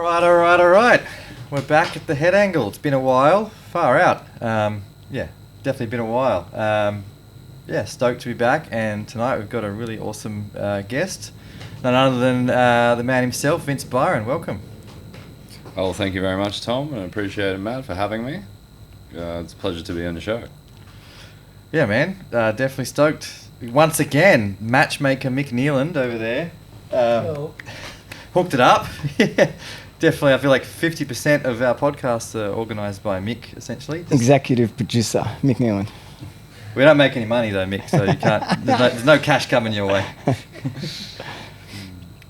All right. We're back at the head angle. It's been a while. Far out. Yeah, definitely been a while. Yeah, stoked to be back. And tonight we've got a really awesome guest. None other than the man himself, Vince Byron. Welcome. Well, thank you very much, Tom, and I appreciate it, Matt, for having me. It's a pleasure to be on the show. Yeah, man. Definitely stoked. Once again, matchmaker Mick Nieland over there. Hooked it up. Yeah, definitely. I feel like 50% of our podcasts are organised by Mick, essentially. Executive producer, Mick Nieland. We don't make any money though, Mick, so you can't. There's no cash coming your way.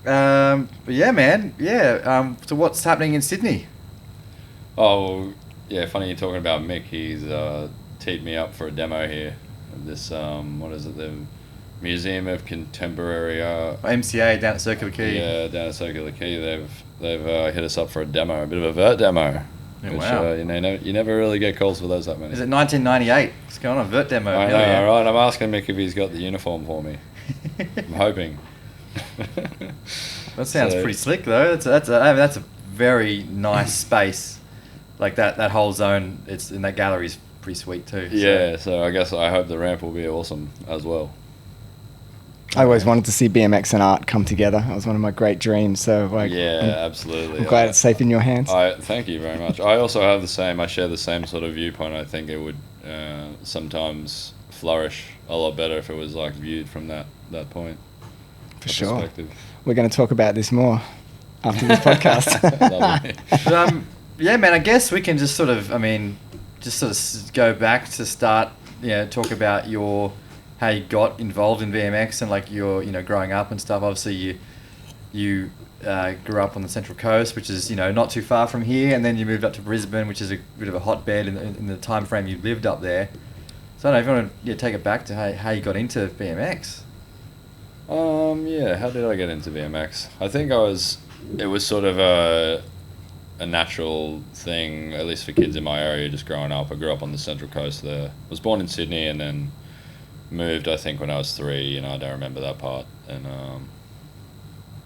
But yeah, man. Yeah. So what's happening in Sydney? Oh, yeah. Funny you're talking about Mick. He's teed me up for a demo here. This what is it? The Museum of Contemporary MCA down at Circular Quay. Yeah, down at Circular Quay. They've hit us up for a demo, a bit of a vert demo. Yeah, which, wow. You never really get calls for those that many. Is it 1998? It's going on a vert demo. I know, yeah. Right? I'm asking Mick if he's got the uniform for me. I'm hoping. That sounds pretty slick though. That's a very nice space. Like that whole zone. It's in that gallery is pretty sweet too. Yeah, so I guess I hope the ramp will be awesome as well. I always wanted to see BMX and art come together. That was one of my great dreams. So Absolutely. I'm glad it's safe in your hands. Thank you very much. I also have I share the same sort of viewpoint. I think it would sometimes flourish a lot better if it was like viewed from that point. For sure. We're going to talk about this more after this podcast. But, yeah, man, I guess we can just sort of go back to start, talk about how you got involved in BMX and like your, growing up and stuff. Obviously you grew up on the Central Coast, which is, not too far from here. And then you moved up to Brisbane, which is a bit of a hotbed in the time frame you lived up there. So I don't know if you want to take it back to how you got into BMX. How did I get into BMX? I think it was sort of a natural thing, at least for kids in my area, just growing up. I grew up on the Central Coast there. I was born in Sydney and then moved, I think, when I was 3, I don't remember that part. And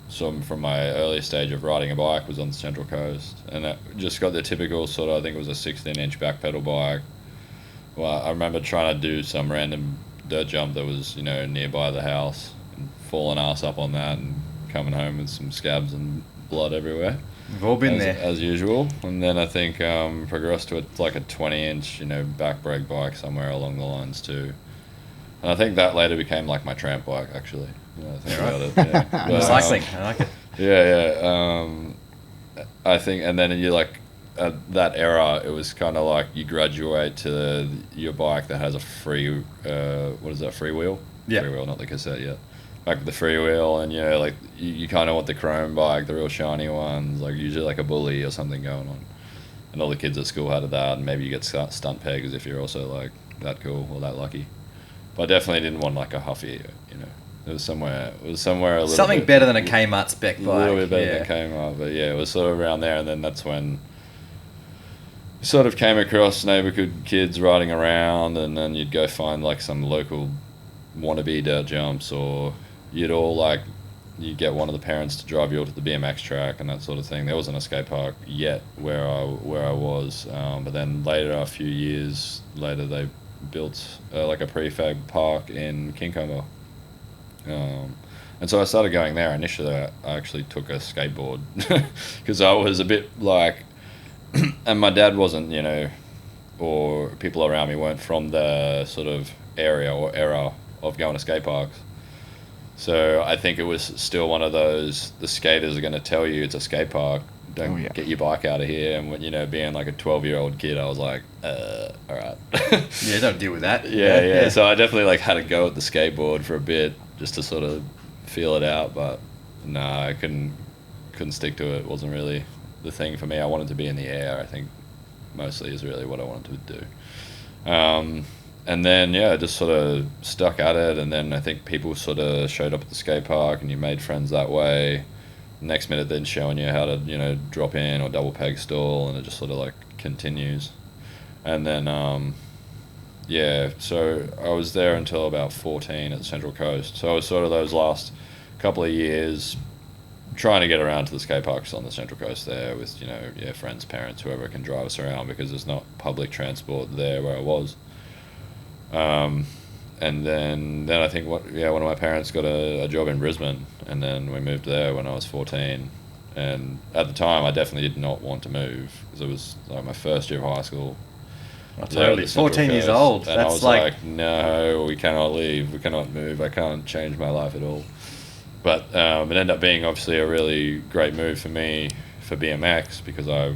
so from my early stage of riding a bike was on the Central Coast. And I just got the typical sort of, I think it was a 16-inch back pedal bike. Well, I remember trying to do some random dirt jump that was, nearby the house and falling ass up on that and coming home with some scabs and blood everywhere. We've all been there. As usual. And then I think progressed to a 20-inch, back brake bike somewhere along the lines too. And I think that later became like my tramp bike, actually. About it. Yeah. But, cycling, I like it. Yeah. I think, and then at that era, it was kind of like you graduate to your bike that has a free, what is that, free wheel? Yeah. Free wheel, not the cassette yet. Back with the free wheel, and you kind of want the chrome bike, the real shiny ones, like usually like a bully or something going on. And all the kids at school had that, and maybe you get stunt pegs if you're also like that cool or that lucky. But I definitely didn't want like a Huffy, It was somewhere a little something bit better than a Kmart spec bike. A little bit better than Kmart, but yeah, it was sort of around there, and then that's when you sort of came across neighborhood kids riding around, and then you'd go find like some local wannabe dirt jumps, or you'd get one of the parents to drive you all to the BMX track and that sort of thing. There wasn't a skate park yet where I was, but then later, a few years later, they built like a prefab park in Kincomber. And so I started going there. Initially, I actually took a skateboard because I was a bit like, and my dad wasn't, or people around me weren't from the sort of area or era of going to skate parks. So I think it was still one of those, the skaters are going to tell you it's a skate park. Don't get your bike out of here. And when, being like a 12-year-old kid, I was like, all right. Yeah, don't deal with that. Yeah. So I definitely had a go at the skateboard for a bit just to sort of feel it out. But no, I couldn't stick to it. It wasn't really the thing for me. I wanted to be in the air, I think, mostly is really what I wanted to do. And then, I just sort of stuck at it. And then I think people sort of showed up at the skate park and you made friends that way. Next minute then showing you how to drop in or double peg stall, and it just sort of like continues. And then so I was there until about 14 at the Central Coast. So I was sort of those last couple of years trying to get around to the skate parks on the Central Coast there with, friends, parents, whoever can drive us around, because there's not public transport there where I was. And then I think one of my parents got a job in Brisbane, and then we moved there when I was 14. And at the time, I definitely did not want to move, because it was like my first year of high school. Oh, totally. 14 years old. And I was like, no, we cannot leave. We cannot move. I can't change my life at all. But it ended up being obviously a really great move for me for BMX, because I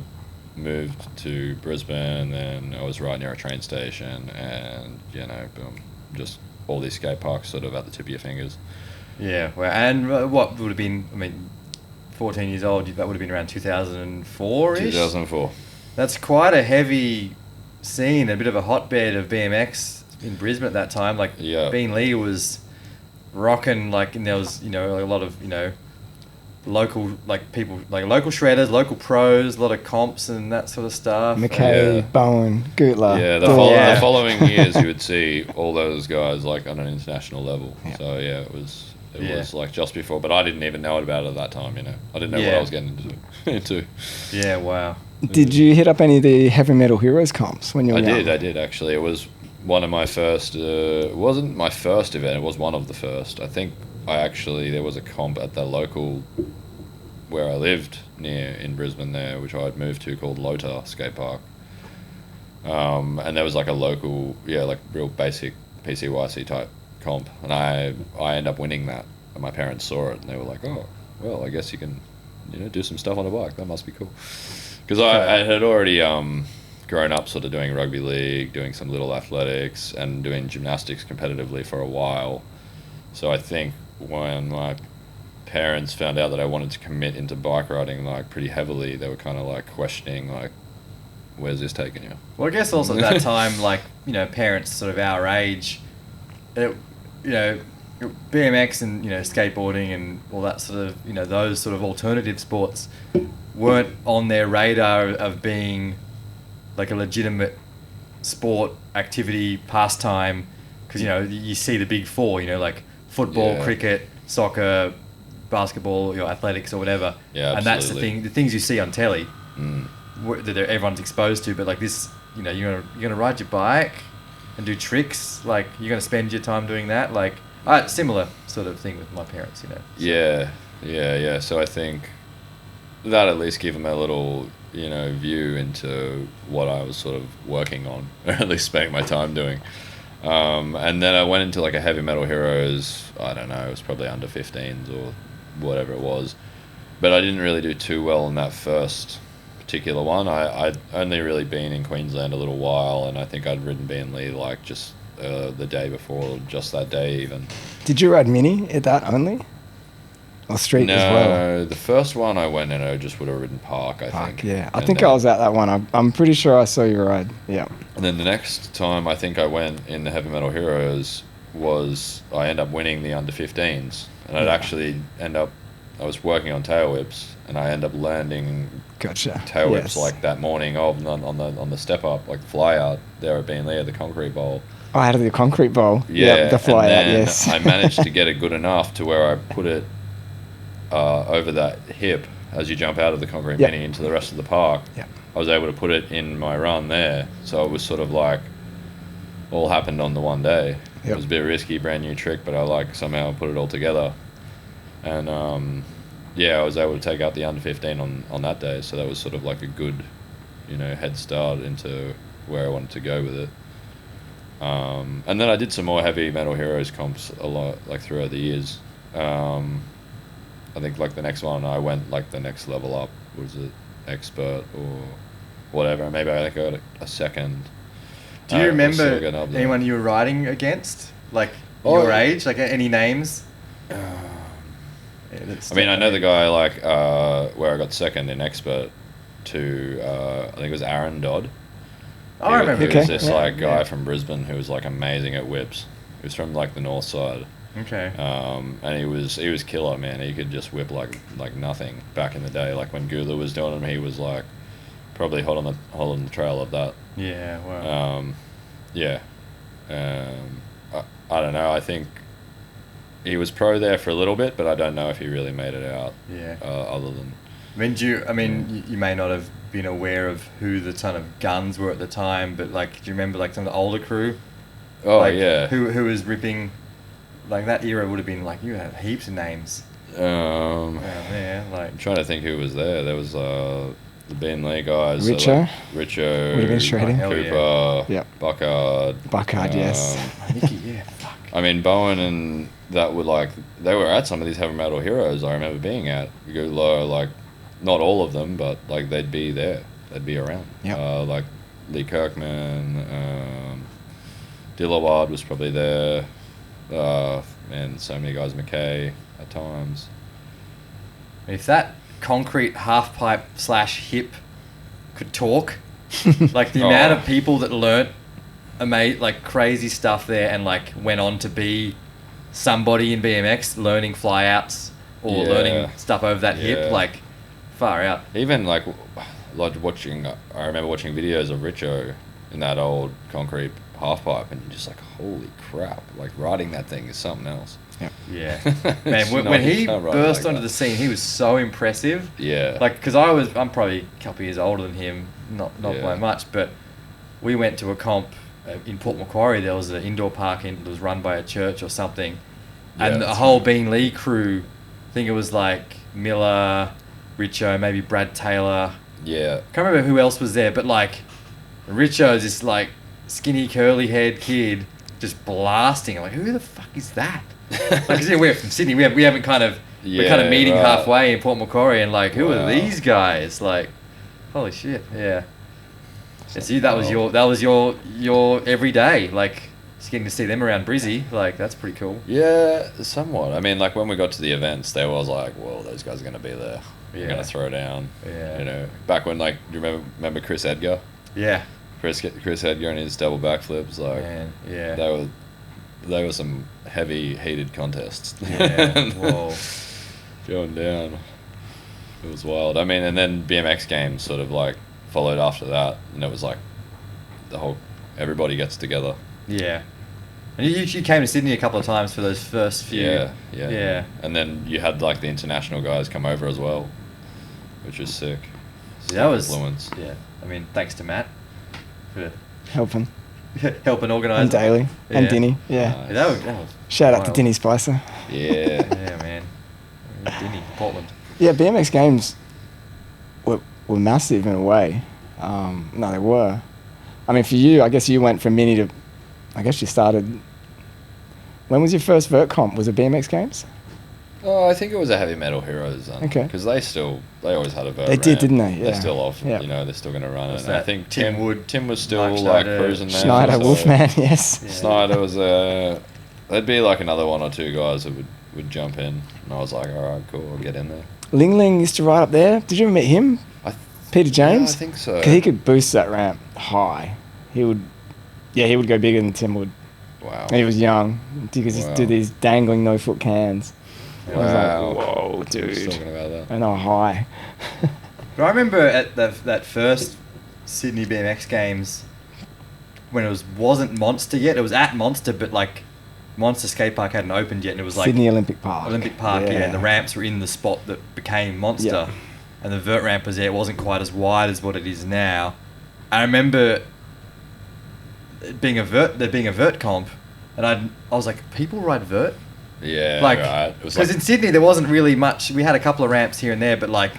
moved to Brisbane and I was right near a train station, and boom, just all these skate parks sort of at the tip of your fingers. Yeah, well, and what would have been, 14 years old, that would have been around 2004-ish? 2004. That's quite a heavy scene, a bit of a hotbed of BMX in Brisbane at that time. Like, Bean Lee was rocking, and there was, a lot of, local, people, local shredders, local pros, a lot of comps and that sort of stuff. McKay, Bowen, Gutler. Yeah, the following years you would see all those guys on an international level. Yeah. So it was just before, but I didn't even know about it at that time. I didn't know what I was getting into. Yeah, wow. Did you hit up any of the Heavy Metal Heroes comps when you were young? I did actually. It was one of my first. It wasn't my first event. It was one of the first. I think there was a comp at the local where I lived near in Brisbane there, which I had moved to, called Lota Skate Park. And there was a local, real basic PCYC type comp, and I ended up winning that, and my parents saw it and they were like, oh, well, I guess you can do some stuff on a bike, that must be cool, because I had already grown up sort of doing rugby league, doing some little athletics, and doing gymnastics competitively for a while. So I think when my parents found out that I wanted to commit into bike riding pretty heavily, they were kind of questioning where's this taking you? Well, I guess also at that time, parents sort of our age, BMX and skateboarding and all that sort of those sort of alternative sports weren't on their radar of being a legitimate sport activity pastime, because you see the big four, football, cricket, soccer, basketball, athletics or whatever. Yeah, and that's the things you see on telly that everyone's exposed to. But this, you're gonna ride your bike and do tricks, you're gonna spend your time doing that, similar sort of thing with my parents, So. Yeah. So I think that at least gave them a little, view into what I was sort of working on, or at least spending my time doing. And then I went into a Heavy Metal Heroes, I don't know, it was probably under 15s or whatever it was. But I didn't really do too well in that first particular one. I'd only really been in Queensland a little while, and I think I'd ridden Bean Lee just the day before, or just that day even. Did you ride mini at that only? Or street as well? No, the first one I went in, I just would have ridden park, I think. Yeah. I think I was at that one. I'm pretty sure I saw you ride. Yeah. And then the next time I think I went in the Heavy Metal Heroes I ended up winning the under 15s. And I'd actually I was working on tail whips, and I ended up landing tail whips that morning on the step up, the fly out there at Bean Lee at the concrete bowl. Oh, out of the concrete bowl. Yeah, the fly out, yes. I managed to get it good enough to where I put it over that hip as you jump out of the concrete mini into the rest of the park. Yeah. I was able to put it in my run there. So it was sort of all happened on the one day. Yep. It was a bit risky, brand new trick, but I somehow put it all together. And I was able to take out the under 15 on that day. So that was sort of a good, head start into where I wanted to go with it. And then I did some more Heavy Metal Heroes comps a lot, throughout the years. I think the next one I went the next level up, was it expert or whatever? Maybe I got a second. Do you remember anyone you were riding against, your age, any names? I know the guy where I got second in expert to I think it was Aaron Dodd. Oh, I remember. He was this guy from Brisbane who was amazing at whips. He was from the north side. Okay. And he was killer, man. He could just whip like nothing back in the day. When Gula was doing him, he was probably hot on the trail of that. Yeah. Wow. I don't know. I think he was pro there for a little bit, but I don't know if he really made it out. Yeah. Other than. You may not have been aware of who the ton of guns were at the time, but like, do you remember like some of the older crew? Oh like, yeah. Who was ripping? Like that era would have been like you had heaps of names. Yeah, like I'm trying to think who was there. There was the Ben Lee guys. Richo. So, like, Richo. Would have been shredding. Cooper. Yep. Buckard. Yes. Nicky, yeah, fuck. I mean, Bowen and that were like, they were at some of these heavy metal heroes I remember being at. You go low, like, not all of them, but like they'd be there. They'd be around. Yep. Like Lee Kirkman, Dillawad was probably there. Man, so many guys, McKay at times. If that concrete half pipe / hip could talk, like the amount of people that learnt like crazy stuff there and like went on to be somebody in BMX, learning flyouts or learning stuff over that hip, like far out. Even like watching, I remember watching videos of Richo in that old concrete half pipe, and you're just like, holy crap! Like riding that thing is something else. Yeah, man. When he burst onto the scene, he was so impressive. Yeah. Like, because I'm probably a couple of years older than him, not by much, but we went to a comp in Port Macquarie. There was an indoor park that was run by a church or something, and the whole Bean Lee crew, I think it was like Miller, Richo, maybe Brad Taylor. Yeah. Can't remember who else was there, but like Richo's this like skinny curly haired kid just blasting. I'm like, who the fuck is that? Like, 'cause, we're from Sydney. We haven't kind of we're kind of meeting halfway in Port Macquarie, and like, who are these guys? Like, holy shit, yeah. So that was your everyday, like, just getting to see them around Brizzy, like that's pretty cool. Yeah, somewhat. I mean, like when we got to the events, there was like, well, those guys are gonna be there. They're gonna throw down. Yeah. You know, back when like, do you remember Chris Edgar? Yeah. Chris Edgar and his double backflips, like, man, yeah. They were some heavy heated contests. Yeah. Whoa. Going down. It was wild. I mean, and then BMX games sort of like followed after that, and it was like everybody gets together. Yeah. And you came to Sydney a couple of times for those first few. Yeah. And then you had like the international guys come over as well, which was sick. That was influence. Yeah. I mean, thanks to Matt for helping organise. And Daly and Dinny. Yeah. Nice. That was shout out to Dinny Spicer. Yeah. Yeah, man. Dinny, Portland. Yeah, BMX games were massive in a way. No, they were. I mean, for you, I guess you went from mini to, I guess you started, when was your first vert comp? Was it BMX games? Oh, I think it was a Heavy Metal Heroes. Okay. Because they always had a vert They did, ramp. didn't they? Yeah. They're still off, Yep. you know, they're still going to run it. And that? I think Tim Wood, Tim was still Mark like Schneider, cruising there. Schneider, so Wolfman, yes. Yeah. Snyder was there'd be like another one or two guys that would jump in. And I was like, all right, cool, I'll get in there. Ling Ling used to ride up there. Did you ever meet him? Peter James? Yeah, I think so. 'Cause he could boost that ramp high. He would go bigger than Tim would. Wow. And he was young because he'd do these dangling no-foot cans. I was Wow. like, whoa, Just dude. talking about that. And they were high. But I remember at that first Sydney BMX games when it wasn't Monster yet. It was at Monster, but like Monster Skate Park hadn't opened yet, and it was like Sydney Olympic Park. yeah. And the ramps were in the spot that became Monster, Yeah. and the vert ramp was there. It wasn't quite as wide as what it is now. I remember there being a vert comp, and I was like, people ride vert? Yeah, Like, right. It was because like, in Sydney there wasn't really much. We had a couple of ramps here and there, but like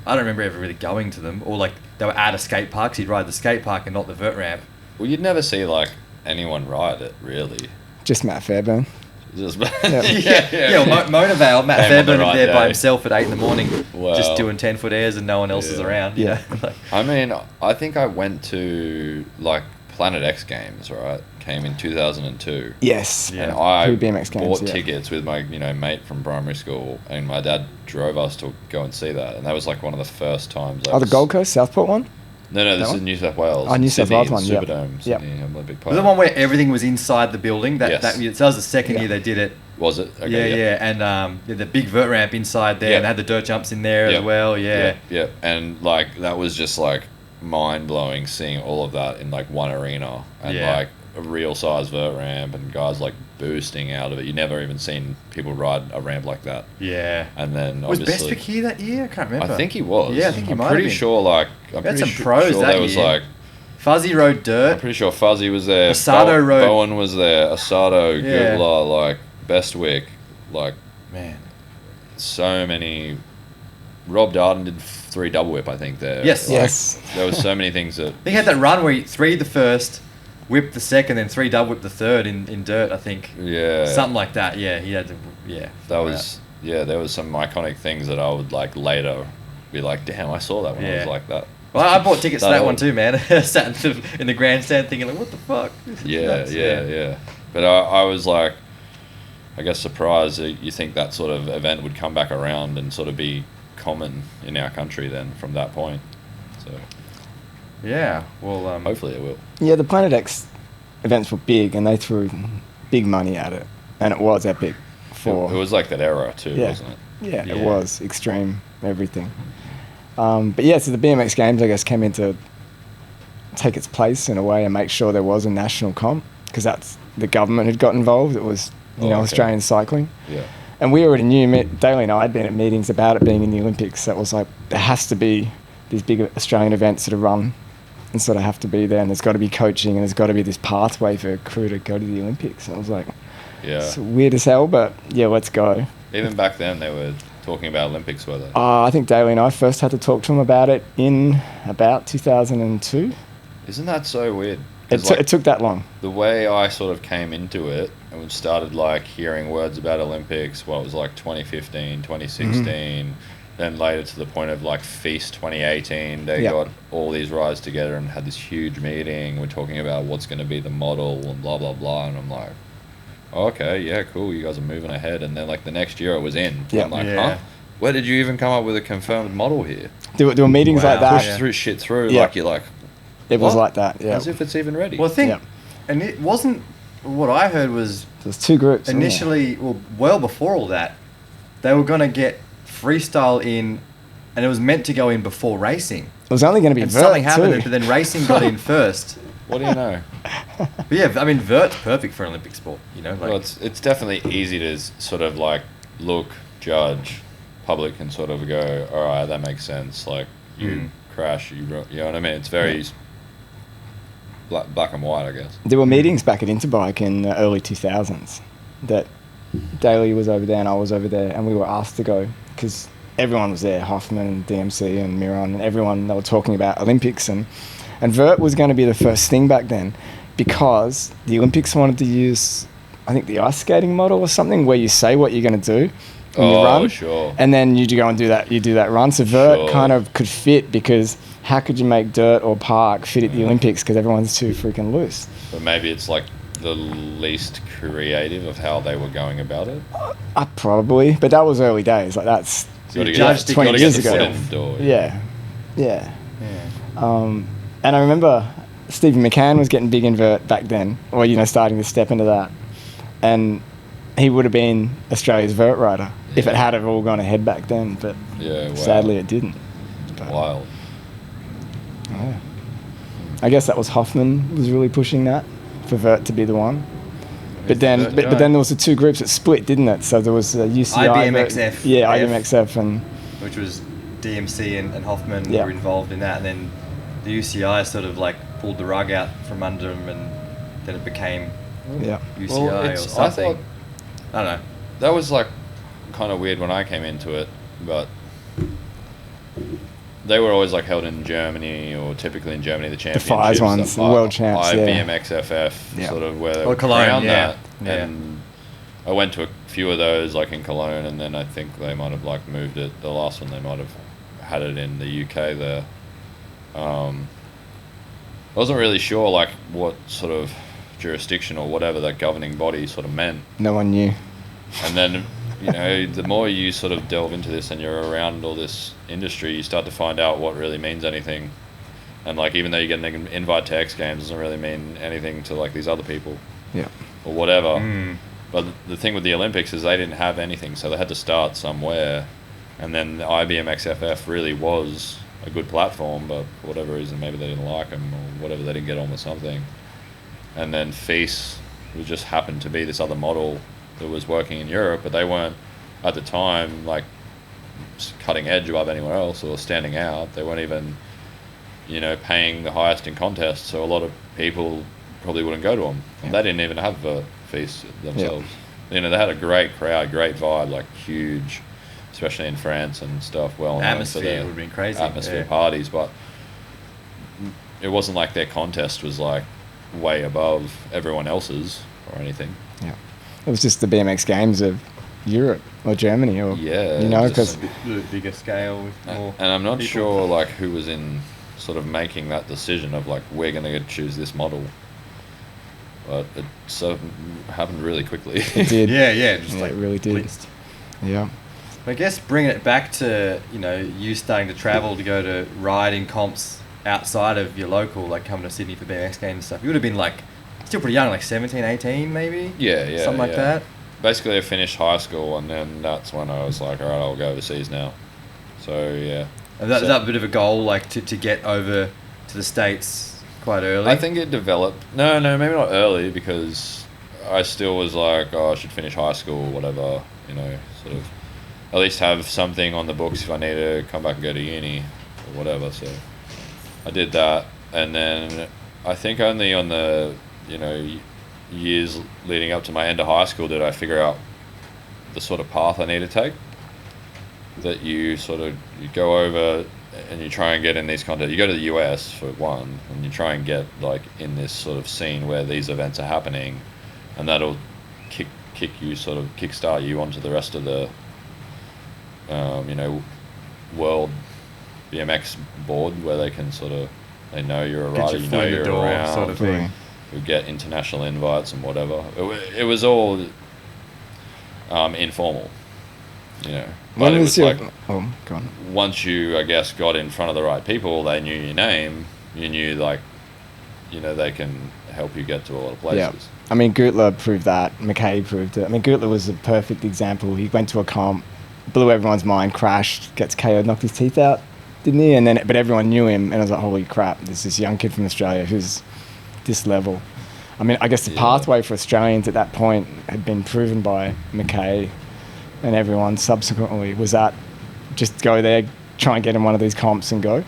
I don't remember ever really going to them, or like they were at a skate park, so you'd ride the skate park and not the vert ramp. well, you'd never see like anyone ride it really. Just Matt Fairbairn. Just Yeah. Well, Motorvale, Matt Came on the Fairbairn right there by day. himself at 8 a.m, Wow. just doing 10-foot airs and no one else is Yeah. around. Yeah. You know? Like, I mean, I think I went to like Planet X Games, right? Came in 2002. Yes. Yeah. And I Pre-BMX games, bought yeah. tickets with my mate from primary school, and my dad drove us to go and see that, and that was like one of the first times. Oh, the Gold Coast, Southport one? No, that this one? is New South Wales. Oh, New South Sydney, Wales one, yep. Superdome, Yep. Sydney, Olympic was Park. the one where everything was inside the building? That was the second Yeah. year they did it. Was it? Okay, Yeah. And the big vert ramp inside there, Yeah. and they had the dirt jumps in there Yeah. as well. Yeah. Yeah, and like that was just like mind blowing seeing all of that in like one arena, and Yeah. like a real size vert ramp and guys like boosting out of it. You never even seen people ride a ramp like that. Yeah. And then Was obviously, Bestwick here that year? I can't remember. I think he was. Yeah, I think he I'm might have pretty been. sure. Like, I'm We had pretty some pros sure that there was year. like. Fuzzy rode I'm dirt. pretty sure Fuzzy was there. Asado rode- Bowen was there. Asado, Yeah. Goodlaw, like Bestwick, like Man. so many. Rob Darden did 3 double whip, I think. There. Yes. Like, Yes. There was so many things that. He had that run where he 3'd the first, whipped the second, then 3 double whipped the third in dirt, I think. Yeah. Something like that. Yeah, he had to. Yeah. That was there was some iconic things that I would like later be like, damn, I saw that when I was Yeah. like that. Well, I bought tickets to That that one old. too, man. Sat in the grandstand thinking, like, what the fuck? This is Yeah, nuts. yeah. But I was like, I guess surprised that you think that sort of event would come back around and sort of be common in our country then from that point. So Yeah. Well, hopefully it will. Yeah, the Planet X events were big, and they threw big money at it, and it was epic. It was like that era too, Yeah. wasn't it? Yeah, it Yeah. was extreme, everything. But yeah, so the BMX Games, I guess, came in to take its place in a way and make sure there was a national comp, because that's the government had got involved. It was, Oh, okay. Australian cycling. Yeah. And we already knew, Daly and I had been at meetings about it being in the Olympics. So it was like, there has to be these big Australian events that are run and sort of have to be there. And there's got to be coaching, and there's got to be this pathway for a crew to go to the Olympics. And I was like, Yeah. it's weird as hell, but yeah, let's go. Even back then they were talking about Olympics, were they? I think Daly and I first had to talk to him about it in about 2002. Isn't that so weird? 'Cause, It took that long. the way I sort of came into it and we started like hearing words about Olympics, it was like 2015, 2016, then later to the point of like Feast 2018, they Yep. got all these rides together and had this huge meeting. We're talking about what's going to be the model and blah, blah, blah. And I'm like, okay, yeah, cool. You guys are moving ahead. And then like the next year it was in. Yep. I'm like, Yeah. huh? Where did you even come up with a confirmed model here? There were meetings Wow. like that. Push through shit through Yeah. like you're like, It was What? like that, yeah. as if it's even ready. well, I think, Yeah. and it wasn't. What I heard was There's 2 groups. wasn't there? initially, well before all that, they were gonna get freestyle in, and it was meant to go in before racing. It was only going to be And vert something happened, too. but then racing got in first. What do you know? But yeah, I mean, vert's perfect for an Olympic sport. Like, Well, it's definitely easy to sort of like look, judge, public can sort of go, all right, that makes sense. Like you crash, you know what I mean? It's very black and white, I guess. There were meetings back at Interbike in the early 2000s that Daly was over there and I was over there, and we were asked to go because everyone was there, Hoffman and DMC and Miron and everyone. They were talking about Olympics, and vert was going to be the first thing back then because the Olympics wanted to use, I think, the ice skating model or something where you say what you're going to do when you run, Sure. and then you go and do that. You do that run. So vert Sure. kind of could fit because how could you make dirt or park fit at the Olympics because everyone's too freaking loose? But maybe it's like the least creative of how they were going about it. Probably, but that was early days. Like that's Gotta judged get, it 20 gotta years get the ago. foot in the door. yeah. And I remember Stephen McCann was getting big in vert back then, or starting to step into that, and he would have been Australia's vert rider if it had have all gone ahead back then. But Yeah, wow. sadly, it didn't. But, Wild. yeah. I guess that was Hoffman was really pushing that for vert to be the one. But then, Vert but guy. then there was the 2 groups that split, didn't it? So there was UCI, IBMXF. yeah, IBMXF, and which was DMC and Hoffman Yeah. were involved in that, and then the UCI sort of like pulled the rug out from under them, and then it became yeah. UCI Well, or I something. thought I don't know. that was like kind of weird when I came into it, but they were always like held in Germany, or typically in Germany, the championships. FIS ones, the world champs, yeah. IBMXFF, Yeah. sort of where they Or were Cologne, around yeah. that. Yeah. And I went to a few of those, like in Cologne, and then I think they might have like moved it. The last one they might have had it in the UK there. I wasn't really sure like what sort of jurisdiction or whatever that governing body sort of meant. No one knew. And then, the more you sort of delve into this and you're around all this industry, you start to find out what really means anything. And like, even though you get an invite to X Games, doesn't really mean anything to like these other people Yeah. or whatever. Mm. But the thing with the Olympics is they didn't have anything, so they had to start somewhere. And then the IBMXFF really was a good platform, but for whatever reason, maybe they didn't like them or whatever, they didn't get on with something. and then FIS just happened to be this other model that was working in Europe, but they weren't at the time like cutting edge above anyone else or standing out. They weren't even, you know, paying the highest in contests, so a lot of people probably wouldn't go to them. And they didn't even have the FIS themselves. You know, they had a great crowd, great vibe, like huge, especially in France and stuff. Well, atmosphere would have been crazy. Atmosphere parties, but it wasn't like their contest was like way above everyone else's or anything. Yeah, it was just the BMX games of Europe or Germany, or you know, because bigger scale with more. And I'm not people. sure like who was in sort of making that decision of like we're going to choose this model, but it sort of happened really quickly. It did. Yeah, just it really did. blitzed. Yeah. I guess bringing it back to, you know, you starting to travel to go to ride in comps outside of your local, like coming to Sydney for BMX games and stuff. You would have been like still pretty young, like 17, 18 maybe? Yeah. Something like that. Basically, I finished high school, and then that's when I was like, all right, I'll go overseas now. So, yeah. And is that a bit of a goal, like to get over to the States quite early? I think it developed. No, maybe not early, because I still was like, oh, I should finish high school or whatever, you know, sort of at least have something on the books if I need to come back and go to uni or whatever. So I did that, and then I think only on the, you know, years leading up to my end of high school did I figure out the sort of path I need to take. That you go over and you try and get in these contests. You go to the US for one, and you try and get like in this sort of scene where these events are happening, and that'll kick you, sort of kickstart you onto the rest of the you know, world BMX board, where they can they know you're a rider, you know you're around, sort of thing. You get international invites and whatever. It was all informal, you know. But it was like, go on. once you, I guess, got in front of the right people, they knew your name, you knew, like, you know, they can help you get to a lot of places. Yeah. I mean, Gutler proved that. McKay proved it. I mean, Gutler was a perfect example. He went to a comp, blew everyone's mind, crashed, gets KO'd, knocked his teeth out, didn't he? And then, but everyone knew him, and I was like, holy crap, there's this young kid from Australia who's this level. I mean, I guess the pathway for Australians at that point had been proven by McKay and everyone subsequently. Was that just go there, try and get in one of these comps and go?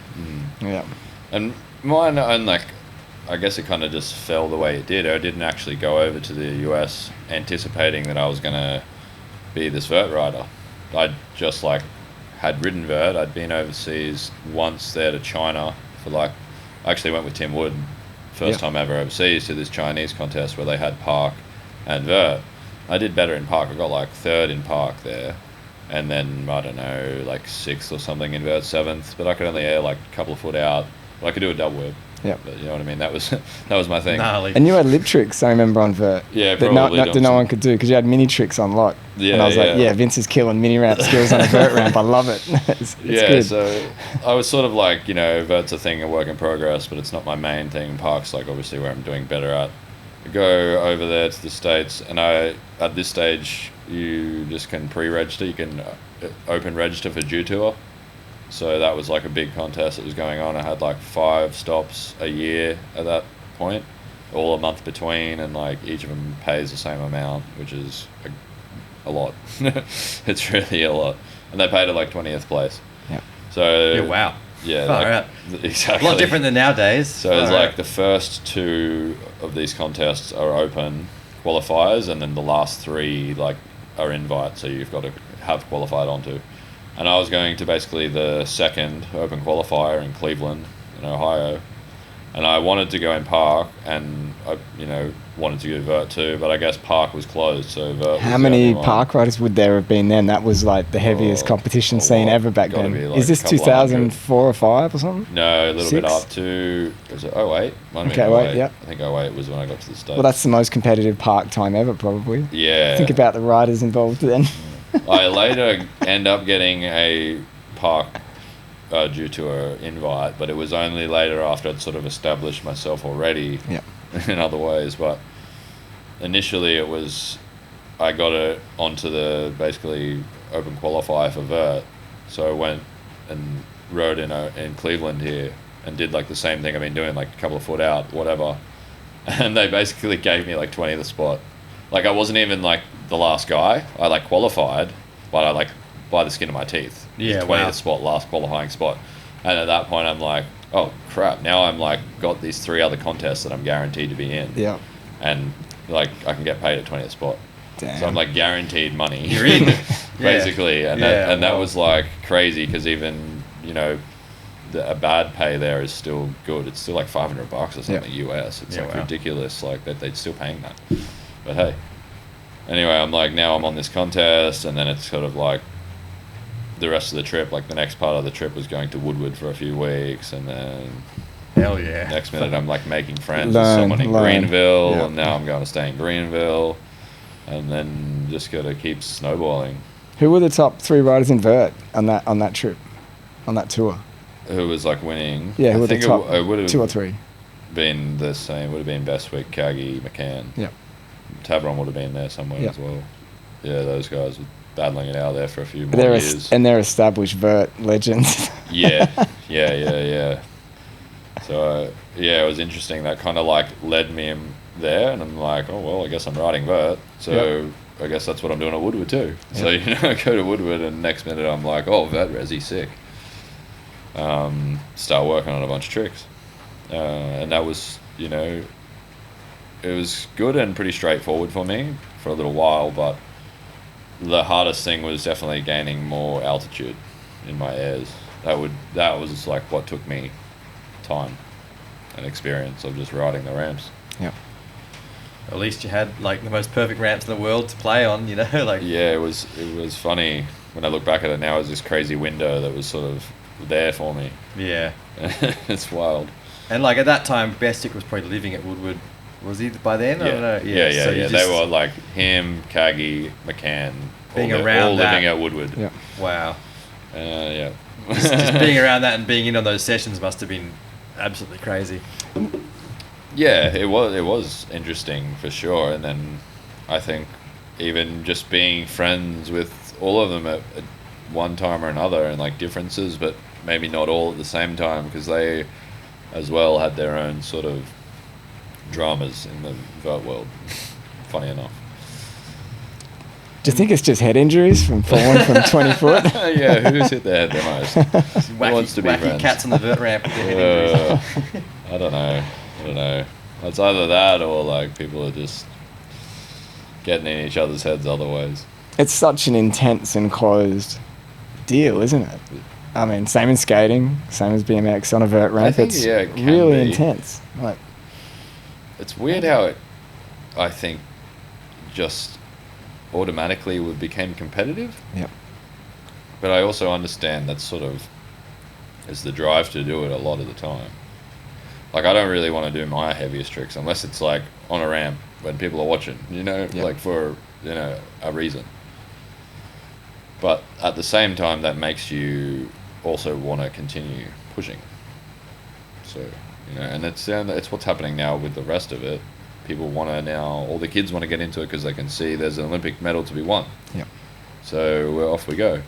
Yeah. And mine, and like, I guess it kind of just fell the way it did. I didn't actually go over to the US anticipating that I was going to be this vert rider. I just like had ridden vert. I'd been overseas once there to China for like, I actually went with Tim Wood, first time ever overseas, to this Chinese contest where they had park and vert. I did better in park. I got like third in park there, and then I don't know, like sixth or something in vert, seventh. But I could only air like a couple of foot out. But I could do a double whip. Yeah, you know what I mean. That was my thing. Gnarly. And you had lip tricks, I remember, on vert. Yeah, that probably. no one could do, because you had mini tricks on lock. Yeah, and I was like, Vince is killing mini ramp skills on a vert ramp. I love it. it's good. So I was sort of like, you know, vert's a thing, a work in progress, but it's not my main thing. Park's like obviously where I'm doing better at. I go over there to the States, and at this stage you just can pre-register. You can open register for Dew Tour. So that was like a big contest that was going on. I had like 5 stops a year at that point, all a month between, and like each of them pays the same amount, which is a lot. It's really a lot. And they paid at like 20th place. Yeah. So yeah, wow. Yeah, like, exactly. A lot different than nowadays. So it's like the first 2 of these contests are open qualifiers, and then the last 3 like are invites, so you've got to have qualified onto. And I was going to basically the second open qualifier in Cleveland, in Ohio, and I wanted to go in park, and I, you know, wanted to go vert too, but I guess park was closed, so vert. How many park riders would there have been then? That was like the heaviest competition scene ever back then. Like is this 2004 or 5 or something? No, a little 6? bit up to, was it 08? Okay, wait, yeah. I think 08 was when I got to the States. Well, that's the most competitive park time ever, probably. Yeah. Think about the riders involved then. I later end up getting a park due to an invite, but it was only later after I'd sort of established myself already in other ways. But initially it was, I got it onto the basically open qualifier for vert, so I went and rode in Cleveland here and did like the same thing I've been doing, like a couple of foot out, whatever, and they basically gave me like 20th spot. Like I wasn't even like the last guy. I like qualified, but I like by the skin of my teeth. Yeah, 20th wow. spot, last qualifying spot. And at that point, I'm like, oh crap! Now I'm like got these 3 other contests that I'm guaranteed to be in. Yeah. And like I can get paid at 20th spot. Damn. So I'm like guaranteed money. You're in. Basically, and Yeah, that wow. was like crazy because even a bad pay there is still good. It's still like $500 or something US. It's Yeah, like wow. ridiculous. Like that they're still paying that. But hey, anyway, I'm like now I'm on this contest, and then it's sort of like the rest of the trip. Like the next part of the trip was going to Woodward for a few weeks, and then Hell yeah. next minute I'm like making friends Learn, with someone in learn. Greenville, Yeah. and now I'm going to stay in Greenville, and then just got to keep snowballing. Who were the top 3 riders in vert on that trip, on that tour? Who was like winning? Yeah, who I were the think top it would 2 or have 3? been the same. Would have been Bestwick, Caggy, McCann. Yep. Tabron would have been there somewhere Yep. as well. Yeah, those guys were battling it out there for a few more They're years. they're established vert legends. Yeah. So yeah, it was interesting. That kind of like led me there, and I'm like, oh well, I guess I'm riding vert. So I guess that's what I'm doing at Woodward too. So I go to Woodward, and next minute I'm like, oh, vert resi, sick. Start working on a bunch of tricks, and that was it was good and pretty straightforward for me for a little while, but the hardest thing was definitely gaining more altitude in my airs. That was like what took me time and experience of just riding the ramps. Yeah. At least you had like the most perfect ramps in the world to play on, like. Yeah, it was funny when I look back at it now. It was this crazy window that was sort of there for me. Yeah. It's wild. And like at that time, Bestwick was probably living at Woodward. Was he by then? I don't know. Yeah. So you They just- were like him, Caggy, McCann, Being all around that. living at Woodward. Yeah. Wow. Yeah. Just being around that and being in on those sessions must have been absolutely crazy. Yeah, it was interesting for sure, and then I think even just being friends with all of them at one time or another, and like differences, but maybe not all at the same time, because they as well had their own sort of dramas in the vert world. Funny enough. Do you think it's just head injuries from falling from 20 foot? Yeah, who's hit their head the most? Who wants to be wacky friends? cats on the vert ramp with their head injuries. I don't know. It's either that or like people are just getting in each other's heads other ways. It's such an intense and closed deal, isn't it? I mean, same in skating, same as BMX on a vert ramp. think, it's yeah, it can really be. intense. Like, It's weird how it, I think, just automatically became competitive. yep. But I also understand that sort of is the drive to do it a lot of the time. Like, I don't really want to do my heaviest tricks unless it's like on a ramp when people are watching, Yep. like for, a reason. But at the same time, that makes you also want to continue pushing. So, and it's what's happening now with the rest of it. People want to now, all the kids want to get into it because they can see there's an Olympic medal to be won. Yep. So we're off we go.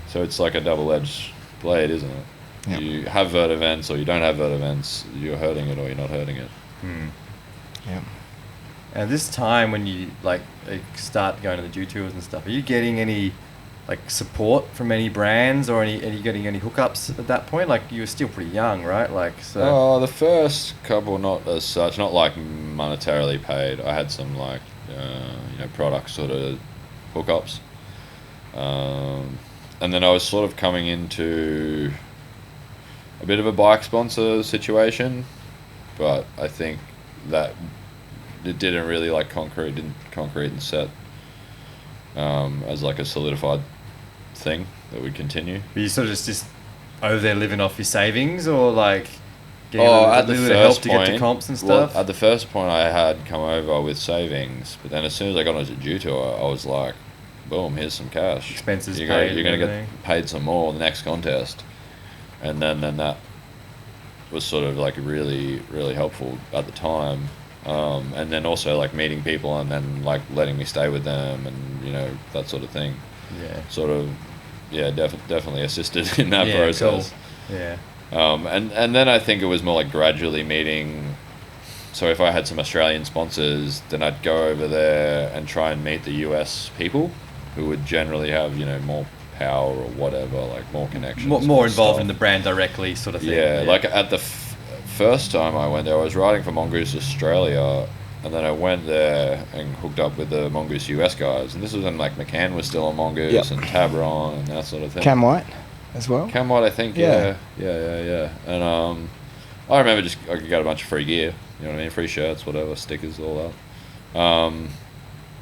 So it's like a double-edged blade, isn't it? Yep. You have vert events or you don't have vert events. You're hurting it or you're not hurting it. Yep. And this time when you start going to the dew tours and stuff, are you getting any support from any brands or are you getting any hookups at that point? Like you were still pretty young, right? Oh, the first couple not as such, not like monetarily paid. I had some product sort of hookups. And then I was sort of coming into a bit of a bike sponsor situation, but I think that it didn't really concrete and set as like a solidified thing that would continue. Were you sort of just over there living off your savings or getting At a the little bit of help first to get to point, comps and stuff? well, at the first point I had come over with savings, but then as soon as I got onto Dew Tour, I was like, boom, here's some cash. Expenses You're paid going to and get everything. paid some more in the next contest. And then that was sort of really, really helpful at the time. And then also meeting people and then letting me stay with them and, that sort of thing. Yeah. Sort of, yeah, definitely assisted in that Yeah, process. cool. Yeah. And then I think it was more gradually meeting so if I had some Australian sponsors, then I'd go over there and try and meet the US people who would generally have, you know, more power or whatever, like more connections. More involved in the brand directly, sort of thing. Yeah, like at the first time I went there, I was riding for Mongoose Australia, and then I went there and hooked up with the Mongoose US guys. And this was when like McCann was still on Mongoose and Tabron and that sort of thing. Cam White as well? Cam White, I think, yeah. And I remember I could get a bunch of free gear, you know what I mean? Free shirts, whatever, stickers, all that.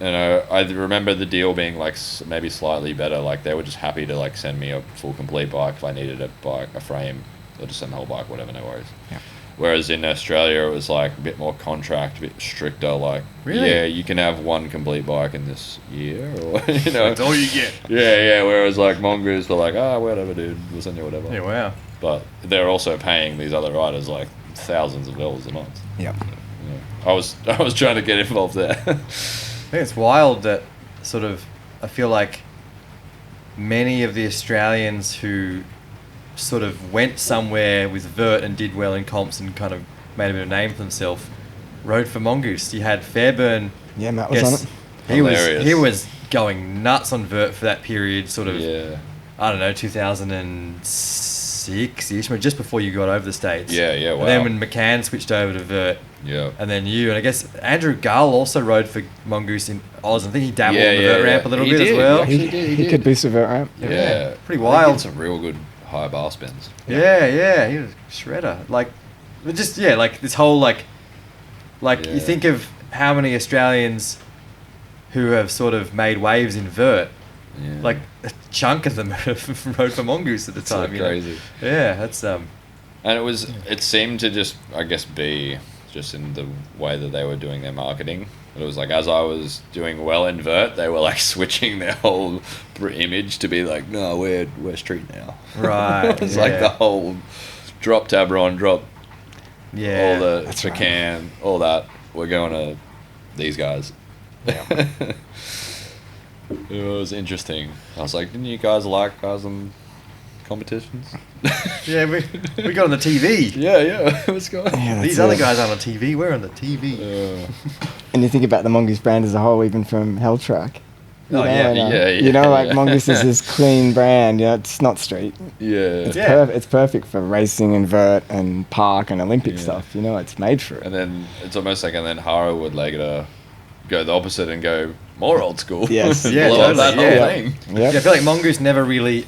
I remember the deal being like maybe slightly better. Like they were just happy to like send me a full complete bike if I needed a bike, a frame, or just send the whole bike, whatever, no worries. Yeah. Whereas in Australia, it was like a bit more contract, a bit stricter. Like, really? Yeah, you can have one complete bike in this year, or you know, that's all you get. Yeah. Whereas like Mongoose were like, whatever, dude, we'll send you whatever. Yeah, wow. But they're also paying these other riders like thousands of dollars a month. Yeah. I was trying to get involved there. I think it's wild that sort of, I feel like many of the Australians who sort of went somewhere with vert and did well in comps and kind of made a bit of a name for themselves rode for Mongoose. You had Fairburn. Yeah, Matt was on it. He was going nuts on vert for that period, sort of, I don't know, 2006-ish, just before you got over the States. Yeah, wow. And then when McCann switched over to vert. Yeah. And then you, and I guess Andrew Gull also rode for Mongoose in Oz. I think he dabbled on the vert ramp a little bit as well. He could boost the vert ramp. Yeah. Pretty wild. Some real good high bar spins. Yeah, he was a shredder. Like, just, like this whole, you think of how many Australians who have sort of made waves in vert. Yeah. Like, a chunk of them rode for Mongoose at the time. So crazy. Yeah, that's... And it seemed to just, I guess, be just in the way that they were doing their marketing. It was like, as I was doing well in vert, they were like switching their whole image to be like, no, we're street now. Right. It was like the whole drop Tabron, drop all the that's Pecan, all that. We're going to these guys. Yeah. It was interesting. I was like, didn't you guys like guys on competitions? Yeah, we got on the TV. Yeah, what's going on? Yeah, These other guys aren't on TV, we're on the TV. And you think about the Mongoose brand as a whole, even from Hell Track. Mongoose is this clean brand. You know, it's not street. Yeah. It's perfect for racing and vert and park and Olympic stuff. You know, it's made for it. And then it's almost like, and then Hara would like go the opposite and go more old school. Yes. Yeah, blow up that whole thing. Yeah, I feel like Mongoose never really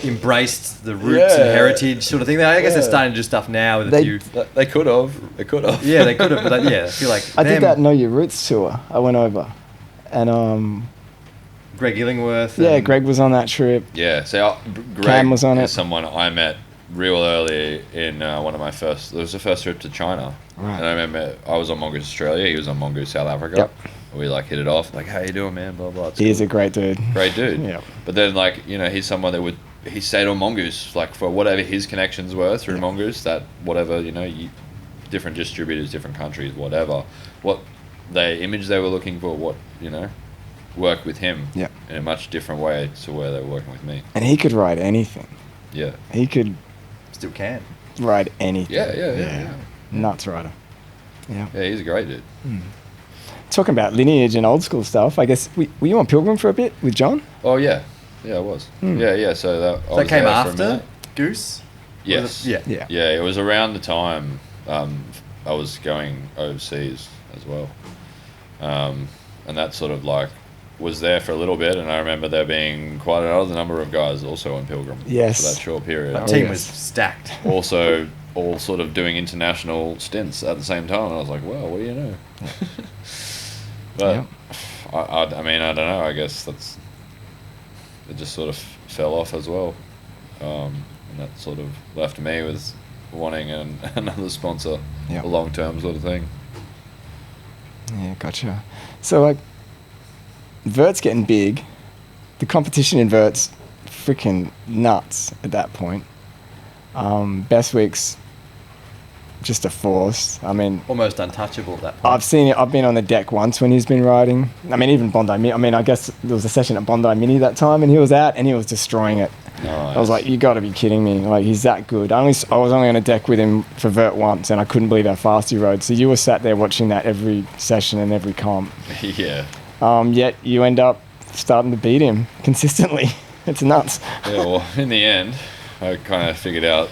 embraced the roots and heritage sort of thing. I guess they're starting to do stuff now with a few. They could have. Yeah, they could have. But I feel like I did that Know Your Roots tour. I went over, and Greg Illingworth. Greg was on that trip. Yeah, so Greg Cam was on it. is someone I met real early in one of my first. It was the first trip to China, right. And I remember I was on Mongoose Australia. He was on Mongoose South Africa. Yep. We like hit it off. Like, how you doing, man? Blah blah. He is a great dude. Great dude. Yeah. But then, like, you know, he's someone that he stayed on Mongoose, like, for whatever his connections were through Mongoose, that whatever, you know, different distributors, different countries, whatever, what image they were looking for, what, you know, worked with him in a much different way to where they were working with me. And he could ride anything. Yeah. He could Still can. ride anything. Yeah. Nuts rider. Yeah. Yeah, he's a great dude. Talking about lineage and old school stuff, I guess, were you on Pilgrim for a bit with John? Oh, yeah. Yeah, I was. Yeah, so that Came after Goose? Yes. Yeah. Yeah, it was around the time I was going overseas as well. And that sort of like was there for a little bit, and I remember there being quite another number of guys also on Pilgrim for that short period. That team was stacked. Also, all sort of doing international stints at the same time, and I was like, well, what do you know? But I mean, I don't know. I guess it just sort of fell off as well, and that sort of left me with wanting another sponsor, a long-term sort of thing. Yeah, gotcha. So, like, vert's getting big. The competition in vert's freaking nuts at that point. Bestwick's just a force. I mean, almost untouchable at that point. I've seen it. I've been on the deck once when he's been riding. I mean, even Bondi Mini. I mean, I guess there was a session at Bondi Mini that time, and he was out and he was destroying it. Nice. I was like, you got to be kidding me. Like, he's that good. I was only on a deck with him for vert once, and I couldn't believe how fast he rode. So you were sat there watching that every session and every comp. Yeah. Yet you end up starting to beat him consistently. It's nuts. Yeah, well, in the end, I kind of figured out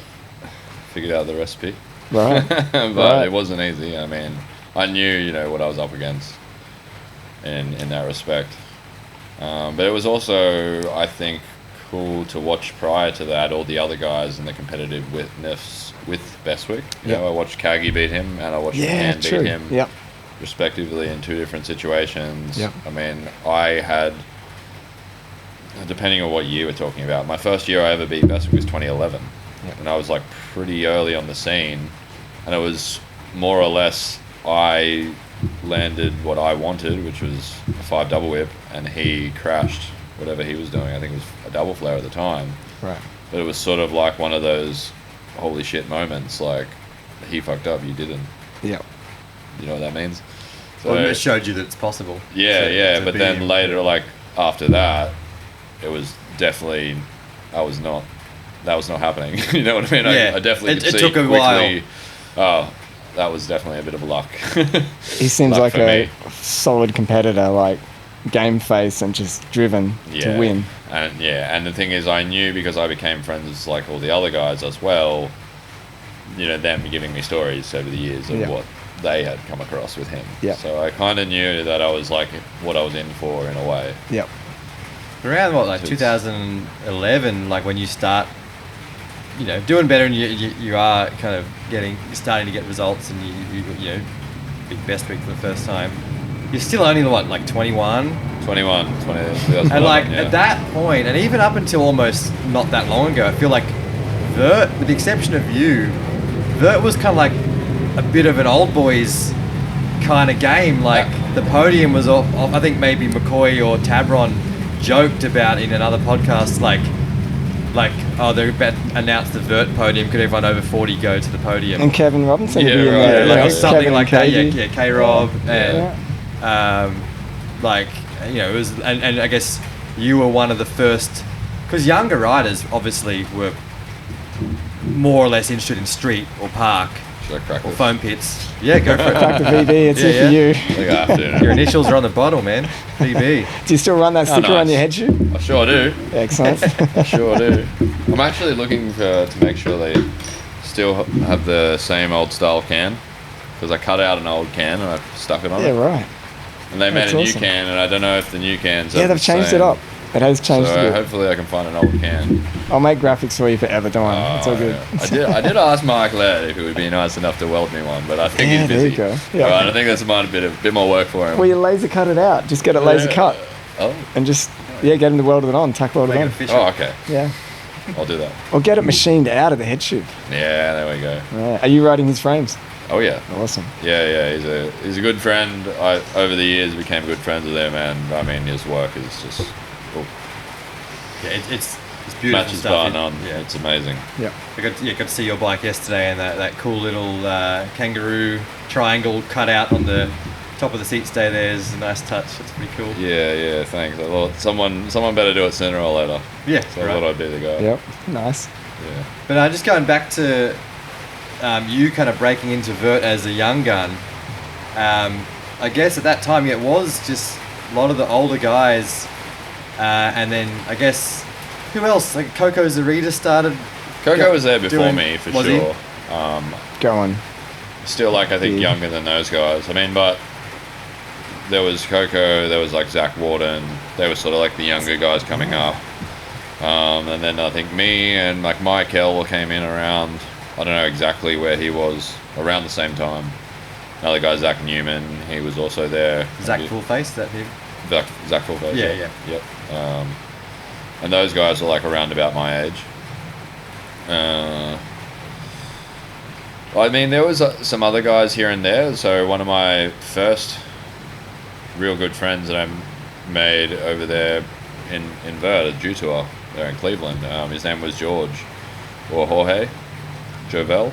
the recipe. Right. But it wasn't easy. I mean, I knew, what I was up against in that respect. But it was also, I think, cool to watch prior to that all the other guys in the competitiveness with Bestwick. I watched Kagi beat him, and I watched McCann beat him, respectively, in 2 different situations. Yep. I mean, I had, depending on what year we're talking about, my first year I ever beat Bestwick was 2011. Yep. And I was like pretty early on the scene, and it was more or less I landed what I wanted, which was a 5 double whip, and he crashed whatever he was doing. I think it was a double flare at the time. Right. But it was sort of like one of those holy shit moments, like, he fucked up, you didn't. Yep. You know what that means? So, Well, it showed you that it's possible. Yeah, to but beat then him. later, like, after that, it was definitely, that was not happening. You know what I mean? Yeah. I definitely could It see took a quickly, that was definitely a bit of a luck. He seems Luck like for a me. solid competitor, like game face and just driven to win. And the thing is, I knew, because I became friends with like all the other guys as well, them giving me stories over the years of what they had come across with him. Yeah. So I kind of knew that I was like what I was in for in a way. Yep. Around what, like 2011, like when you start, doing better, and you are kind of starting to get results, and you beat Bestwick for the first time. You're still only like 21. 21, And like at that point, and even up until almost not that long ago, I feel like vert, with the exception of you, vert was kind of like a bit of an old boys kind of game. Like the podium was off. I think maybe McCoy or Tabron joked about in another podcast, like they're about to announce the vert podium. Could everyone over 40 go to the podium? And Kevin Robinson would be in right, there. yeah, Like something Kevin like that. KG. Yeah, K-Rob and it was, and I guess you were one of the first, because younger riders obviously were more or less interested in street or park Should I crack or this? foam pits. Yeah, go for it. Crack the VB, it's it for you. I think I have to. Your initials are on the bottle, man. PB. Do you still run that sticker on nice. your head shoe? I sure do. Excellent. I sure do. I'm actually looking to make sure they still have the same old style can, because I cut out an old can and I stuck it on Yeah, it. right. And they made That's a new awesome. can, and I don't know if the new can's Yeah, they've changed it up. It has changed So a bit. hopefully I can find an old can. I'll make graphics for you forever, don't worry. It's all good. Yeah. I did ask Mark Laird if he would be nice enough to weld me one, but I think Yeah, he's there busy. you go. Yeah. Right, I think that's might have been a bit more work for him. Well, you laser cut it out. Just get it laser cut Oh. and just, get him to weld it on, tack weld it Make it on. official. Oh, okay. Yeah. I'll do that. Or get it machined out of the head shoe. Yeah, there we go. Right. Are you riding his frames? Oh yeah. Awesome. Yeah. He's a good friend. I over the years became good friends with him, and I mean his work is just cool. Yeah, it's beautiful Matches stuff. bar none. Yeah. It's amazing. Yeah. I got to see your bike yesterday, and that cool little kangaroo triangle cut out on the top of the seat stay there is a nice touch. It's pretty cool. Yeah. Thanks. I thought someone better do it sooner or later. Yeah, So I thought I'd be the guy. Yep. Nice. Yeah. But just going back to you kind of breaking into vert as a young gun, I guess at that time it was just a lot of the older guys, and then I guess who else? Like Coco Zarita started. Coco was there before doing- me for was he? sure. Go on. Still, like, I think Yeah. younger than those guys. I mean, but there was Coco, there was like Zach Warden. They were sort of like the younger guys coming up. And then I think me and like Mike L came in around, I don't know exactly where he was, around the same time. Another guy, Zach Newman, he was also there. Zach Fullface, that him? Zach Fullface. Yeah. Yep. And those guys were like around about my age. I mean, there was some other guys here and there. So one of my first real good friends that I made over there in Vert at Jutour there in Cleveland, his name was George, or Jorge Jovel.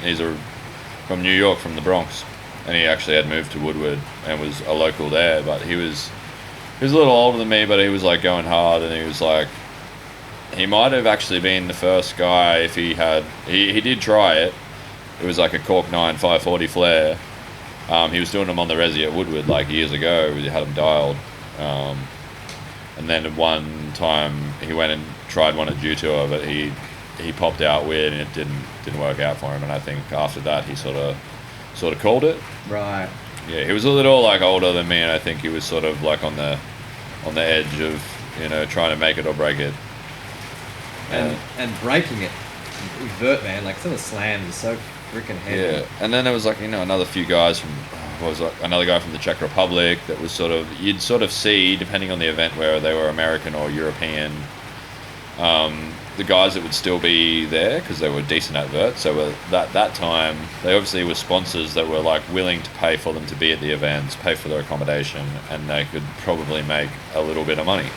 He's from New York, from the Bronx, and he actually had moved to Woodward and was a local there. But he was a little older than me, but he was like going hard, and he was like he might have actually been the first guy if he had. He did try it. It was like a Cork 9 540 flare. He was doing them on the resi at Woodward like years ago. He had them dialed. And then one time he went and tried one at Jutour, but he popped out weird and it didn't work out for him. And I think after that he sort of called it. Right. Yeah, he was a little like older than me, and I think he was sort of like on the edge of trying to make it or break it. And breaking it with vert, man, like some of the slams are so freaking heavy. Yeah, and then there was like another few guys from another guy from the Czech Republic that was you'd sort of see, depending on the event, where they were American or European, the guys that would still be there because they were decent at vert. So at that time they obviously were sponsors that were like willing to pay for them to be at the events, pay for their accommodation, and they could probably make a little bit of money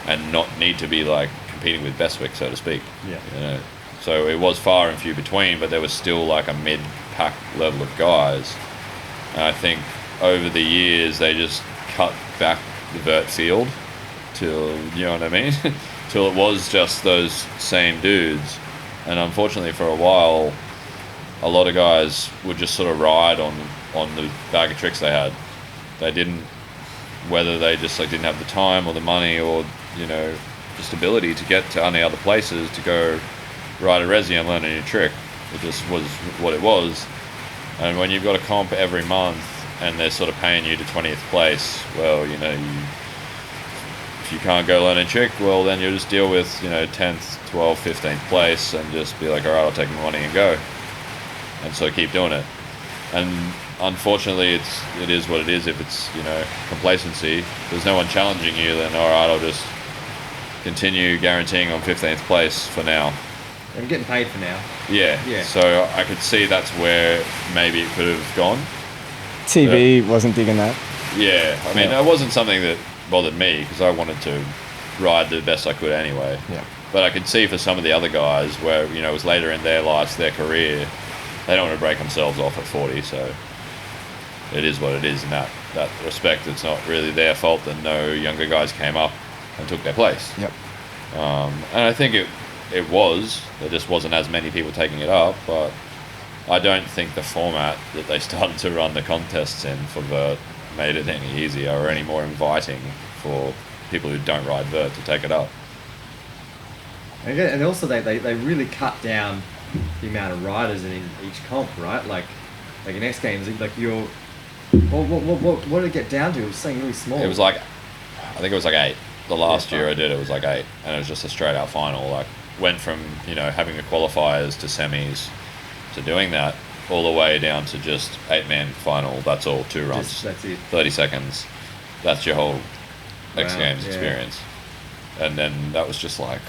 and not need to be like competing with Bestwick, so to speak. Yeah. So it was far and few between, but there was still like a mid-pack level of guys. And I think over the years they just cut back the vert field till, you know what I mean? Till it was just those same dudes. And unfortunately for a while, a lot of guys would just sort of ride on the bag of tricks they had. They didn't, whether they just like didn't have the time or the money or, just ability to get to any other places to go ride a resi and learn a new trick. It just was what it was. And when you've got a comp every month and they're sort of paying you to 20th place, well, if you can't go learn a trick, well, then you'll just deal with, 10th, 12th, 15th place and just be like, all right, I'll take my money and go. And so keep doing it. And unfortunately, it is what it is. If it's, complacency, there's no one challenging you, then all right, I'll just continue guaranteeing on 15th place for now. I'm getting paid for now. Yeah. So I could see that's where maybe it could have gone. TV wasn't digging that. Yeah. I mean, it wasn't something that bothered me because I wanted to ride the best I could anyway. Yeah. But I could see for some of the other guys where, it was later in their lives, their career, they don't want to break themselves off at 40. So it is what it is in that respect. It's not really their fault that no younger guys came up and took their place. Yep. And I think it was. There just wasn't as many people taking it up, but I don't think the format that they started to run the contests in for vert made it any easier or any more inviting for people who don't ride vert to take it up. And also they really cut down the amount of riders in each comp, right? Like in XGames, like what did it get down to? It was something really small. It was like, I think it was like 8. The last year I did it was like 8, and it was just a straight out final. Like went from having the qualifiers to semis to doing that all the way down to just 8-man final. That's all, 2 runs. That's it. 30 seconds. That's your whole X Wow, Games yeah. experience. And then that was just like,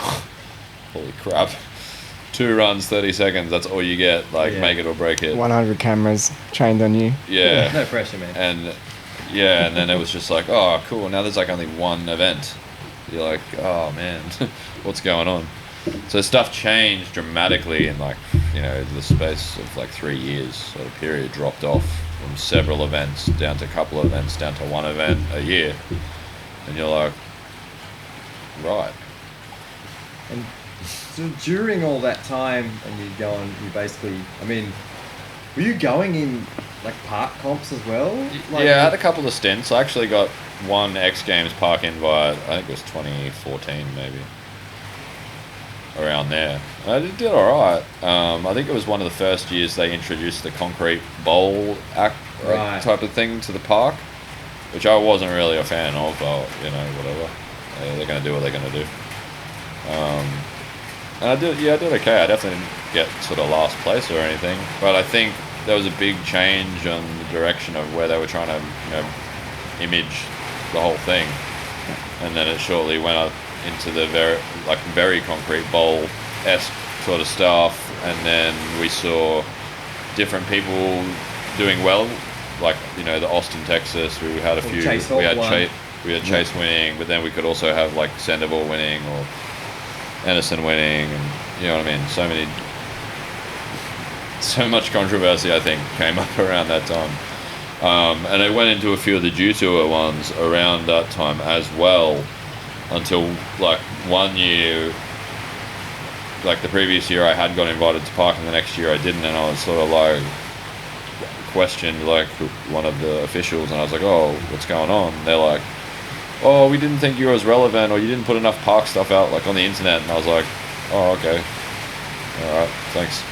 holy crap. 2 runs, 30 seconds, that's all you get. Like, make it or break it. 100 cameras trained on you. Yeah. No pressure, man. And then it was just like, oh, cool, now there's like only one event. You're like, oh man, what's going on? So stuff changed dramatically in like, the space of like 3 years sort of period, dropped off from several events down to a couple of events, down to one event a year. And you're like, right. And so during all that time, and you basically, were you going in like park comps as well? Like, Yeah, I had a couple of stints. I actually got one X Games park invite, I think it was 2014 maybe. Around there. And I did alright. I think it was one of the first years they introduced the concrete bowl type of thing to the park, which I wasn't really a fan of, but whatever. They're going to do what they're going to do. And I did okay. I definitely didn't get sort of last place or anything, but I think there was a big change on the direction of where they were trying to, image the whole thing. And then it shortly went up into the very concrete bowl-esque sort of stuff, and then we saw different people doing well, like the Austin, Texas. We had a few. We had Chase winning, but then we could also have like Sandoval winning or Anderson winning, and you know what I mean. So much controversy I think came up around that time, and it went into a few of the Jutour ones around that time as well. Until like one year like the previous year I had got invited to park, and the next year I didn't, and I was sort of like questioned like one of the officials, and I was like, oh, what's going on? And they're like, oh, we didn't think you were as relevant, or you didn't put enough park stuff out like on the internet. And I was like, oh, okay, all right, thanks.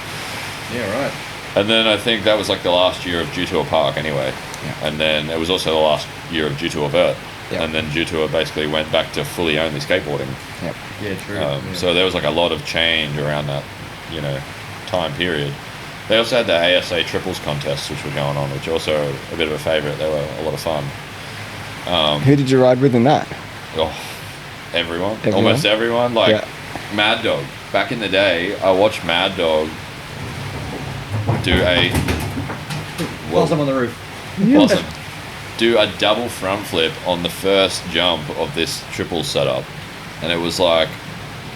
Yeah, right. And then I think that was like the last year of Due to a Park anyway. Yeah. And then it was also the last year of Due to a Vert. Yeah. And then Due to a basically went back to fully only skateboarding. Yep. Yeah, true. Yeah. So there was like a lot of change around that, you know, time period. They also had the ASA triples contests which were going on, which also a bit of a favourite. They were a lot of fun. Who did you ride with in that? Oh, everyone? Almost everyone. Like Mad Dog. Back in the day, I watched Mad Dog do a Whilst I'm on the roof. awesome. Do a double front flip on the first jump of this triple setup, and it was like,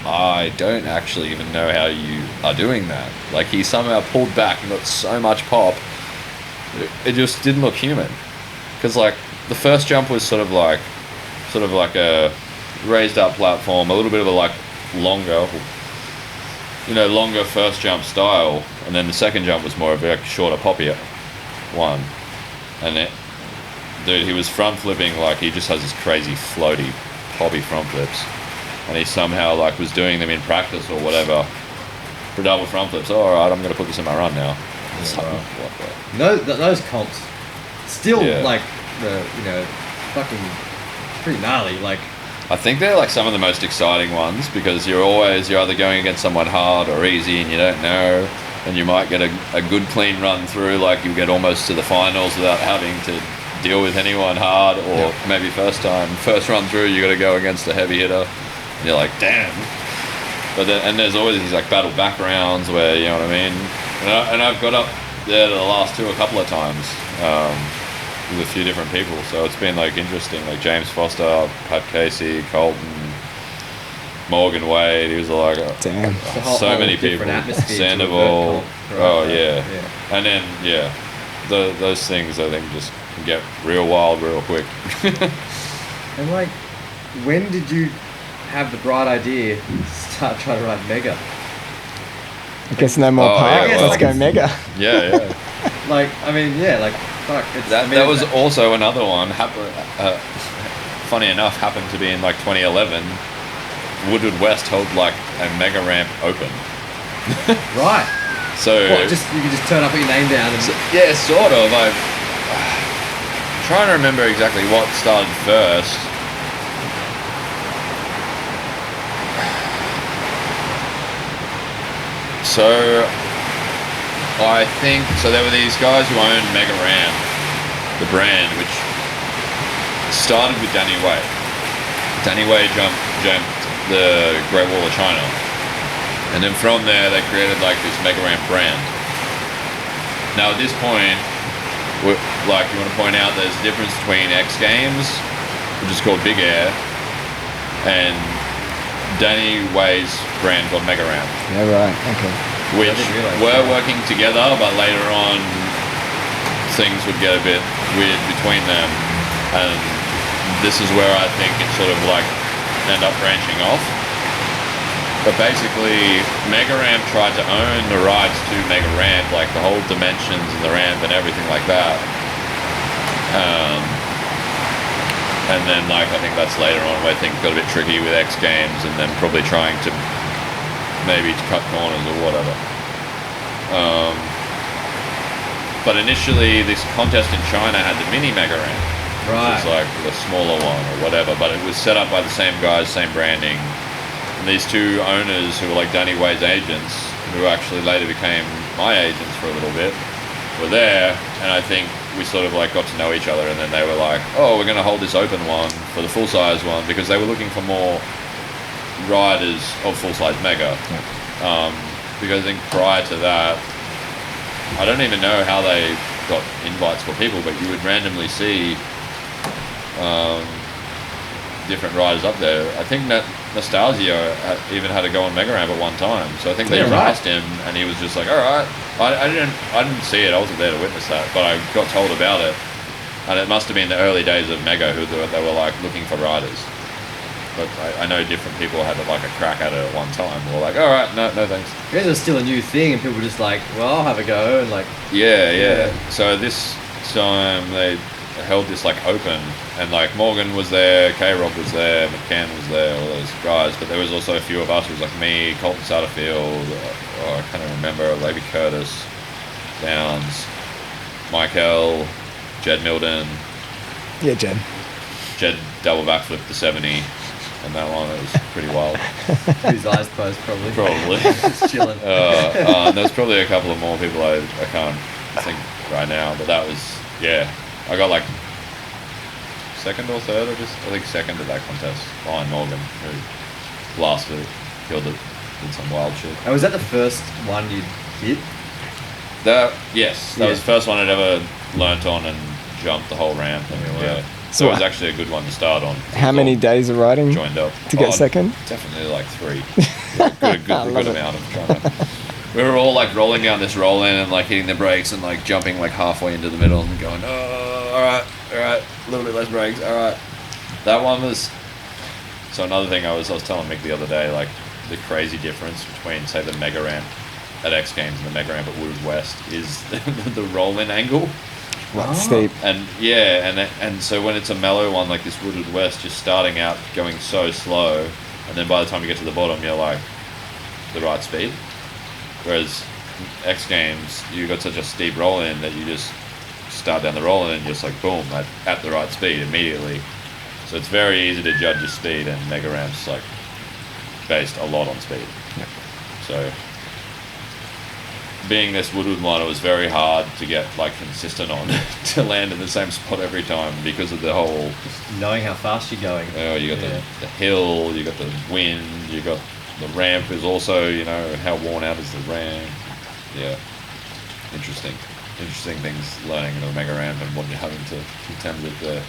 I don't actually even know how you are doing that. Like, he somehow pulled back and got so much pop, it just didn't look human. Because like the first jump was sort of like a raised up platform, a little bit of a like longer first jump style, and then the second jump was more of a shorter, poppier one. And dude, he was front flipping like he just has this crazy floaty, poppy front flips, and he somehow like was doing them in practice or whatever for double front flips. Oh, all right, I'm gonna put this in my run now. It's like, what? Those comps, still Yeah. like fucking pretty gnarly. Like, I think they're like some of the most exciting ones because you're either going against someone hard or easy and you don't know, and you might get a good clean run through, like you get almost to the finals without having to deal with anyone hard, or maybe first run through you got to go against a heavy hitter and you're like, damn. But then, and there's always these like battle backgrounds where, you know what I mean, and I've got up there to the last two a couple of times with a few different people, so it's been like interesting, like James Foster, Pat Casey, Colton, Morgan Wade. He was like damn. So many people, Sandoval. Oh yeah. And then those things I think just get real wild real quick. and like, when did you have the bright idea to start trying to ride Mega? I guess no more park. Yeah, Let's go Mega. Yeah. Like, I mean, yeah, like, fuck. That was also another one. Funny enough, happened to be in like 2011. Woodward West held like a mega ramp open. Right. So what, you could just turn up, put your name down, and yeah, sort of. I'm trying to remember exactly what started first. So I think there were these guys who owned Mega Ramp, the brand, which started with Danny Wade. Danny Wade jumped the Great Wall of China, and then from there they created like this Mega Ramp brand. Now at this point, like, you want to point out there's a difference between XGames, which is called Big Air, and Danny Wade's brand called Mega Ramp. Yeah, right. Okay. Which were working together, but later on things would get a bit weird between them, and this is where I think it sort of like end up branching off. But basically, Mega Ramp tried to own the rights to Mega Ramp, like the whole dimensions and the ramp and everything like that. And then, like, I think that's later on where things got a bit tricky with X Games, and then probably trying to maybe cut corners or whatever. But initially, this contest in China had the mini Mega Ramp, which was like the smaller one or whatever, but it was set up by the same guys, same branding. And these two owners who were like Danny Wade's agents, who actually later became my agents for a little bit, were there, and I think we sort of like got to know each other, and then they were like, oh, we're going to hold this open one for the full-size one, because they were looking for more riders of full-size Mega. Because I think prior to that, I don't even know how they got invites for people, but you would randomly see different riders up there. I think that Nostalgia even had to go on Mega Ramp at one time, so I think they asked him, and he was just like, all right. I didn't see it, I wasn't there to witness that, but I got told about it, and it must have been the early days of Mega they were like looking for riders. but I know different people had like a crack at it at one time. We're like, all right, no thanks. I guess it's still a new thing, and people just like, well, I'll have a go, and like. Yeah. So this time they held this like open, and like Morgan was there, K-Rob was there, McCann was there, all those guys, but there was also a few of us. It was like me, Colton Satterfield, I can't even remember, Levy Curtis, Downs, Michael, Jed Milden. Yeah, Jed. Jed double backflipped the 70, and that one was pretty wild. His eyes closed, probably. Probably. Just chilling. And there's probably a couple of more people I can't think right now, but that was, yeah. I got like second or third, I think second at that contest behind Morgan, who blasted it, killed it, did some wild shit. And was that the first one you did? Yes, that was the first one I'd ever learnt on and jumped the whole ramp. And, yeah. So it was actually a good one to start on. How many days of riding joined up to get second? Definitely like 3. Good amount of trying to. We were all like rolling down this roll in and like hitting the brakes and like jumping like halfway into the middle and going, oh, all right, a little bit less brakes, all right. That one was. So another thing I was telling Mick the other day, like the crazy difference between say the mega ramp at X Games and the mega ramp at Woodward West is the roll-in angle. What, steep? And yeah, and so when it's a mellow one like this Woodward West, just starting out going so slow, and then by the time you get to the bottom, you're like the right speed. Whereas X Games, you got such a steep roll in that you just start down the roll in and just like boom at the right speed immediately. So it's very easy to judge your speed, and mega ramps like based a lot on speed. Yep. So being this Woodward one, it was very hard to get like consistent on to land in the same spot every time because of the whole just knowing how fast you're going. Oh, you got the hill, you got the wind, you got the ramp is also, you know, how worn out is the ramp. Yeah, interesting things learning in a mega ramp and what you're having to contend with there.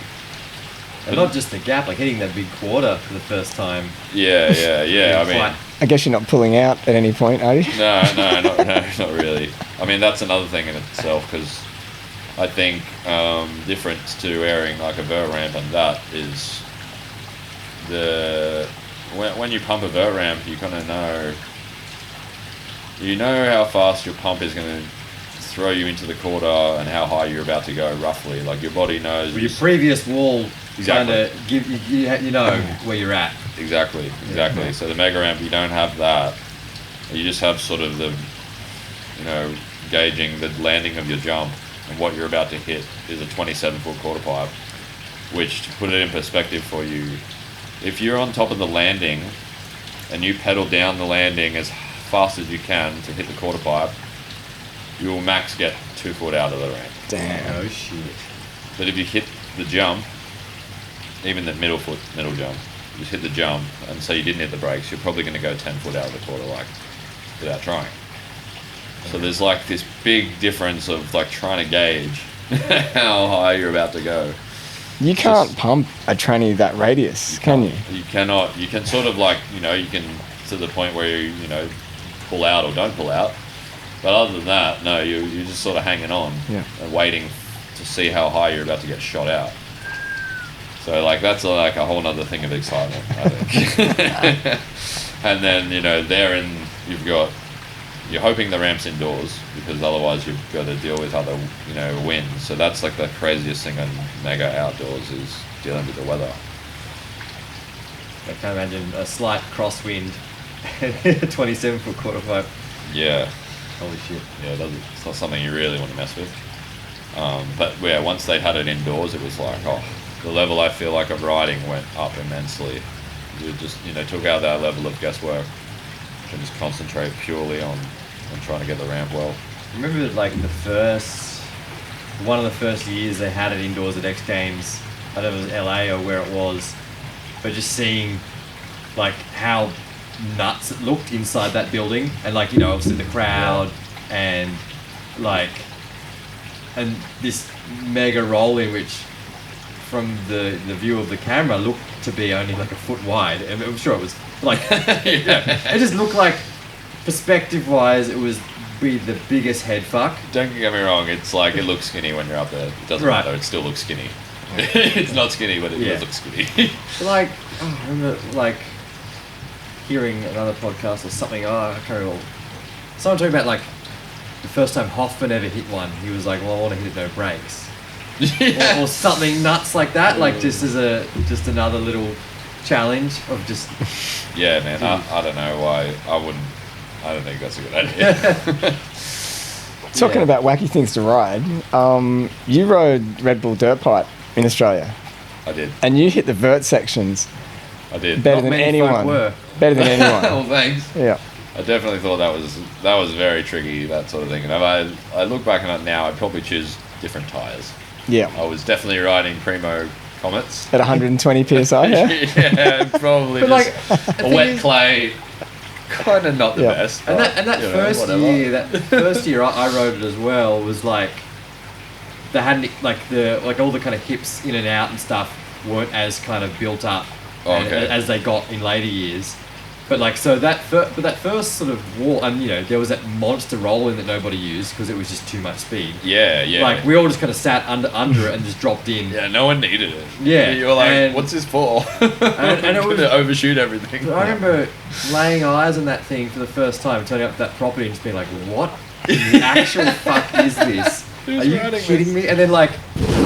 And not just the gap, like hitting that big quarter for the first time. Yeah. I mean, I guess you're not pulling out at any point, are you? No, not really. I mean, that's another thing in itself, because I think difference to airing like a vert ramp and that is when you pump a vert ramp, you kind of know how fast your pump is going to throw you into the quarter and how high you're about to go roughly. Like your body knows. Well, your previous wall Exactly. kind of give you know where you're at. Exactly. Yeah. So the mega ramp, you don't have that. You just have sort of the, you know, gauging the landing of your jump, and what you're about to hit is a 27-foot quarter pipe. Which, to put it in perspective for you, if you're on top of the landing and you pedal down the landing as fast as you can to hit the quarter pipe, you will max get 2 foot out of the ramp. Damn. Oh shit. But if you hit the jump, even the middle jump, you just hit the jump, and say you didn't hit the brakes, you're probably going to go 10 foot out of the quarter, like, without trying. So there's like this big difference of like trying to gauge how high you're about to go. You can't pump a tranny that radius, can you? You cannot. You can sort of like, you know, you can to the point where you know, pull out or don't pull out. But other than that, no, you're just sort of hanging on and waiting to see how high you're about to get shot out. So like that's like a whole other thing of excitement, I think. And then, you know, you're hoping the ramp's indoors, because otherwise you've got to deal with other, you know, winds. So that's like the craziest thing on mega outdoors, is dealing with the weather. I can't imagine a slight crosswind, 27-foot quarter pipe. Yeah. Holy shit. Yeah, it's not something you really want to mess with. But yeah, once they had it indoors, it was like, the level I feel like of riding went up immensely. You just, you know, took out that level of guesswork and just concentrate purely on trying to get the ramp well. I remember like one of the first years they had it indoors at X Games. I don't know if it was LA or where it was, but just seeing like how nuts it looked inside that building, and like, you know, obviously the crowd and this mega roll in, which from the view of the camera looked to be only like a foot wide, and I'm sure it was like it just looked like, perspective wise, it was be the biggest head fuck. Don't get me wrong, it's like, it looks skinny when you're up there. It doesn't matter, it still looks skinny. It's not skinny, but it does look skinny. Like, I remember, like, hearing another podcast or something, I can't remember. Someone talking about, like, the first time Hoffman ever hit one, he was like, well, I want to hit it no brakes. Yeah. Or something nuts like that, like, just as just another little challenge of just... Yeah, man, I don't know why I don't think that's a good idea. Talking about wacky things to ride, you rode Red Bull dirt pipe in Australia. I did. And you hit the vert sections I did. better Not than many anyone. folk were. Better than anyone. Well, thanks. Yeah. I definitely thought that was very tricky, that sort of thing. And if I look back on it now, I'd probably choose different tyres. Yeah. I was definitely riding Primo Comets. At 120 psi, yeah? Yeah, probably But, just a wet clay. Kind of not the Yeah. best. And but, that you know, first whatever. year, I rode it as well, was like, they hadn't, like, all the kind of hips in and out and stuff weren't as kind of built up as they got in later years. But like, so that first sort of wall, and you know, there was that monster roll in that nobody used because it was just too much speed. Yeah. Like, we all just kind of sat under it and just dropped in. Yeah, no one needed it. Yeah, You were like, and- what's this for? and it was- to overshoot everything. I remember laying eyes on that thing for the first time, turning up that property and just being like, what in the actual fuck is this? Who's Are you riding kidding this? me? And then like,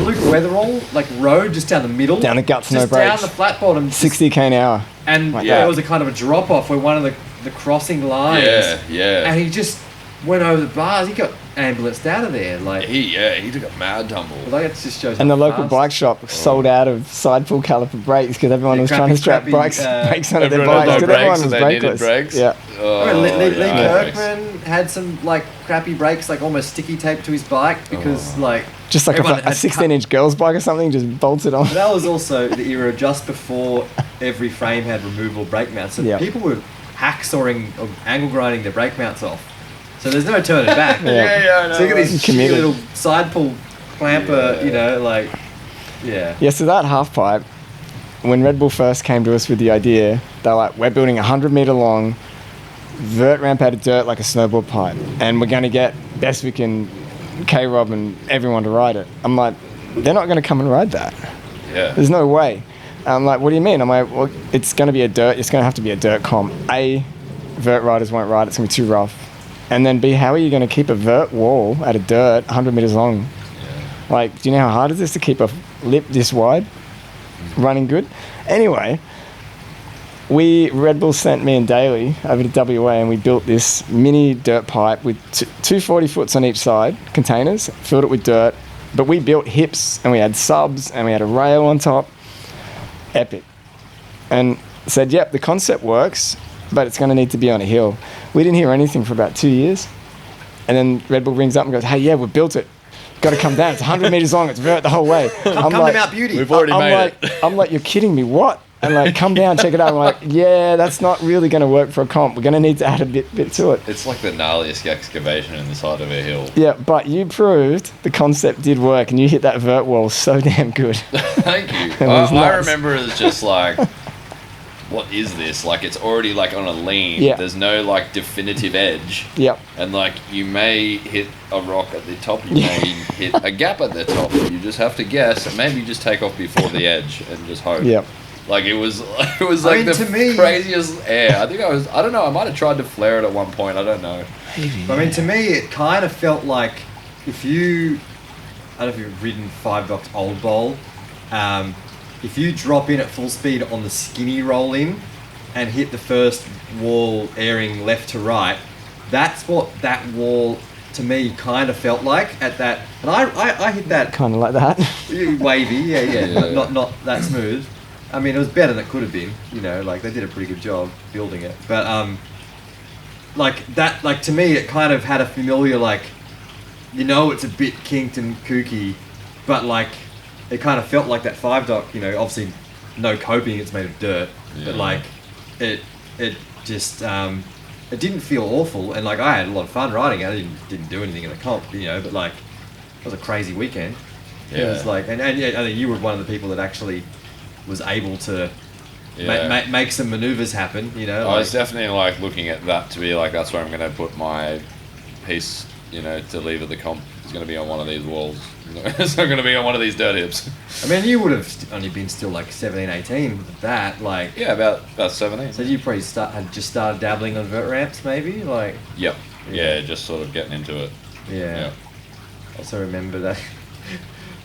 Luke Weatherall, like, rode just down the middle. Down the guts, no just brakes. down the flat bottom. 60k an hour. And Like there that. was a kind of a drop off where one of the crossing lines. Yeah. And he just went over the bars. He got ambulanced out of there. Like, He took a mad tumble. like, it just shows. And the how local fast- bike shop sold out of side pull caliper brakes because everyone Yeah, was trying to strap crappy, brakes onto their Everyone had bikes no because brakes everyone and was they needed brakeless. brakes. Yeah. Oh, I mean, Lee yeah. Kirkman had some like crappy brakes, like almost sticky taped to his bike because like Just like everyone a had 16-inch girl's bike or something, just bolted on. But that was also the era just before every frame had removable brake mounts. So Yeah. people were hacksawing or angle grinding their brake mounts off. So there's no turning back. Yeah. I know. So you got these shitty Committed. little side pull clamper, Yeah. you know, like, yeah. Yeah, so that half pipe, when Red Bull first came to us with the idea, they're like, we're building a 100-meter long vert ramp out of dirt like a snowboard pipe, and we're going to get Bestwick and K-Rob and everyone to ride it. I'm like, they're not going to come and ride that. Yeah. There's no way. I'm like, what do you mean? I'm like, well, it's going to be it's going to have to be a dirt comp. A, vert riders won't ride it, it's going to be too rough. And then B, how are you going to keep a vert wall out of dirt 100 meters long? Like, do you know how hard it is to keep a lip this wide running good? Anyway, Red Bull sent me and Daly over to WA and we built this mini dirt pipe with two 40-foots on each side, containers, filled it with dirt. But we built hips and we had subs and we had a rail on top. Epic. And said, yep, the concept works, but it's going to need to be on a hill. We didn't hear anything for about 2 years. And then Red Bull rings up and goes, hey, yeah, we built it. Got to come down. It's 100 meters long. It's vert the whole way. Come to Mount Beauty. We've already made it. I'm like, you're kidding me. What? And like, come down, check it out. I'm like, yeah, that's not really going to work for a comp. We're going to need to add a bit to it. It's like the gnarliest excavation in the side of a hill. Yeah, but you proved the concept did work and you hit that vert wall so damn good. Thank you. It was I nuts. remember it was just like, what is this? Like, it's already like on a lean. Yeah. There's no like definitive edge. Yep. And like, you may hit a rock at the top, you may hit a gap at the top. You just have to guess, and maybe just take off before the edge and just hope. Yep. Like, it was like mean, the to me- craziest air. I don't know, I might have tried to flare it at one point, I don't know. I mean, to me, it kind of felt like if you, I don't know if you've ridden 5 Docks Old Bowl, if you drop in at full speed on the skinny roll in and hit the first wall airing left to right, that's what that wall to me kind of felt like at that. And I hit that Kind of like that. wavy, yeah. Yeah. Not that smooth. I mean, it was better than it could have been, you know, like they did a pretty good job building it. But like that, like to me, it kind of had a familiar, like, you know, it's a bit kinked and kooky, but like it kind of felt like that 5 Dock, you know, obviously no coping, it's made of dirt, but Yeah. like it just it didn't feel awful, and like I had a lot of fun riding it. I didn't do anything in the comp, you know, but like it was a crazy weekend. It was like, and yeah, I think you were one of the people that actually was able to make some maneuvers happen, you know. I was definitely like looking at that to be like, that's where I'm going to put my piece, you know, to leave at the comp. It's going to be on one of these walls. It's not going to be on one of these dirt hips. I mean, you would have only been still like 17, 18 with that. Like, Yeah, about 17. so you probably had just started dabbling on vert ramps, maybe. Like, Yep. Yeah. Yeah, just sort of getting into it. yeah. I also remember that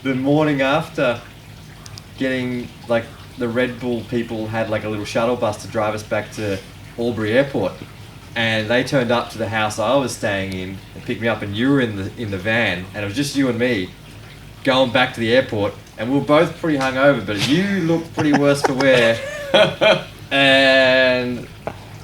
the morning after getting like the Red Bull people had like a little shuttle bus to drive us back to Albury Airport, and they turned up to the house I was staying in and picked me up, and you were in the van, and it was just you and me going back to the airport, and we were both pretty hungover, but you looked pretty worse for wear. And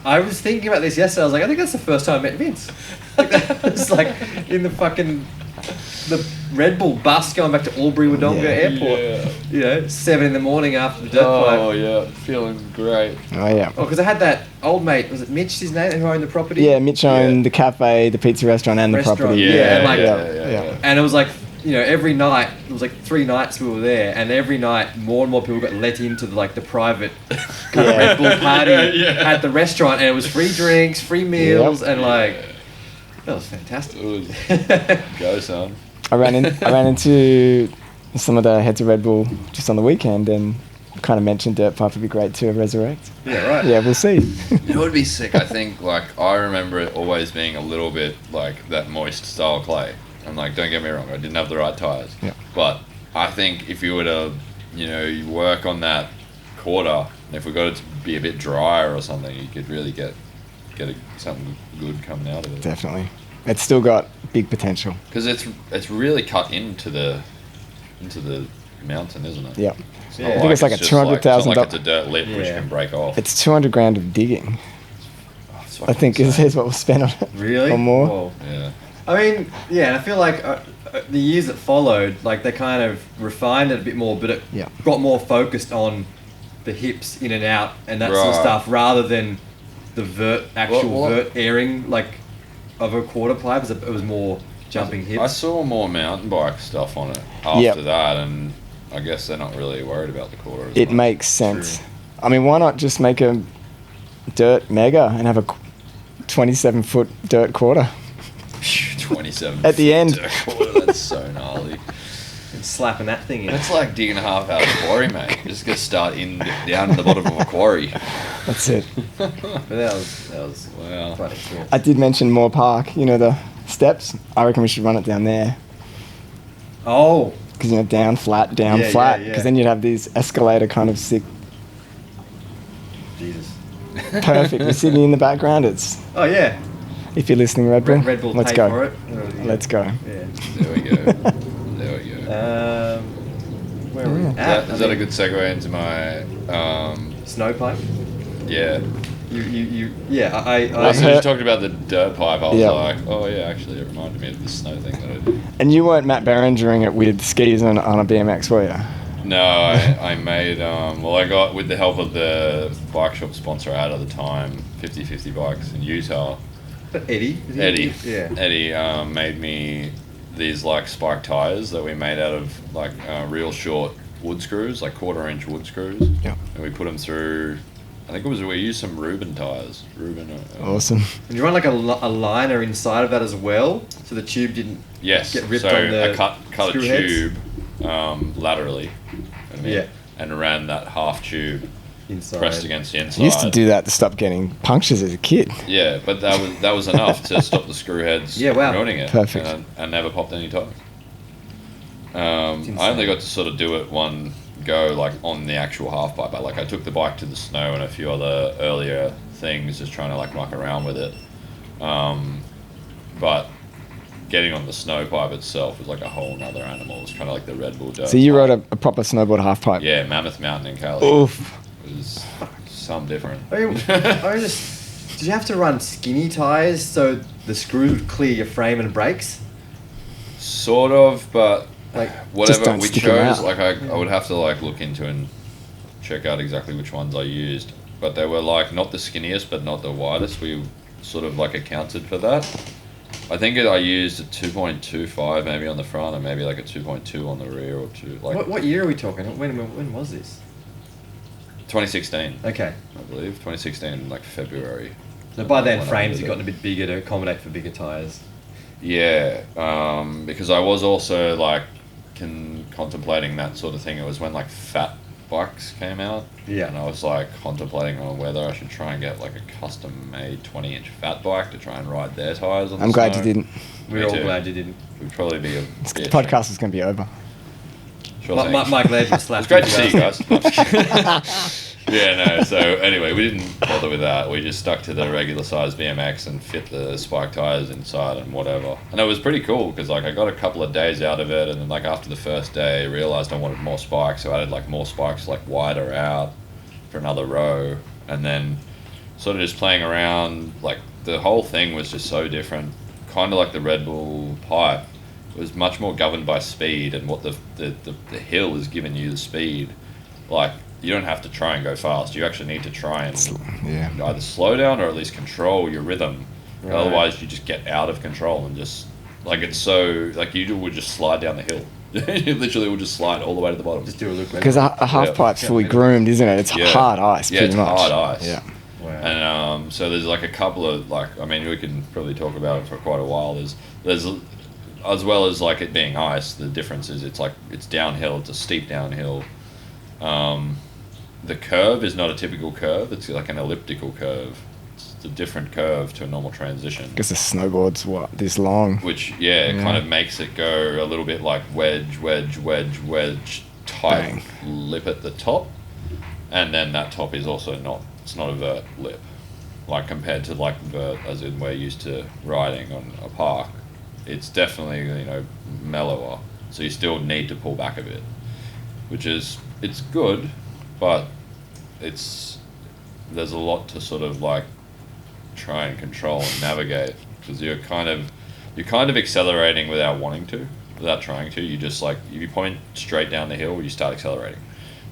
I was thinking about this yesterday. I was like, I think that's the first time I met Vince. Like, that was like in the Red Bull bus going back to Albury Wodonga Airport. Yeah. You know, 7 in the morning after the dirt Oh, pipe. yeah. Feeling great. Oh yeah. Oh, because I had that old mate, was it Mitch, his name, who owned the property? Yeah, Mitch owned Yeah. the cafe, the pizza restaurant, and the Restaurant, property. yeah, and like- yeah. And it was like, you know, every night, it was like 3 nights we were there, and every night more and more people got let into the private kind of Yeah. Red Bull party Yeah. at the restaurant, and it was free drinks, free meals, and like, that was fantastic. It was go, son. I ran into some of the heads of Red Bull just on the weekend, and kind of mentioned dirt pipe would be great to resurrect. Yeah, right. Yeah, we'll see. It would be sick. I think, like, I remember it always being a little bit like that moist style clay. And, like, don't get me wrong, I didn't have the right tyres. Yeah. But I think if you were to, you know, you work on that quarter, and if we got it to be a bit drier or something, you could really get something good coming out of it. Definitely. It's still got big potential. Because it's really cut into the mountain, isn't it? Yeah. It's Yeah. not I think it's like a just $200,000 it's not like it's a dirt lip which Yeah. can break off. It's 200 grand of digging, It's I fucking think, insane. is what we'll spend on it. Really? Or more. Whoa. Yeah. I mean, yeah, and I feel like the years that followed, like, they kind of refined it a bit more, but it Yeah. got more focused on the hips in and out and that sort of Right. stuff, rather than the actual Well, vert airing, like, of a quarter pipe. It was more jumping hips. I saw more mountain bike stuff on it after Yep. that, and I guess they're not really worried about the quarter. As It much. makes sense. True. I mean, why not just make a dirt mega and have a 27-foot dirt quarter? 27 At the end. dirt quarter, that's so gnarly. And slapping that thing in. It's like digging a half out of a quarry, mate. You're just gonna start down in the bottom of a quarry. That's it. But that was Wow. quite experience. I did mention Moore Park, you know, the steps. I reckon we should run it down there. Oh, Because, you know, down, flat, down, Yeah, flat. yeah, Because yeah. then you'd have these escalator kind of sick. Jesus. Perfect. With Sydney in the background. It's, Oh, yeah. if you're listening, Red Bull, Red Bull let's pay go. for it. Let's go. Yeah. There we go. There we go. Where are we Yeah. at? Is that a good segue into my Snow pipe? yeah? Yeah, I Well, so you heard- talked about the dirt pipe. I was Yeah. like, oh yeah, actually, it reminded me of the snow thing that I did. And you weren't Matt Barron during it with skis on a BMX, were you? No, I made, well, I got, with the help of the bike shop sponsor I had at the time, 50/50 Bikes in Utah, Eddie? Is he- Eddie. Yeah. Eddie made me these, like, spike tires that we made out of, like, real short wood screws, like 1/4-inch wood screws. Yeah. And we put them through, I think we used some Reuben tires. Reuben. Awesome. And you run like a liner inside of that as well, so the tube didn't Yes. get ripped so on the I cut a screw heads? tube laterally. I mean, Yeah. And ran that half tube inside. pressed against the inside. I used to do that to stop getting punctures as a kid. Yeah, but that was enough to stop the screw heads Yeah, wow. ruining it. Perfect. And I never popped any tires. insane. I only got to sort of do it one go, like, on the actual half pipe. Like, I took the bike to the snow and a few other earlier things, just trying to, like, muck around with it. But getting on the snow pipe itself was like a whole nother animal. It was kind of like the Red Bull dirt So you pipe. rode a proper snowboard half pipe. Yeah, Mammoth Mountain in Cali. Oof. It was some different. I mean, did you have to run skinny tires so the screw would clear your frame and brakes? Sort of, but Like, whatever don't we stick 'em chose, out. like I would have to like look into and check out exactly which ones I used. But they were like not the skinniest, but not the widest. We sort of like accounted for that. I think I used a 2.25 maybe on the front, and maybe like a 2.2 on the rear, or two. Like what year are we talking? When was this? 2016, Okay. I believe 2016, like February. So by then When I frames did had it. gotten a bit bigger to accommodate for bigger tires. Yeah, because I was also like contemplating that sort of thing. It was when like fat bikes came out. Yeah. And I was like contemplating on whether I should try and get like a custom made 20-inch fat bike to try and ride their tyres on the I'm glad snow. you didn't. We're all glad you didn't. It would probably be a The podcast is going to be over. Sure thing. Mike Laird was slapped. It's great to see you guys. Yeah, no, so anyway, we didn't bother with that. We just stuck to the regular size BMX and fit the spike tyres inside and whatever. And it was pretty cool because like I got a couple of days out of it, and then like after the first day I realised I wanted more spikes, so I added like more spikes like wider out for another row, and then sort of just playing around. Like the whole thing was just so different, kind of like the Red Bull pipe. It was much more governed by speed and what the hill is giving you the speed. Like you don't have to try and go fast. You actually need to try and either slow down or at least control your rhythm. Right. Otherwise, you just get out of control and just like it's so like you would just slide down the hill. You literally would just slide all the way to the bottom. Just do a loop. Because a half pipe's fully groomed, isn't it? It's hard ice. Yeah, pretty it's much. hard ice. Yeah. Wow. And so there's like a couple of like I mean we can probably talk about it for quite a while. There's as well as like it being ice, the difference is it's like it's downhill. It's a steep downhill. The curve is not a typical curve. It's like an elliptical curve. It's a different curve to a normal transition. Because the snowboard's this long. Which kind of makes it go a little bit like wedge type lip at the top, and then that top is also it's not a vert lip, like compared to like vert as in we're used to riding on a park. It's definitely mellower, so you still need to pull back a bit, which is it's good, but there's a lot to sort of like try and control and navigate because you're kind of accelerating without wanting to, without trying to. You just like if you point straight down the hill, you start accelerating.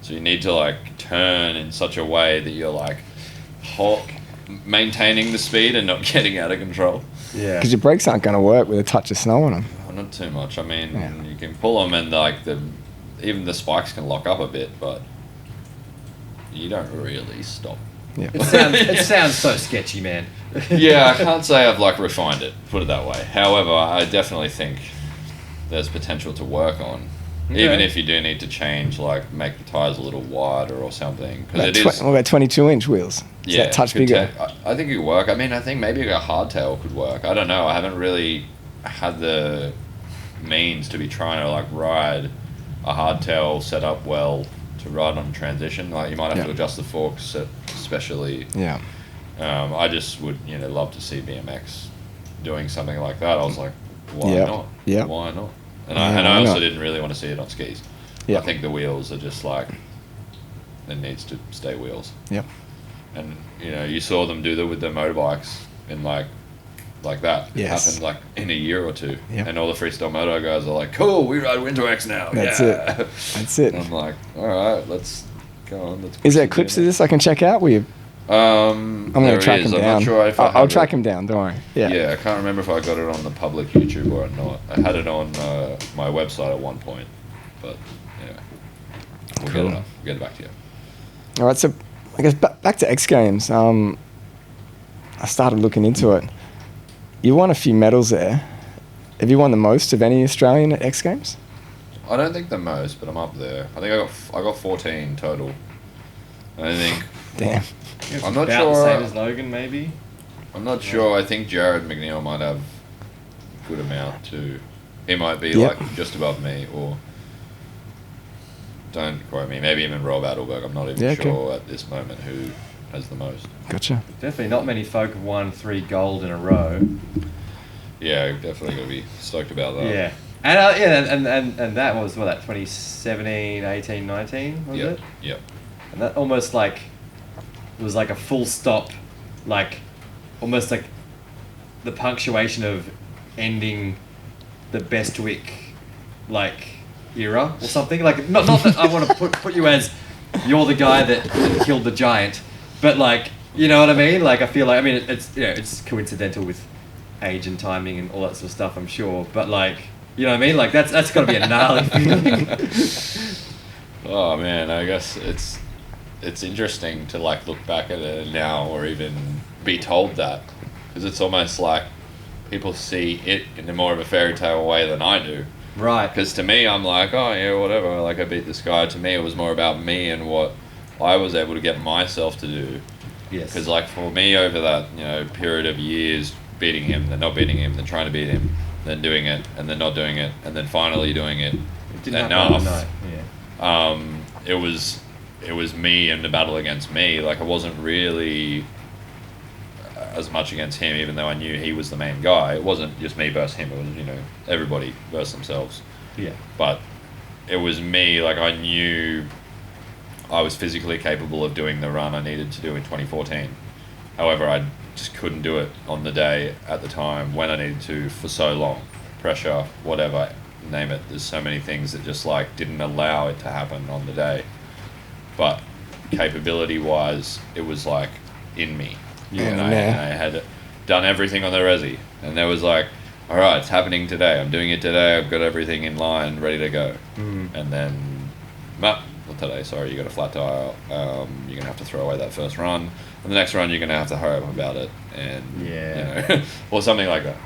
So you need to like turn in such a way that you're like maintaining the speed and not getting out of control. Yeah. Because your brakes aren't going to work with a touch of snow on them. Oh, not too much. I mean, you can pull them and like even the spikes can lock up a bit, but you don't really stop. Yeah. It sounds so sketchy, man. Yeah, I can't say I've like refined it, put it that way. However, I definitely think there's potential to work on. Okay. Even if you do need to change, like make the tyres a little wider or something. What about 22-inch wheels? Is that touch bigger? I think it could work. I mean, I think maybe a hardtail could work. I don't know. I haven't really had the means to be trying to like ride a hardtail set up well to ride on transition. Like you might have to adjust the forks especially. Yeah. I just would love to see BMX doing something like that. I was like, why not? Yeah. Why not? And I also didn't really want to see it on skis. Yeah. I think the wheels are just like it needs to stay wheels. Yep. And you saw them do that with their motorbikes in like that. Yes. It happened like in a year or two. Yep. And all the freestyle moto guys are like, cool, we ride Winter X now. That's it. That's it. And I'm like, all right, let's go on. Is there clips of this I can check out? I'm going to track him down. I'm not sure if I'll track him down, don't worry. Yeah, I can't remember if I got it on the public YouTube or not. I had it on my website at one point, but yeah. We'll get it up. We'll get it back to you. All right, so I guess back to X Games. I started looking into it. You won a few medals there. Have you won the most of any Australian at X Games? I don't think the most, but I'm up there. I think I got 14 total. I think. Damn. I'm not sure. The same as Logan, maybe. I'm not sure. I think Jared McNeil might have a good amount too. He might be like just above me, or don't quote me. Maybe even Rob Adelberg. I'm not even sure at this moment who has the most. Gotcha. Definitely not many folk have won 3 gold in a row. Yeah, definitely gonna be stoked about that. Yeah. And that was that 2017, 18, 19, was it? Yep. And that almost like it was like a full stop, like almost like the punctuation of ending the Bestwick like era or something. Like not that I want to put you as you're the guy that killed the giant, but like you know what I mean. Like I feel like it's coincidental with age and timing and all that sort of stuff. I'm sure, but like you know what I mean. Like that's got to be a gnarly feeling. Oh man, I guess it's interesting to like look back at it now or even be told that because it's almost like people see it in a more of a fairy tale way than I do. Right. Because to me, I'm like, oh yeah, whatever. Like I beat this guy. To me, it was more about me and what I was able to get myself to do. Yes. Because like for me, over that period of years, beating him, then not beating him, then trying to beat him, then doing it, and then not doing it, and then finally doing it enough. Yeah. It was me and the battle against me. Like I wasn't really as much against him, even though I knew he was the main guy. It wasn't just me versus him. It was everybody versus themselves. Yeah. But it was me. Like I knew I was physically capable of doing the run I needed to do in 2014. However, I just couldn't do it on the day at the time when I needed to for so long. Pressure, whatever, name it. There's so many things that just like didn't allow it to happen on the day. But capability-wise, it was like in me. Yeah, And I had done everything on the resi. And there was like, all right, it's happening today. I'm doing it today. I've got everything in line, ready to go. And then, not today, sorry, you got a flat tire. You're going to have to throw away that first run. And the next run, you're going to have to hurry up about it. And, or something like that.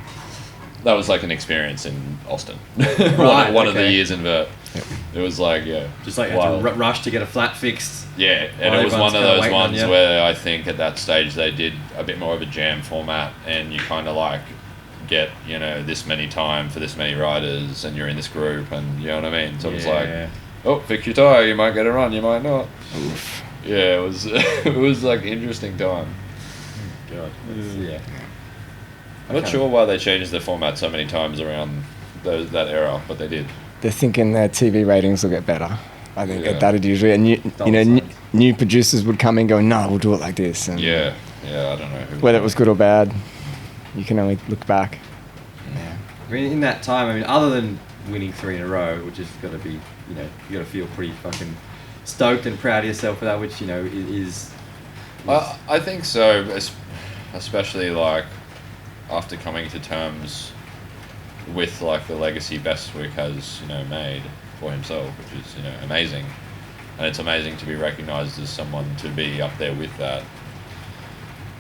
That was like an experience in Austin. Right, one of the years in vert. It was like, just like you had to rush to get a flat fixed. Yeah, and it was one of those ones where I think at that stage they did a bit more of a jam format, and you kind of like get this many time for this many riders, and you're in this group, and you know what I mean. So it was like, oh, fix your tire, you might get a run, you might not. Oof. Yeah, it was it was like interesting time. God, I'm not sure why they changed the format so many times around that era, but they did. They're thinking their TV ratings will get better. I think that'd usually, and new producers would come in going, no, we'll do it like this. And I don't know. Whether it was good or bad, you can only look back. Yeah. I mean, in that time, other than winning 3 in a row, which has got to be, you got to feel pretty fucking stoked and proud of yourself for that, which, is... I think so, especially like after coming to terms with like the legacy Bestwick has made for himself, which is amazing, and it's amazing to be recognised as someone to be up there with that.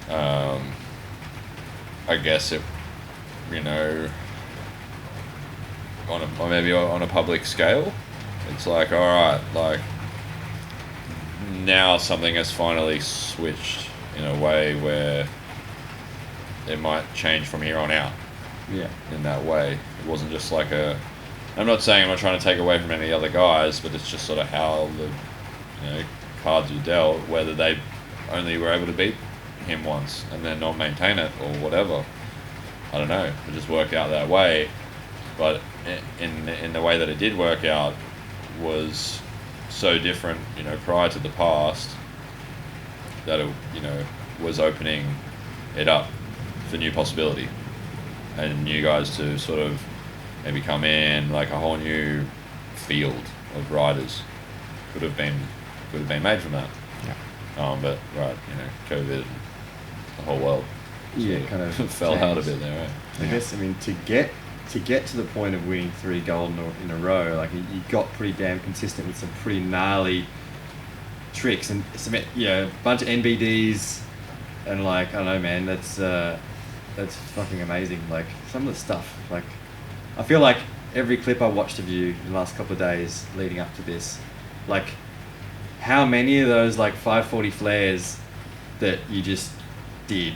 I guess it or maybe on a public scale, it's like, all right, like now something has finally switched in a way where it might change from here on out. Yeah. In that way, it wasn't just like I'm not saying I'm not trying to take away from any other guys, but it's just sort of how the cards were dealt, whether they only were able to beat him once and then not maintain it or whatever. I don't know. It just worked out that way, but in the way that it did work out was so different, prior to the past, that it was opening it up for new possibility and new guys to sort of maybe come in, like a whole new field of riders could have been made from that. Yeah. But COVID, the whole world kind of fell out a bit there. Right? I guess to get to the point of winning 3 gold in a row, like you got pretty damn consistent with some pretty gnarly tricks and some a bunch of NBDs, and like I don't know, man, that's fucking amazing. Like some of the stuff, like I feel like every clip I watched of you in the last couple of days leading up to this, like how many of those like 540 flares that you just did,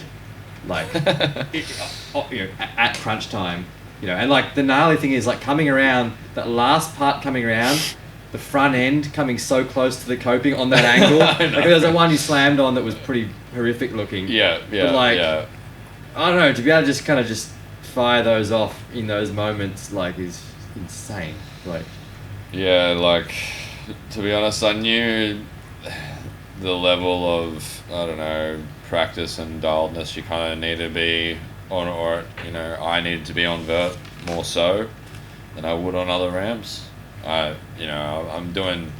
like at crunch time, and like the gnarly thing is like coming around, that last part coming around, the front end coming so close to the coping on that angle. Like there was that one you slammed on that was pretty horrific looking. But like, I don't know, to be able to just kind of just fire those off in those moments, like, is insane. Like, like, to be honest, I knew the level of, I don't know, practice and dialedness you kind of need to be on, or I needed to be on vert more so than I would on other ramps. I'm doing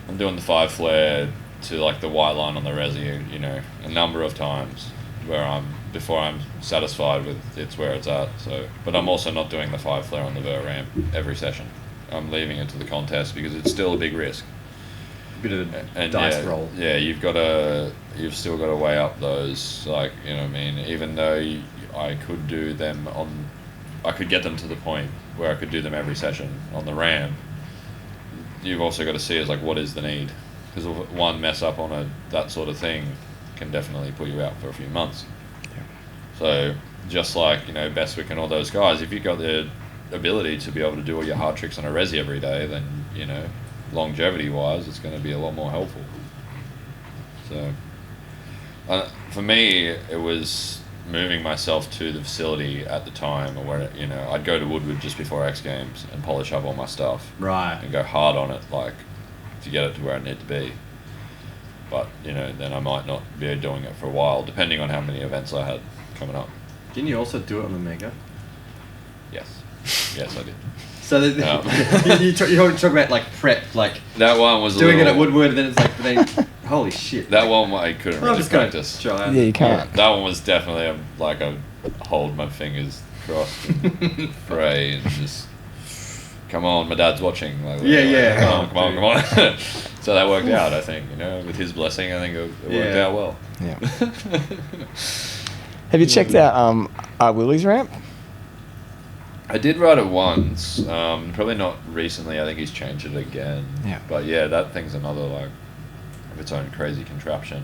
the 5 flare to like the white line on the resi, a number of times before I'm satisfied with it's where it's at. So, but I'm also not doing the 5 flare on the vert ramp every session. I'm leaving it to the contest because it's still a big risk. Bit of a dice roll. Yeah, you've still got to weigh up those, like, what I mean, even though I could do them on I could get them to the point where I could do them every session on the ramp, you've also got to see is like, what is the need? Because one mess up on that sort of thing can definitely put you out for a few months. Yeah. So just like, you know, Bestwick and all those guys, if you've got the ability to be able to do all your hard tricks on a resi every day, then, you know, longevity wise, it's going to be a lot more helpful. So for me, it was moving myself to the facility at the time, or where, you know, I'd go to Woodward just before X Games and polish up all my stuff, Right. and go hard on it, like, to get it to where I need to be. But, you know, then I might not be doing it for a while, depending on how many events I had coming up. Didn't you also do it on the Mega? Yes. Yes, I did. So you talk about like prep, like that one was doing it at Woodward, and then it's like, holy shit. That one I couldn't really practice. Yeah, you can't. That one was definitely a hold my fingers crossed and pray and just, come on, my dad's watching. Like, yeah. Come on. So that worked out, I think. You know, with his blessing, I think it worked out well. Yeah. Have you checked out Willie's ramp? I did ride it once, probably not recently. I think he's changed it again. Yeah. But yeah, that thing's another like of its own crazy contraption.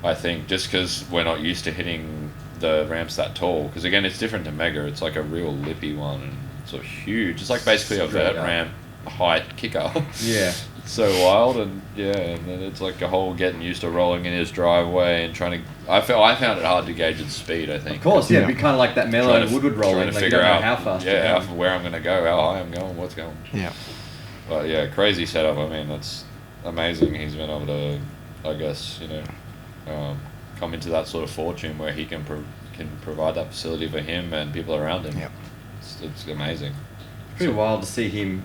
I think just because we're not used to hitting the ramps that tall, because again, it's different to Mega. It's like a real lippy one and sort of huge. It's like basically a vert ramp height kicker. Yeah. It's so wild, and and then it's like a whole getting used to rolling in his driveway and trying to. I found it hard to gauge its speed. I think. Of course, yeah. It'd be kind of like that mellow and Woodward rolling. Trying to like figure you don't know out how fast. where I'm going to go, how high I'm going, what's going. Yeah. But yeah, crazy setup. I mean, that's amazing. He's been able to, I guess, you know, come into that sort of fortune where he can provide that facility for him and people around him. Yeah. It's amazing. It's pretty wild to see him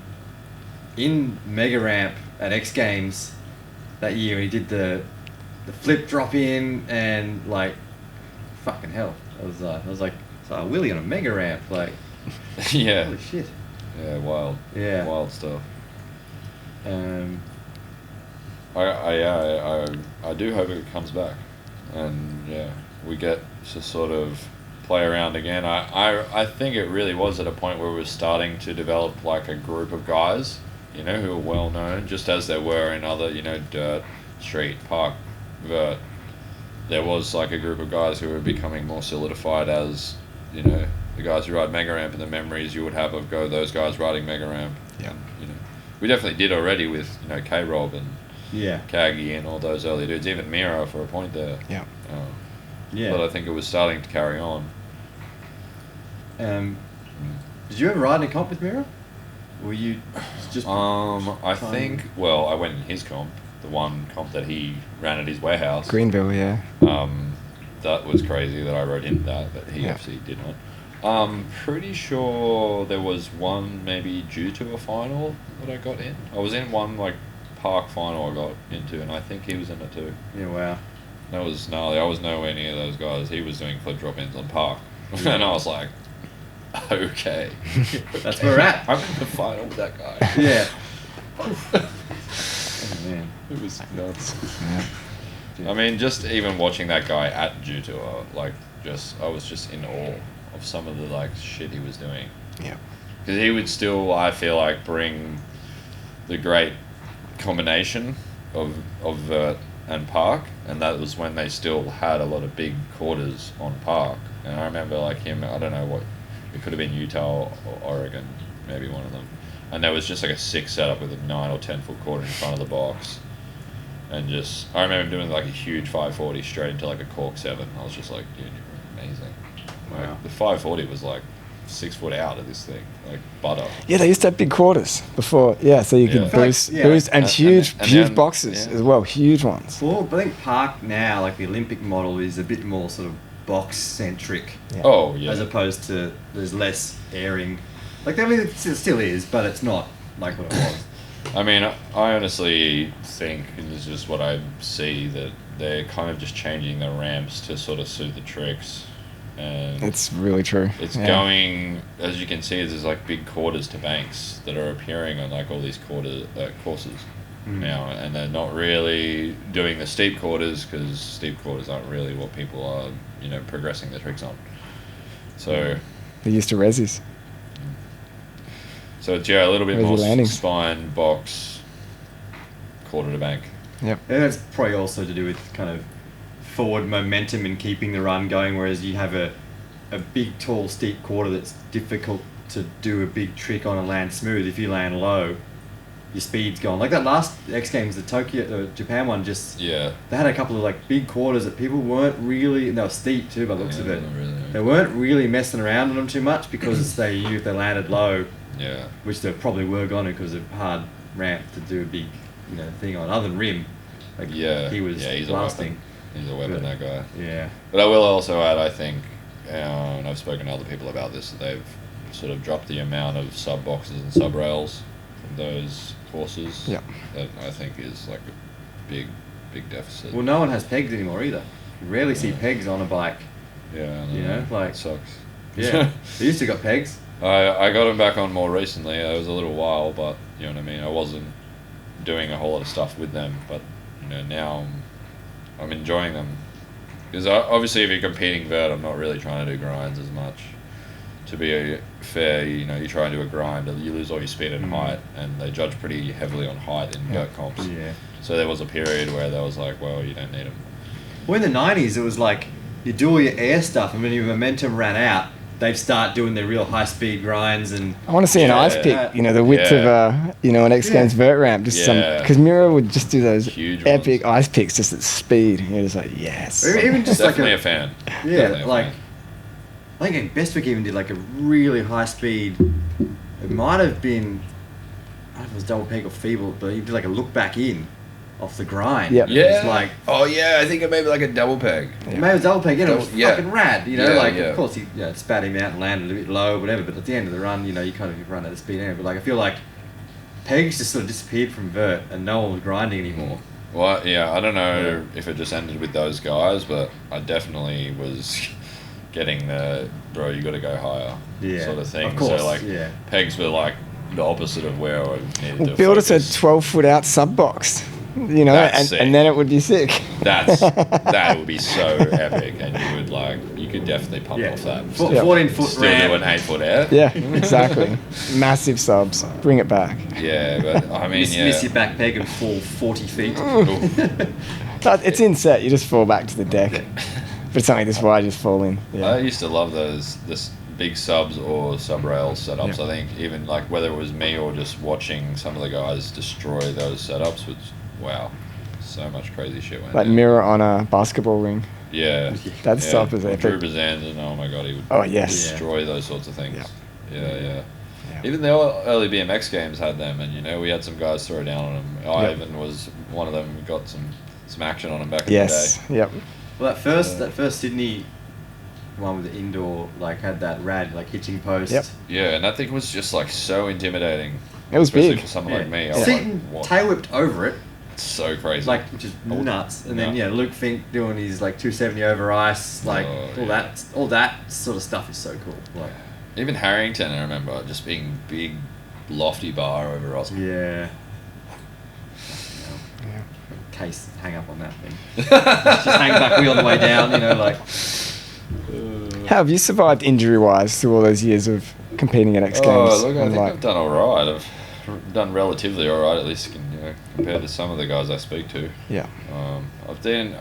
in Mega Ramp at X Games that year when he did the flip drop in, and like, fucking hell. I was like, Willie on a Mega Ramp, like, Yeah. holy shit. Yeah, wild. Yeah. Wild stuff. I do hope it comes back, and we get to sort of play around again. I think it really was at a point where we were starting to develop like a group of guys, you know, who are well known, just as there were in other, you know, dirt, street, park, vert. There was like a group of guys who were becoming more solidified as, you know, the guys who ride Mega Ramp and the memories you would have of those guys riding Mega Ramp. Yeah. And, you know, we definitely did already with, you know, K-Rob and Kagi and all those early dudes, even Miro for a point there. Yeah. But I think it was starting to carry on. Did you ever ride in a comp with Miro? Were you just... I think, well, I went in his comp, the one comp that he ran at his warehouse. Greenville, yeah. That was crazy that I rode in that, but he obviously did not. Pretty sure there was one maybe due to a final that I got in. I was in one like park final I got into, and I think he was in it too. Yeah, wow. That was gnarly. I was nowhere near those guys. He was doing flip drop ins on park, and I was like, okay, that's where we're at. I'm in the final with that guy. Yeah. Oh man, it was nuts. I mean, just even watching that guy at Jutour, like, I was just in awe of some of the like shit he was doing. Yeah. Because he would still, I feel like, bring the great combination of vert and park, and that was when they still had a lot of big quarters on park. And I remember like him, I don't know what, it could have been Utah or Oregon, maybe one of them. And there was just like a sick setup with a 9 or 10 foot quarter in front of the box. And just, I remember doing like a huge 540 straight into like a cork 7. I was just like, dude, you're amazing. Wow. Like, the 540 was like 6 foot out of this thing, like butter. Yeah, they used to have big quarters before. Yeah, so you could boost, and huge then, boxes as well, huge ones. Well, I think park now, like the Olympic model, is a bit more sort of box centric. Yeah. Oh yeah. As opposed to there's less airing. Like, I mean, it still is, but it's not like what it was. I mean, I honestly think, and this is just what I see, that they're kind of just changing the ramps to sort of suit the tricks. And it's really true. It's going, as you can see, there's like big quarters to banks that are appearing on like all these courses now, and they're not really doing the steep quarters, because steep quarters aren't really what people are, you know, progressing the tricks on. So They're used to resis. So it's, yeah, a little bit Where's more your landings? spine, box, quarter to bank. Yep. And that's probably also to do with kind of forward momentum and keeping the run going, whereas you have a big, tall, steep quarter that's difficult to do a big trick on and land smooth. If you land low, your speed's gone. Like that last X Games, the Japan one, just Yeah. they had a couple of like big quarters that people weren't really, and they were steep too by the looks of it. Not really. They weren't really messing around on them too much because they knew if they landed low, Yeah. which they probably were going to because of hard ramp to do a big, thing on. Other than rim, like Yeah. he was he's blasting. a weapon. He's a weapon, that guy. Yeah. But I will also add, I think, and I've spoken to other people about this, that they've sort of dropped the amount of sub boxes and sub rails from those courses. Yeah. That I think is like a big deficit. Well, no one has pegs anymore either. You rarely see pegs on a bike. Yeah, I You know, like- it sucks. Yeah. They used to got pegs. I got them back on more recently. It was a little while, but you know what I mean. I wasn't doing a whole lot of stuff with them, but now I'm enjoying them. Because obviously, if you're competing vert, I'm not really trying to do grinds as much. To be fair, you try and do a grind, you lose all your speed and height, and they judge pretty heavily on height in vert comps. Yeah. So there was a period where they was like, well, you don't need them. Well, in the 90s, it was like you do all your air stuff, and when your momentum ran out, they'd start doing their real high-speed grinds and... I want to see an Yeah. ice pick, the width of an X Games vert ramp, just Yeah. because Mira would just do those Huge epic ones. ice picks just at speed. You're just like, yes. Or even just Definitely like a fan. Yeah, Definitely a like... fan. I think Bestwick even did like a really high-speed... It might have been... I don't know if it was double peg or feeble, but he did like a look back in off the grind. Yep. And it was like... Oh yeah, I think it may be like a double peg. Maybe it was double peg, and it was Yeah. fucking rad, Yeah, of course he spat him out and landed a bit low, whatever, but at the end of the run, you kind of run at a speed anyway, but like I feel like pegs just sort of disappeared from vert and no one was grinding anymore. Well, yeah, I don't know if it just ended with those guys, but I definitely was getting the, bro, you got to go higher sort of thing. Of course, so like pegs were like the opposite of where I needed to Build us a focus. 12-foot out sub box, That's sick. and then it would be sick. That would be so epic, and you could definitely pump off that. 14-foot Still ramp. do an 8-foot air. Yeah, exactly. Massive subs. Bring it back. Yeah, but I mean, Miss your back peg and fall 40 feet. But it's in set. You just fall back to the deck. If it's something this wide, just fall in. I Yeah. used to love this big subs or sub rail setups. Yeah. I think even like whether it was me or just watching some of the guys destroy those setups was wow, so much crazy shit went Like down. mirror on a basketball ring. Yeah, That stuff is epic. Drew Bazanzan, oh my god, he would Oh, yes. destroy those sorts of things. Yeah. Yeah. Even the early BMX games had them, and we had some guys throw down on them. Ivan was one of them. We got some action on him back in Yes. the day. Yep. Well, that first Sydney one with the indoor, like, had that rad, like, hitching post. Yep. Yeah, and that thing was just like so intimidating. It was especially big. for someone like me. I was Seaton like, what? tail whipped over it, It's so crazy. like, which is nuts. And then, Luke Fink doing his, like, 270 over ice, like, all that sort of stuff is so cool. Like, even Harrington, I remember just being big, lofty bar over us. yeah. Yeah. Case hang up on that thing. Just hang back wheel on the way down, like. How have you survived injury-wise through all those years of competing at X Games? Oh, look, I And, think I've done all right. I've done relatively all right, at least compared to some of the guys I speak to. Yeah. I've done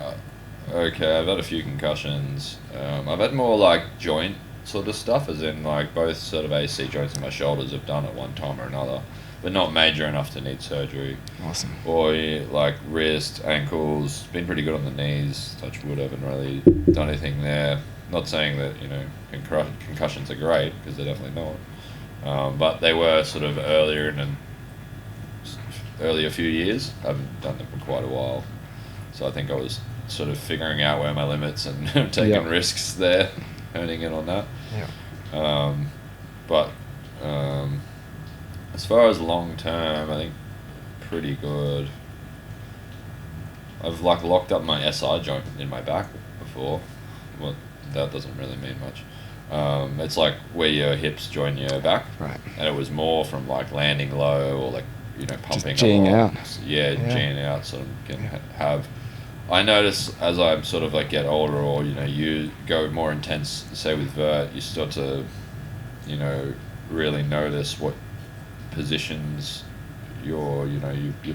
okay. I've had a few concussions. I've had more like joint sort of stuff, as in like both sort of AC joints in my shoulders have done at one time or another, but not major enough to need surgery. Awesome. Or like wrist, ankles. Been pretty good on the knees. Touch wood, haven't really done anything there. Not saying that concussions are great, because they're definitely not. But they were sort of earlier in an earlier few years. I haven't done them for quite a while, so I think I was sort of figuring out where my limits and taking risks there, honing in on that. Yeah. But as far as long term, I think pretty good. I've like locked up my SI joint in my back before. Well, that doesn't really mean much. It's like where your hips join your back. Right. And it was more from like landing low or like, pumping Just G'ing along. out. Yeah, G'ing out sort of can have. I notice as I sort of like get older or, you go more intense, say with vert, you start to you know, really notice what positions your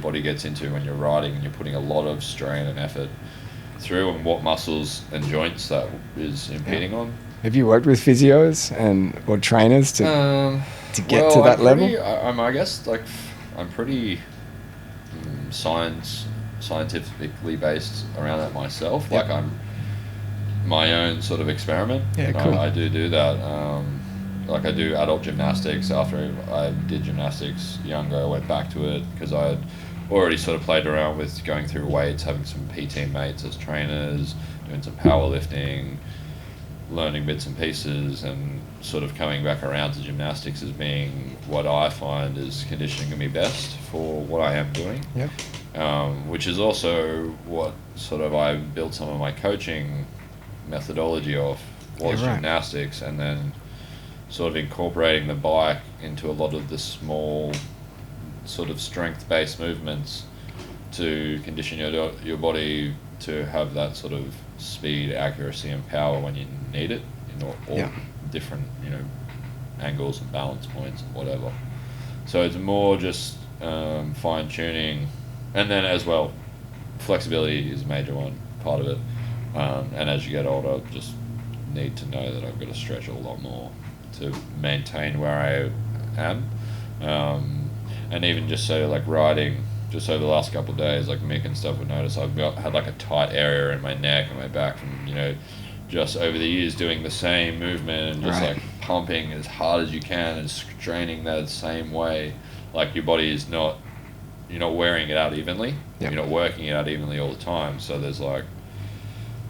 body gets into when you're riding, and you're putting a lot of strain and effort through, and what muscles and joints that is impeding on. Have you worked with physios or trainers to get to that level? I guess like I'm pretty scientifically based around that myself. Yep. Like I'm my own sort of experiment. Yeah, cool. I do that. Like I do adult gymnastics. After I did gymnastics younger, I went back to it because I had already sort of played around with going through weights, having some PT mates as trainers, doing some powerlifting, learning bits and pieces, and sort of coming back around to gymnastics as being what I find is conditioning me best for what I am doing. Yeah. Which is also what sort of I built some of my coaching methodology off was gymnastics, and then sort of incorporating the bike into a lot of the small sort of strength-based movements to condition your body to have that sort of speed, accuracy, and power when you need it in all different, angles and balance points and whatever. So it's more just fine-tuning, and then as well, flexibility is a major part of it. And as you get older, just need to know that I've got to stretch a lot more to maintain where I am. And even just so like riding, just over the last couple of days, like Mick and stuff would notice, had like a tight area in my neck and my back from, just over the years doing the same movement and just like pumping as hard as you can and straining that same way. Like your body is you're not wearing it out evenly. Yep. You're not working it out evenly all the time. So there's like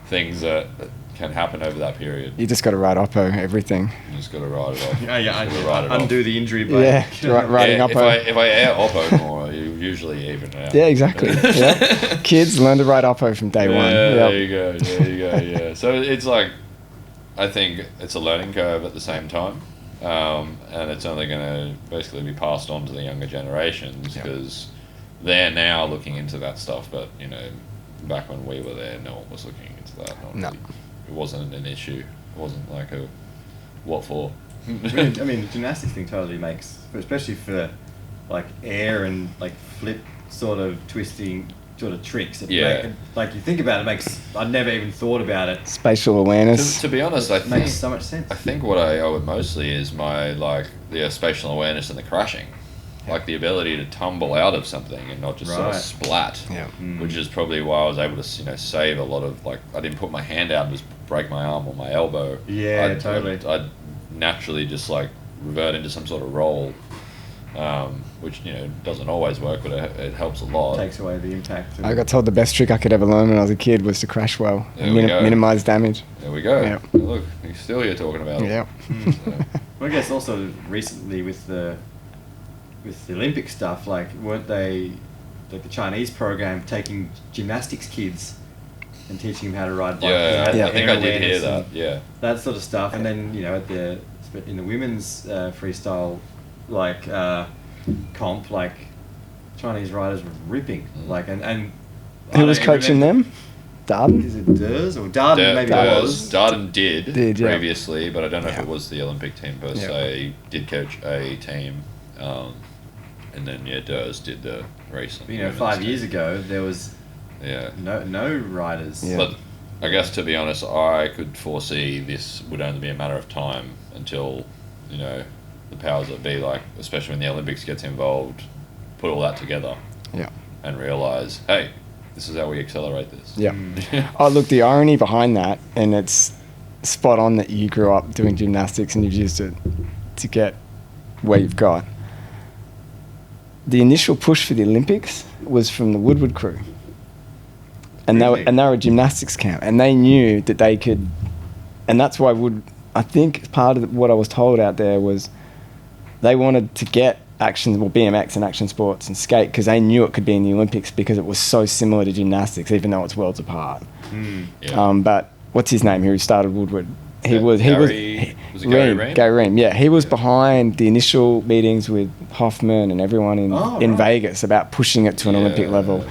things that can happen over that period. You just got to ride oppo everything. You just got to ride it off. Undo the injury by riding oppo. If I air oppo more, you usually even it out. Yeah, exactly. Yeah. Kids learn to ride oppo from day one. There you go. Yeah. So it's like, I think it's a learning curve at the same time, and it's only going to basically be passed on to the younger generations because they're now looking into that stuff. But back when we were there, no one was looking into that. No. It wasn't an issue. It wasn't like a what for. I mean, the gymnastics thing totally makes, especially for like air and like flip sort of twisting sort of tricks. Like you think about it, I never even thought about it. Spatial awareness. To be honest, It makes so much sense. I think what I owe it mostly is my spatial awareness and the crashing. Like the ability to tumble out of something and not just sort of splat, which is probably why I was able to save a lot of, like, I didn't put my hand out and just break my arm or my elbow. Totally. I'd naturally just like revert into some sort of roll, which doesn't always work, but it helps a lot. Takes away the impact. I got told the best trick I could ever learn when I was a kid was to crash well and minimize damage. There we go. Yep. Look, you're still here talking about it. Yeah. Well, I guess also recently with the Olympic stuff, like weren't they, like the Chinese program taking gymnastics kids and teaching them how to ride bikes? I think I did hear that. That sort of stuff, and then in the women's freestyle comp, like Chinese riders were ripping, like and who was coaching them? Darden? Is it Durs or Darden? Maybe it was. Darden did previously, but I don't know if Yeah. it was the Olympic team per se. He did coach a team. And then Durs did the race. 5 years ago there was no riders. Yeah. But I guess to be honest, I could foresee this would only be a matter of time until the powers that be, like especially when the Olympics gets involved, put all that together. Yeah. And realize, hey, this is how we accelerate this. Yeah. Oh, look, the irony behind that, and it's spot on that you grew up doing gymnastics and you've used it to get where you've got. The initial push for the Olympics was from the Woodward crew, and they were a gymnastics camp, and they knew that they could, and that's why I think part of what I was told out there was they wanted to get BMX and action sports and skate because they knew it could be in the Olympics because it was so similar to gymnastics, even though it's worlds apart. But what's his name? Who started Woodward? Gary Ream. Yeah, he was behind the initial meetings with Hoffman and everyone in Vegas about pushing it to an Olympic level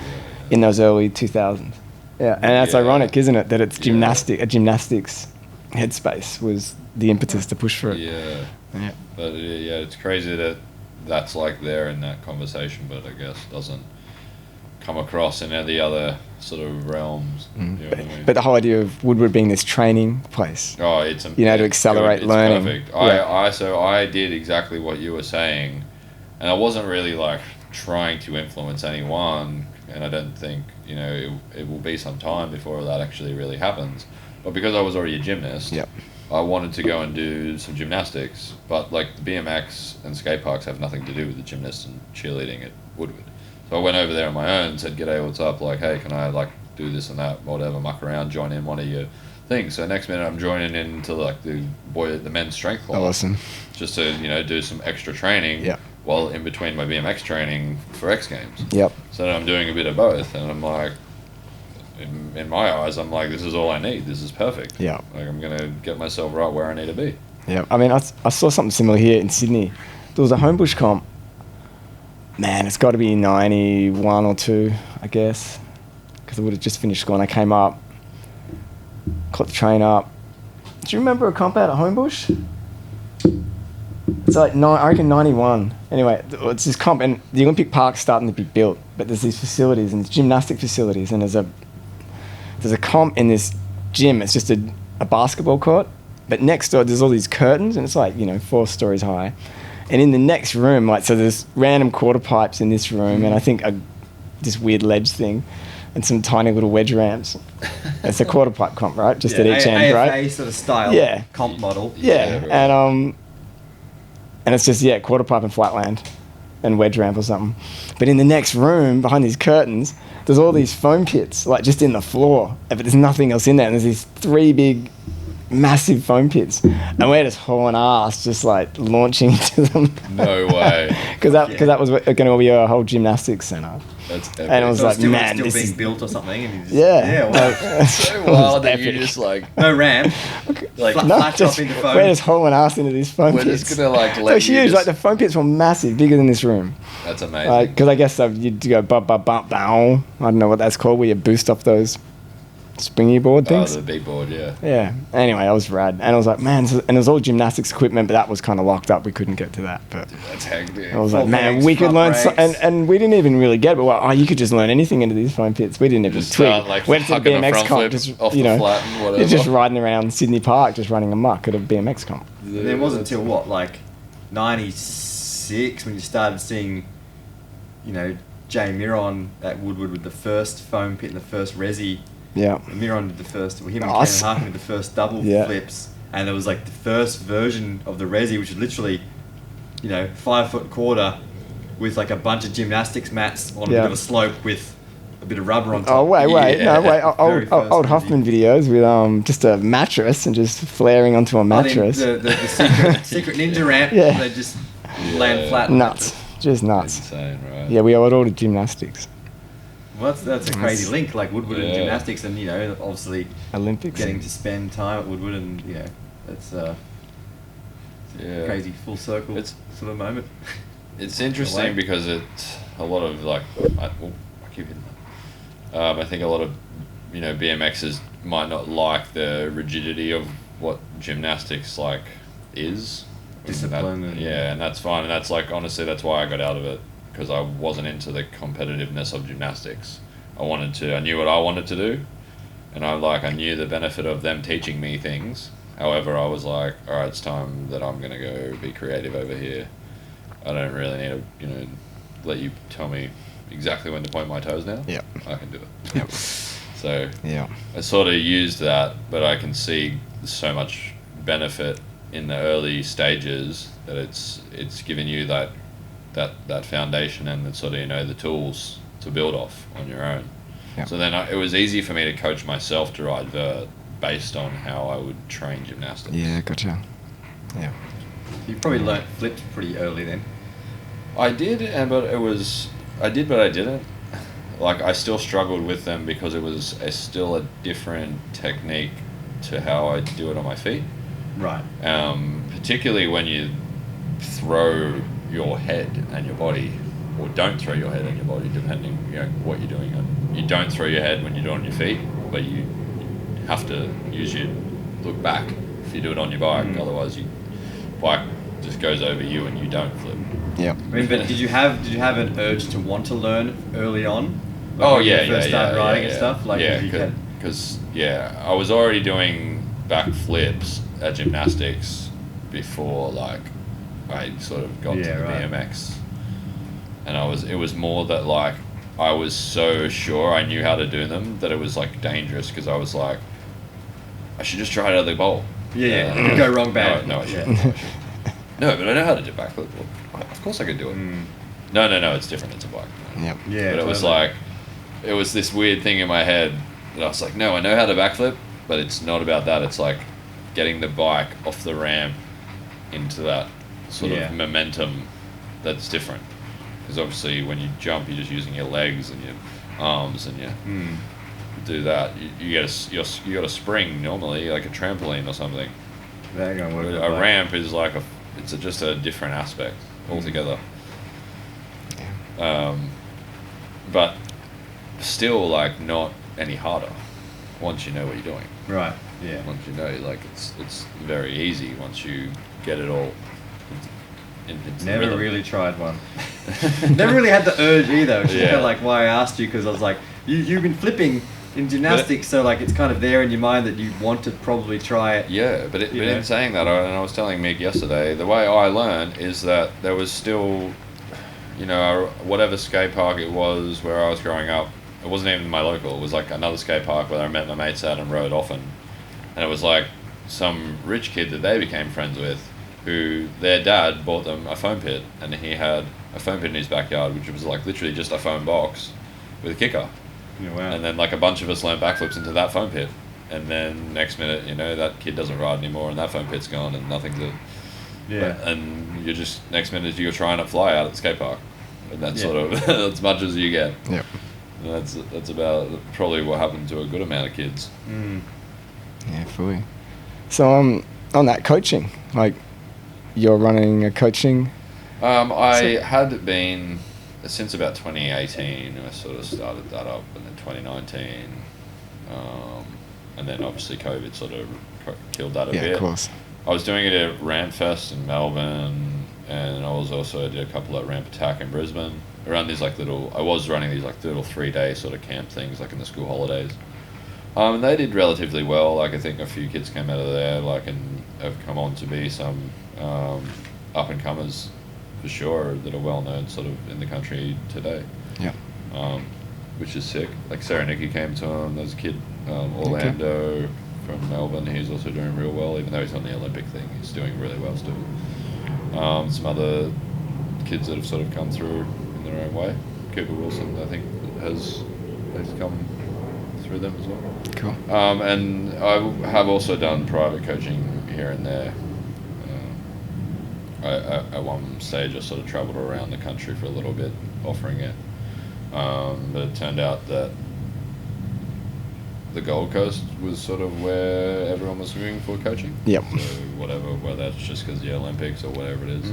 in those early 2000s. Yeah, and that's ironic, isn't it, that it's a gymnastics headspace was the impetus to push for it. Yeah. Yeah. But yeah, it's crazy that that's like there in that conversation, but I guess doesn't come across in any other sort of realms. You know what I mean? But the whole idea of Woodward being this training place. Oh, it's to accelerate learning. Perfect. Yeah. So I did exactly what you were saying, and I wasn't really like trying to influence anyone, and I don't think it will be some time before that actually really happens. But because I was already a gymnast, Yep. I wanted to go and do some gymnastics. But like the BMX and skate parks have nothing to do with the gymnasts and cheerleading at Woodward. So I went over there on my own, said, "G'day, what's up? Like, hey, can I like do this and that, whatever, muck around, join in one of your things?" So next minute I'm joining into like the men's strength class. Awesome. Just to do some extra training. Yeah. While in between my BMX training for X Games. Yep. So then I'm doing a bit of both, and I'm like, in my eyes, I'm like, this is all I need. This is perfect. Yeah. Like I'm gonna get myself right where I need to be. Yeah. I mean, I saw something similar here in Sydney. There was a Homebush comp. Man, it's got to be 91 or 2, I guess, because I would have just finished school and I came up, caught the train up. Do you remember a comp out at Homebush? It's like, I reckon 91. Anyway, it's this comp, and the Olympic Park's starting to be built, but there's these facilities, and it's gymnastic facilities, and there's a comp in this gym. It's just a basketball court, but next door there's all these curtains, and it's like, 4 stories high. And in the next room, like, so there's random quarter pipes in this room, and I think this weird ledge thing, and some tiny little wedge ramps. It's a quarter pipe comp, right? Just at each end, right? AFA sort of style comp model. Yeah, and it's just, quarter pipe and flatland and wedge ramp or something. But in the next room, behind these curtains, there's all these foam pits, like just in the floor, but there's nothing else in there. And there's these 3 big, massive foam pits. And we're just hauling ass, just like launching into them. No way. Because that was going to be a whole gymnastics centre. That's epic. And it was So like, man, still this being is built or something. And you just, yeah. So wild that you just like no ramp. Like flat top into foam. We're just hauling ass into these foam we're pits. just gonna like They're let you huge. just, Like the foam pits were massive, bigger than this room. That's amazing. Because I guess you'd go bump, bump, bump, down. I don't know what that's called, where you boost off those springy board things. The beat board, yeah. Yeah. Anyway, I was rad, and I was like, man, and it was all gymnastics equipment, but that was kind of locked up. We couldn't get to that, but Dude, that's hectic. I was like, Full man, legs, we could front learn, brakes. and we didn't even really get it. But well, you could just learn anything into these foam pits. We didn't even Just twig. start, like, Went to the hucking a BMX front comp, flip just off the flat and whatever. you're just riding around Sydney Park, just running amok at a BMX comp. And it wasn't until what, like 96 when you started seeing, Jay Miron at Woodward with the first foam pit and the first resi. Yeah. Miron did the first, him and Ken Nice. Harkin did the first double flips, and there was like the first version of the resi, which was literally, 5 foot quarter with like a bunch of gymnastics mats on a bit of a slope with a bit of rubber on top. Oh wait, Yeah. Old first Hoffman videos with just a mattress and just flaring onto a mattress. The secret ninja ramp, Yeah. they just land flat. Nuts, just nuts. Insane, right? Yeah, we owed all the gymnastics, Well, that's a crazy link, like Woodward and Yeah. gymnastics, and obviously Olympics. getting to spend time at Woodward, and that's Yeah. crazy full circle It's- sort of moment. It's interesting Away. because it's a lot of like I keep hitting that. I think a lot of BMXers might not like the rigidity of what gymnastics like is. Discipline and- And that's fine. And that's like honestly that's why I got out of it, because I wasn't into the competitiveness of gymnastics. I knew what I wanted to do, and I knew the benefit of them teaching me things. However, I was like, all right, it's time that I'm gonna go be creative over here. I don't really need to, let you tell me exactly when to point my toes now. Yep. I can do it. Yep. So Yeah. I sort of used that, but I can see so much benefit in the early stages that it's given you that foundation and the sort of the tools to build off on your own. Yep. So then it was easy for me to coach myself to ride vert based on how I would train gymnastics. Yeah, gotcha. Yeah. You probably learnt flips pretty early then. I did, but I didn't. Like I still struggled with them because it was still a different technique to how I do it on my feet. Right. Particularly when you throw your head and your body, or don't throw your head and your body, depending what you're doing. You don't throw your head when you do it on your feet, but you have to use your look back if you do it on your bike. Mm. Otherwise, your bike just goes over you and you don't flip. Yeah. I mean, but did you have an urge to want to learn early on? Like Oh when yeah, you first started riding and yeah. stuff. Like, yeah, did you get- because I was already doing back flips at gymnastics before like I sort of got to Yeah, the right. BMX, and it was more that like I was so sure I knew how to do them that it was like dangerous because I was like, I should just try it out of the bowl. Yeah, it could go wrong bad. No, I Yeah. shouldn't. No, but I know how to do backflip. Well, of course I could do it. Mm. No, it's different. It's a bike. Yep. Yeah, But it was totally. like, it was this weird thing in my head that I was like, no, I know how to backflip, but it's not about that. It's like getting the bike off the ramp into that sort Yeah. of momentum that's different. Because obviously when you jump, you're just using your legs and your arms and you Mm. do that. You got a spring normally, like a trampoline or something. That ain't gonna work. A ramp is like it's just a different aspect altogether. But still, like, not any harder once you know what you're doing. Right. Yeah. Once you know, like, it's very easy once you get it all. Into Never rhythm. really tried one. Never really had the urge either, which is Yeah. kind of like why I asked you, because I was like, you've been flipping in gymnastics, so like it's kind of there in your mind that you want to probably try it. Yeah, but You know? in saying that, and I was telling Mick yesterday, the way I learned is that there was still, whatever skate park it was where I was growing up, it wasn't even my local, it was like another skate park where I met my mates at and rode often. And it was like some rich kid that they became friends with, who their dad bought them a foam pit, and he had a foam pit in his backyard, which was like literally just a foam box with a kicker. Yeah, wow. And then like a bunch of us learned backflips into that foam pit. And then next minute, that kid doesn't ride anymore and that foam pit's gone and nothing to... Yeah. And you're just, next minute you're trying to fly out at the skate park. And that's Yeah. sort of as much as you get. Yep. And that's about probably what happened to a good amount of kids. Mm. Yeah, fully. So on that coaching, like you're running a coaching. I had been, since about 2018, I sort of started that up, and then 2019. And then obviously COVID sort of killed that a Yeah, bit. of course. I was doing it at Rampfest in Melbourne, and I was also did a couple at Ramp Attack in Brisbane. Around these I was running these like little 3-day sort of camp things like in the school holidays. And they did relatively well. Like I think a few kids came out of there, like, and have come on to be some up and comers for sure that are well known sort of in the country today. Yeah. Which is sick. Like Sarah Nicky came to him. There's a kid, Orlando from Melbourne. He's also doing real well, even though he's on the Olympic thing. He's doing really well still. Some other kids that have sort of come through in their own way. Cooper Wilson, I think, has come through them as well. Cool. And I have also done private coaching here and there. At one stage, I sort of travelled around the country for a little bit, offering it. But it turned out that the Gold Coast was sort of where everyone was moving for coaching. Yep. So whether that's just because of the Olympics or whatever it is.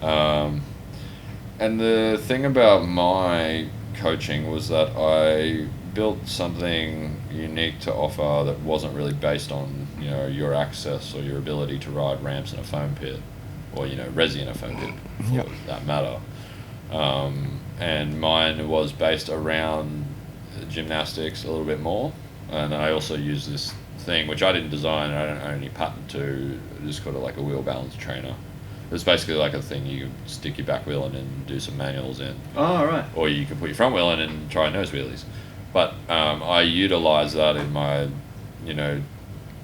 Mm. And the thing about my coaching was that I built something unique to offer that wasn't really based on your access or your ability to ride ramps in a foam pit, or resi in a foam pit for Yep. that matter. And mine was based around gymnastics a little bit more, and I also used this thing which I didn't design, I don't own any patent to, just called it like a wheel balance trainer. It was basically like a thing you could stick your back wheel in and do some manuals in. Oh, right. Or you could put your front wheel in and try nose wheelies. But I utilize that in my,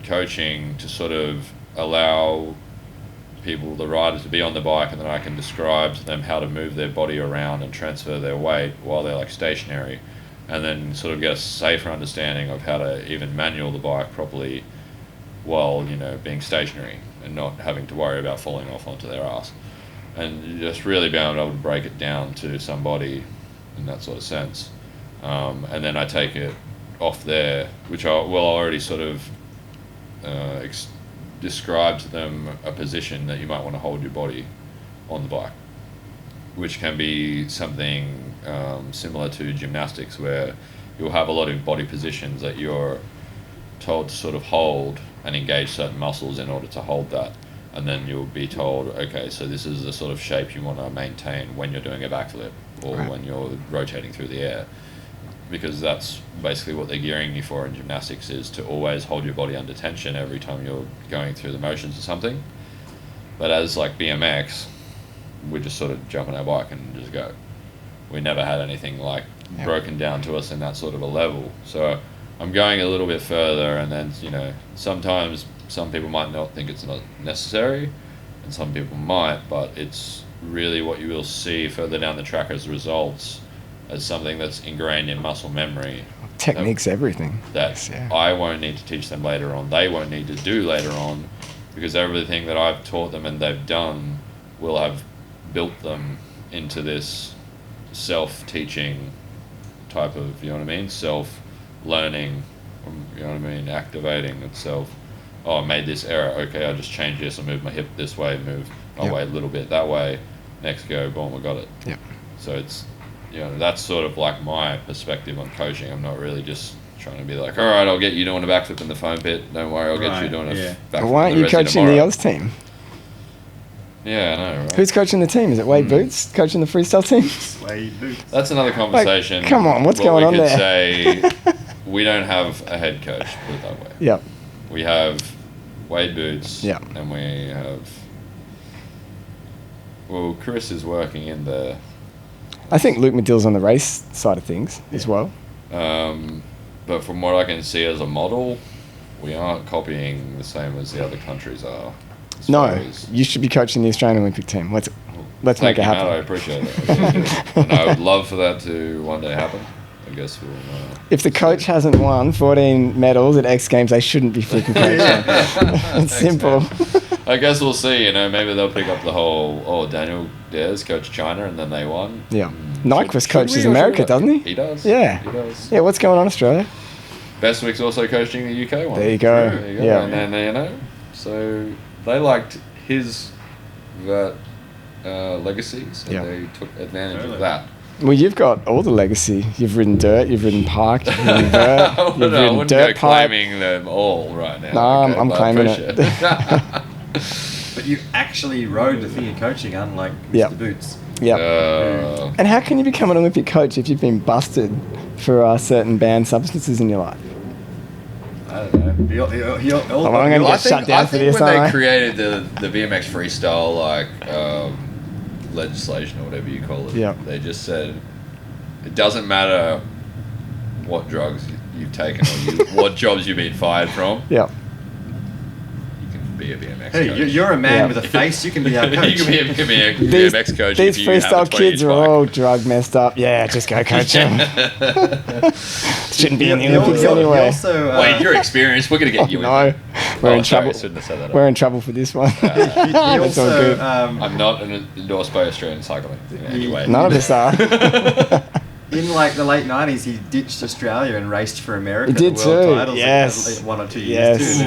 coaching to sort of allow people, the riders, to be on the bike, and then I can describe to them how to move their body around and transfer their weight while they're like stationary, and then sort of get a safer understanding of how to even manual the bike properly while being stationary and not having to worry about falling off onto their ass, and just really being able to break it down to somebody in that sort of sense. And then I take it off there, which I'll already sort of describe to them a position that you might want to hold your body on the bike, which can be something similar to gymnastics, where you'll have a lot of body positions that you're told to sort of hold and engage certain muscles in order to hold that. And then you'll be told, okay, so this is the sort of shape you want to maintain when you're doing a backflip or when you're rotating through the air. Because that's basically what they're gearing you for in gymnastics, is to always hold your body under tension every time you're going through the motions of something. But as like BMX, we just sort of jump on our bike and just go. We never had anything like broken down to us in that sort of a level. So I'm going a little bit further, and then, you know, sometimes some people might not think it's not necessary, and some people might, but it's really what you will see further down the track as results, as something that's ingrained in muscle memory. Technique's everything. That I won't need to teach them later on. They won't need to do later on, because everything that I've taught them and they've done will have built them into this self-teaching type of, you know what I mean, self-learning, you know what I mean, activating itself. Oh, I made this error. Okay, I just changed this. I moved my hip this way, moved my weight a little bit that way. Next go, boom, I got it. Yep. So it's, you know, that's sort of like my perspective on coaching. I'm not really just trying to be like, all right, I'll get you doing a backflip in the foam pit. Don't worry, I'll get you doing a backflip. But why aren't you coaching the Oz team? Yeah, I know, right? Who's coaching the team? Is it Wade Boots coaching the freestyle team? Wade Boots. That's another conversation. Like, come on, what's going on there? We could say we don't have a head coach, put it that way. Yep. We have Wade Boots. Yep. And we have... Well, Chris is working in the... I think Luke Medill's on the race side of things as well. But from what I can see as a model, we aren't copying the same as the other countries are. No, you should be coaching the Australian Olympic team. Let's make it happen. Matt, I appreciate it. And I would love for that to one day happen. I guess we'll... If the coach hasn't won 14 medals at X Games, they shouldn't be freaking coaching. It's simple. I guess we'll see, you know, maybe they'll pick up the whole, Daniel Dares coached China and then they won. Yeah. Nyquist coaches America, doesn't he? He does. Yeah. He does. Yeah, what's going on, Australia? Bestwick's also coaching the UK one. There you go. Yeah. And then, you know, so they liked his legacies and they took advantage of that. Well, you've got all the legacy. You've ridden dirt, you've ridden park, you've ridden vert, you've ridden dirt pipe. Claiming them all right now. No, I'm claiming it. But you actually rode the thing you're coaching, unlike Mr. Boots. Yeah. And how can you become an Olympic coach if you've been busted for certain banned substances in your life? I don't know. I'm going to get shut down for this, when they created the BMX freestyle, like, legislation or whatever you call it, they just said it doesn't matter what drugs you've taken or what jobs you've been fired from. Yeah. You can be a BMX coach. You're a man with a face. You can be our coach. You can be a BMX coach. These freestyle kids are all drug messed up. Yeah, just go coach them. Shouldn't be in the Olympics anyway. Wait, you're experienced. We're going to get you in. No. We're in trouble. We're in trouble for this one. That's all good. I'm not endorsed by Australian cycling. Anyway. None of us are. In like the late 90s, he ditched Australia and raced for America. He did the world too. titles Yes. Like 1 or 2 years too. Yes.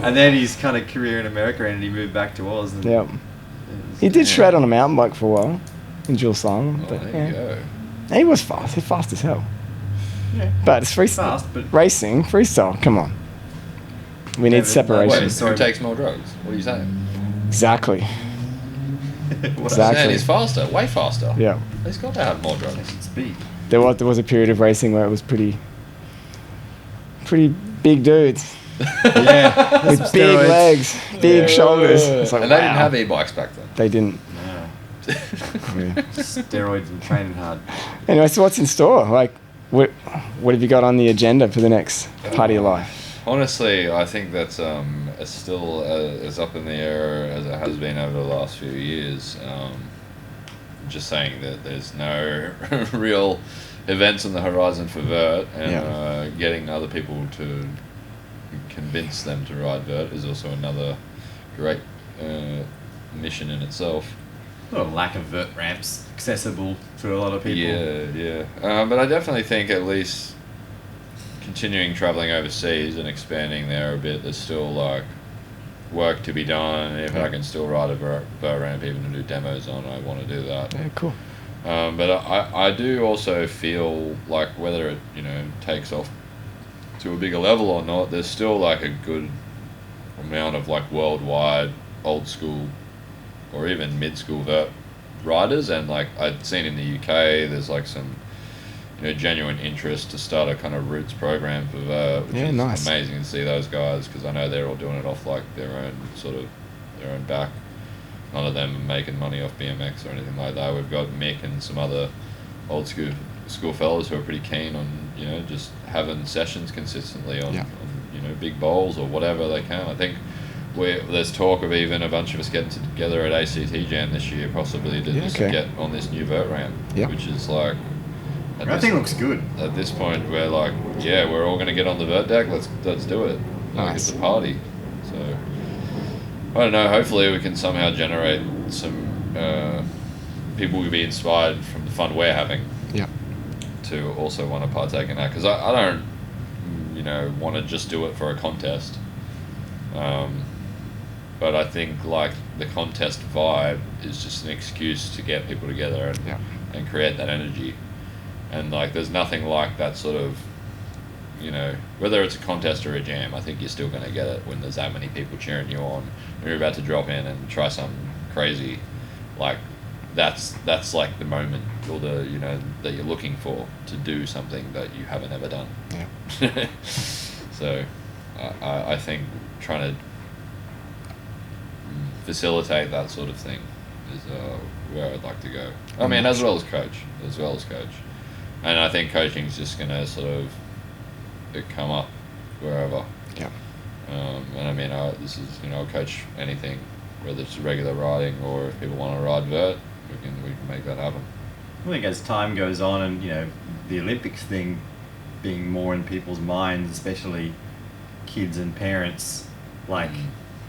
And then his kind of career in America ended. He moved back to Oz. And yep. He did shred on a mountain bike for a while in Jules Salem. Oh, there you go. He was fast. He's fast as hell. Yeah. But it's freestyle. But racing, freestyle. Come on. We need separation. Wait, who takes more drugs? What are you saying? Exactly. Exactly. He's faster, way faster. Yeah. He's got to have more drugs. Speed. There was a period of racing where it was pretty big dudes. Yeah. With big legs, big shoulders. It's like, and they didn't have e-bikes back then. They didn't. No. Steroids and training hard. Anyway, so what's in store? Like, what have you got on the agenda for the next part of your life? Honestly, I think that's it's still as up in the air as it has been over the last few years. Just saying that there's no real events on the horizon for vert, and getting other people to convince them to ride vert is also another great mission in itself. A lack of vert ramps accessible to a lot of people. Yeah. But I definitely think at least continuing traveling overseas and expanding there a bit, there's still like work to be done. If I can still ride a vert ramp even to do demos on, I want to do that. Yeah, cool. But I do also feel like whether it takes off to a bigger level or not, there's still like a good amount of like worldwide old school or even mid-school vert riders, and like I'd seen in the UK there's like some genuine interest to start a kind of roots program for vert, which is nice. amazing to see those guys, because I know they're all doing it off like their own back. None of them are making money off BMX or anything like that. We've got Mick and some other old school fellas who are pretty keen on just having sessions consistently on big bowls or whatever they can. I think there's talk of even a bunch of us getting together at ACT Jam this year, possibly to just get on this new vert ramp, which is like. That thing looks good. At this point, we're like, we're all going to get on the vert deck. Let's do it. Like, Nice. It's a party. So I don't know. Hopefully, we can somehow generate some people who be inspired from the fun we're having. Yeah. To also want to partake in that, because I don't, want to just do it for a contest. But I think like the contest vibe is just an excuse to get people together and create that energy. And like, there's nothing like that sort of, whether it's a contest or a jam, I think you're still going to get it when there's that many people cheering you on. When you're about to drop in and try something crazy, like that's like the moment or the that you're looking for to do something that you haven't ever done. Yeah. So, I think trying to facilitate that sort of thing is where I'd like to go. I mean, as well as coach. And I think coaching's just going to sort of come up wherever. Yeah. And I mean, this is, I'll coach anything, whether it's regular riding or if people want to ride vert, we can make that happen. I think as time goes on and, the Olympics thing being more in people's minds, especially kids and parents, like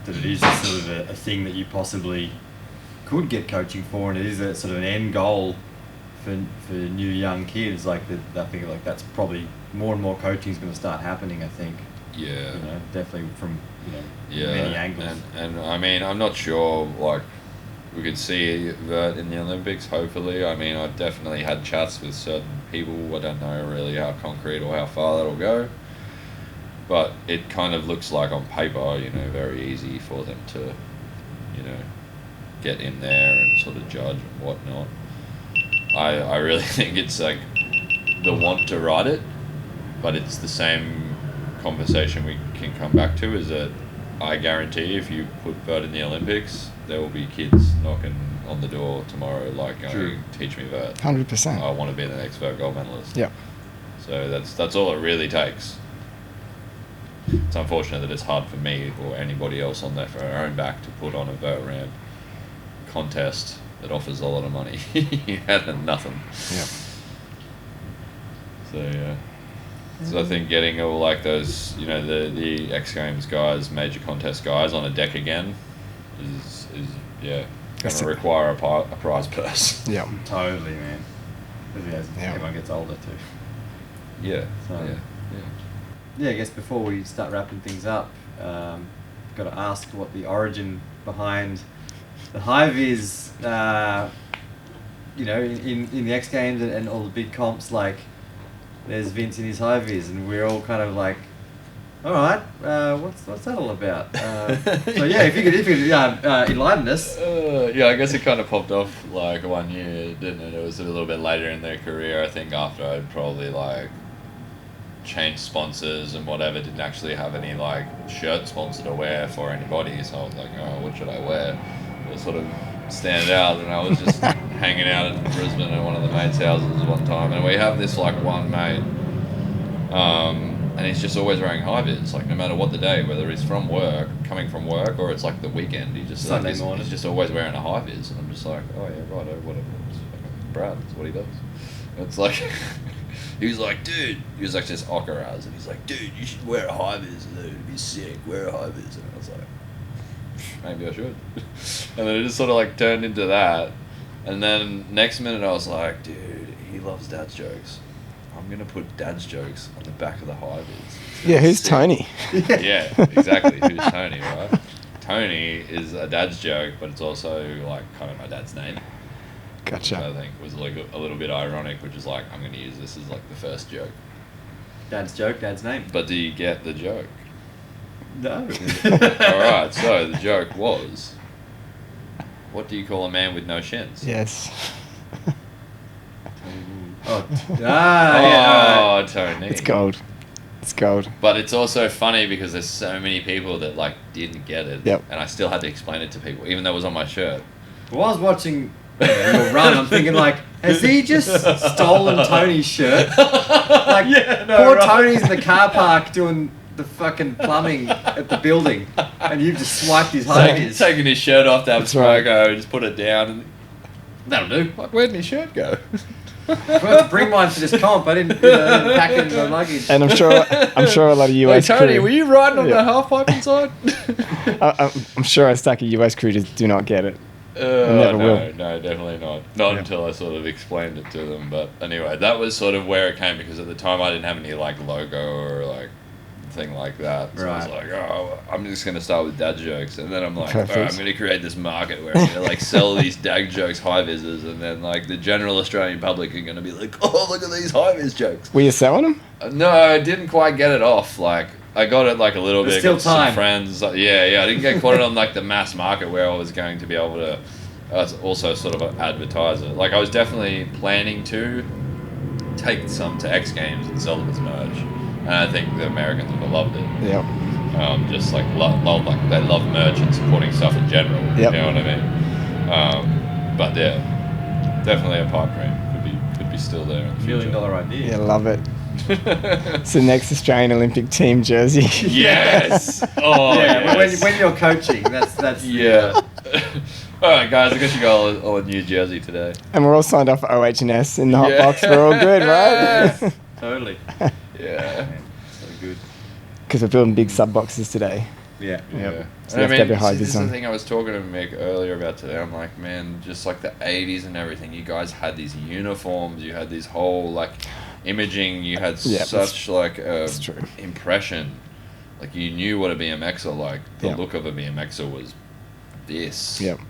that it is sort of a thing that you possibly could get coaching for, and it is a sort of an end goal for new young kids. Like I think like that's probably more and more coaching is going to start happening. I think. Yeah. Definitely from many angles. And I mean, I'm not sure like we could see vert in the Olympics. Hopefully, I mean, I've definitely had chats with certain people. I don't know really how concrete or how far that'll go, but it kind of looks like on paper, very easy for them to, get in there and sort of judge and whatnot. I really think it's like the want to ride it, but it's the same conversation we can come back to, is that I guarantee if you put vert in the Olympics, there will be kids knocking on the door tomorrow like, teach me vert. 100%. I want to be the next vert gold medalist. Yeah. So that's all it really takes. It's unfortunate that it's hard for me or anybody else on there for our own back to put on a vert ramp contest that offers a lot of money and then nothing. Yeah. So yeah. So I think getting all like those, the XGames guys, major contest guys on a deck again is going to require a prize purse. Yeah. Totally, man. As everyone gets older too. Yeah. So, yeah, I guess before we start wrapping things up, got to ask what the origin behind the HiVis, in the X Games and all the big comps. Like, there's Vince in his HiVis, and we're all kind of like, all right, what's that all about? So yeah, if you could enlighten us. I guess it kind of popped off like one year, didn't it? It was a little bit later in their career, I think, after I'd probably like changed sponsors and whatever, didn't actually have any like shirt sponsor to wear for anybody, so I was like, oh, what should I wear? It sort of stand out, and I was just hanging out in Brisbane at one of the mates' houses one time, and we have this like one mate, and he's just always wearing HiVis, like no matter what the day, whether he's coming from work, or it's like the weekend, he just Sunday morning, he's just always wearing a HiVis, and I'm just like, oh yeah, righto, whatever, it's fucking Brad, that's what he does. It's like he was like, dude, he was like just Okaraz, and he's like, dude, you should wear a HiVis, dude, it'd be sick, wear a HiVis, and I was like, maybe I should. And then it just sort of like turned into that. And then next minute I was like, dude, he loves dad's jokes. I'm going to put dad's jokes on the back of the HiVis. Yeah, who's Tony? Yeah, exactly. Who's Tony, right? Tony is a dad's joke, but it's also like kind of my dad's name. Gotcha. Which I think was like a little bit ironic, which is like, I'm going to use this as like the first joke. Dad's joke, dad's name. But do you get the joke? No. Alright, so the joke was, what do you call a man with no shins? Yes. Oh, Tony. It's gold. It's gold. But it's also funny because there's so many people that like didn't get it. Yep. And I still had to explain it to people, even though it was on my shirt. While I was watching your run, I'm thinking like, has he just stolen Tony's shirt? Like, poor Tony's in the car park doing the fucking plumbing at the building, and you've just swiped his HiVis. Taking his shirt off to have a That's right. smoke, just put it down, and that'll do. Like, where'd my shirt go? I forgot to bring mine for this comp. I didn't pack it in my luggage. And I'm sure a lot of Hey US Tony, crew. were you riding on Yeah. the half pipe inside? I'm sure a stack of US crew just do not get it. No, Never will. no, definitely not. Not Yeah. until I sort of explained it to them. But anyway, that was sort of where it came, because at the time I didn't have any like logo or like thing like that. So I was Right. like, oh, I'm just gonna start with dad jokes, and then I'm like, Perfect. I'm gonna create this market where I'm gonna like sell these dad jokes HiVises, and then like the general Australian public are gonna be like, oh, look at these HiVis jokes. Were you selling them? No, I didn't quite get it off. Like, I got it like a little There's bit. still Got some time. friends. Yeah. I didn't get caught on like the mass market where I was going to be able to also sort of advertise it. Like, I was definitely planning to take some to X Games and sell them as merch. And I think the Americans would have loved it. Yep. Just like like they love merch and supporting stuff in general. Yep. You know what I mean? But yeah, definitely a pipe dream could be still there in the $1 million future. idea. Yeah, love it. So next Australian Olympic team jersey. Yes. Oh Yeah, yes. when you're coaching, that's Yeah. All right, guys. I guess you got all a new jersey today. And we're all signed off for OH&S in the hot Yeah. box. We're all good, right? totally. Yeah. So good. Because we're building big sub boxes today. Yeah. Yeah. So And we have to have see, HiVis this is the on. thing I was talking to Mick earlier about today. I'm like, man, just like the 80s and everything, you guys had these uniforms, you had this whole like imaging, you had Yeah, such like a that's true. impression. Like, you knew what a BMXer like. The Yeah. look of a BMXer was this. Yep.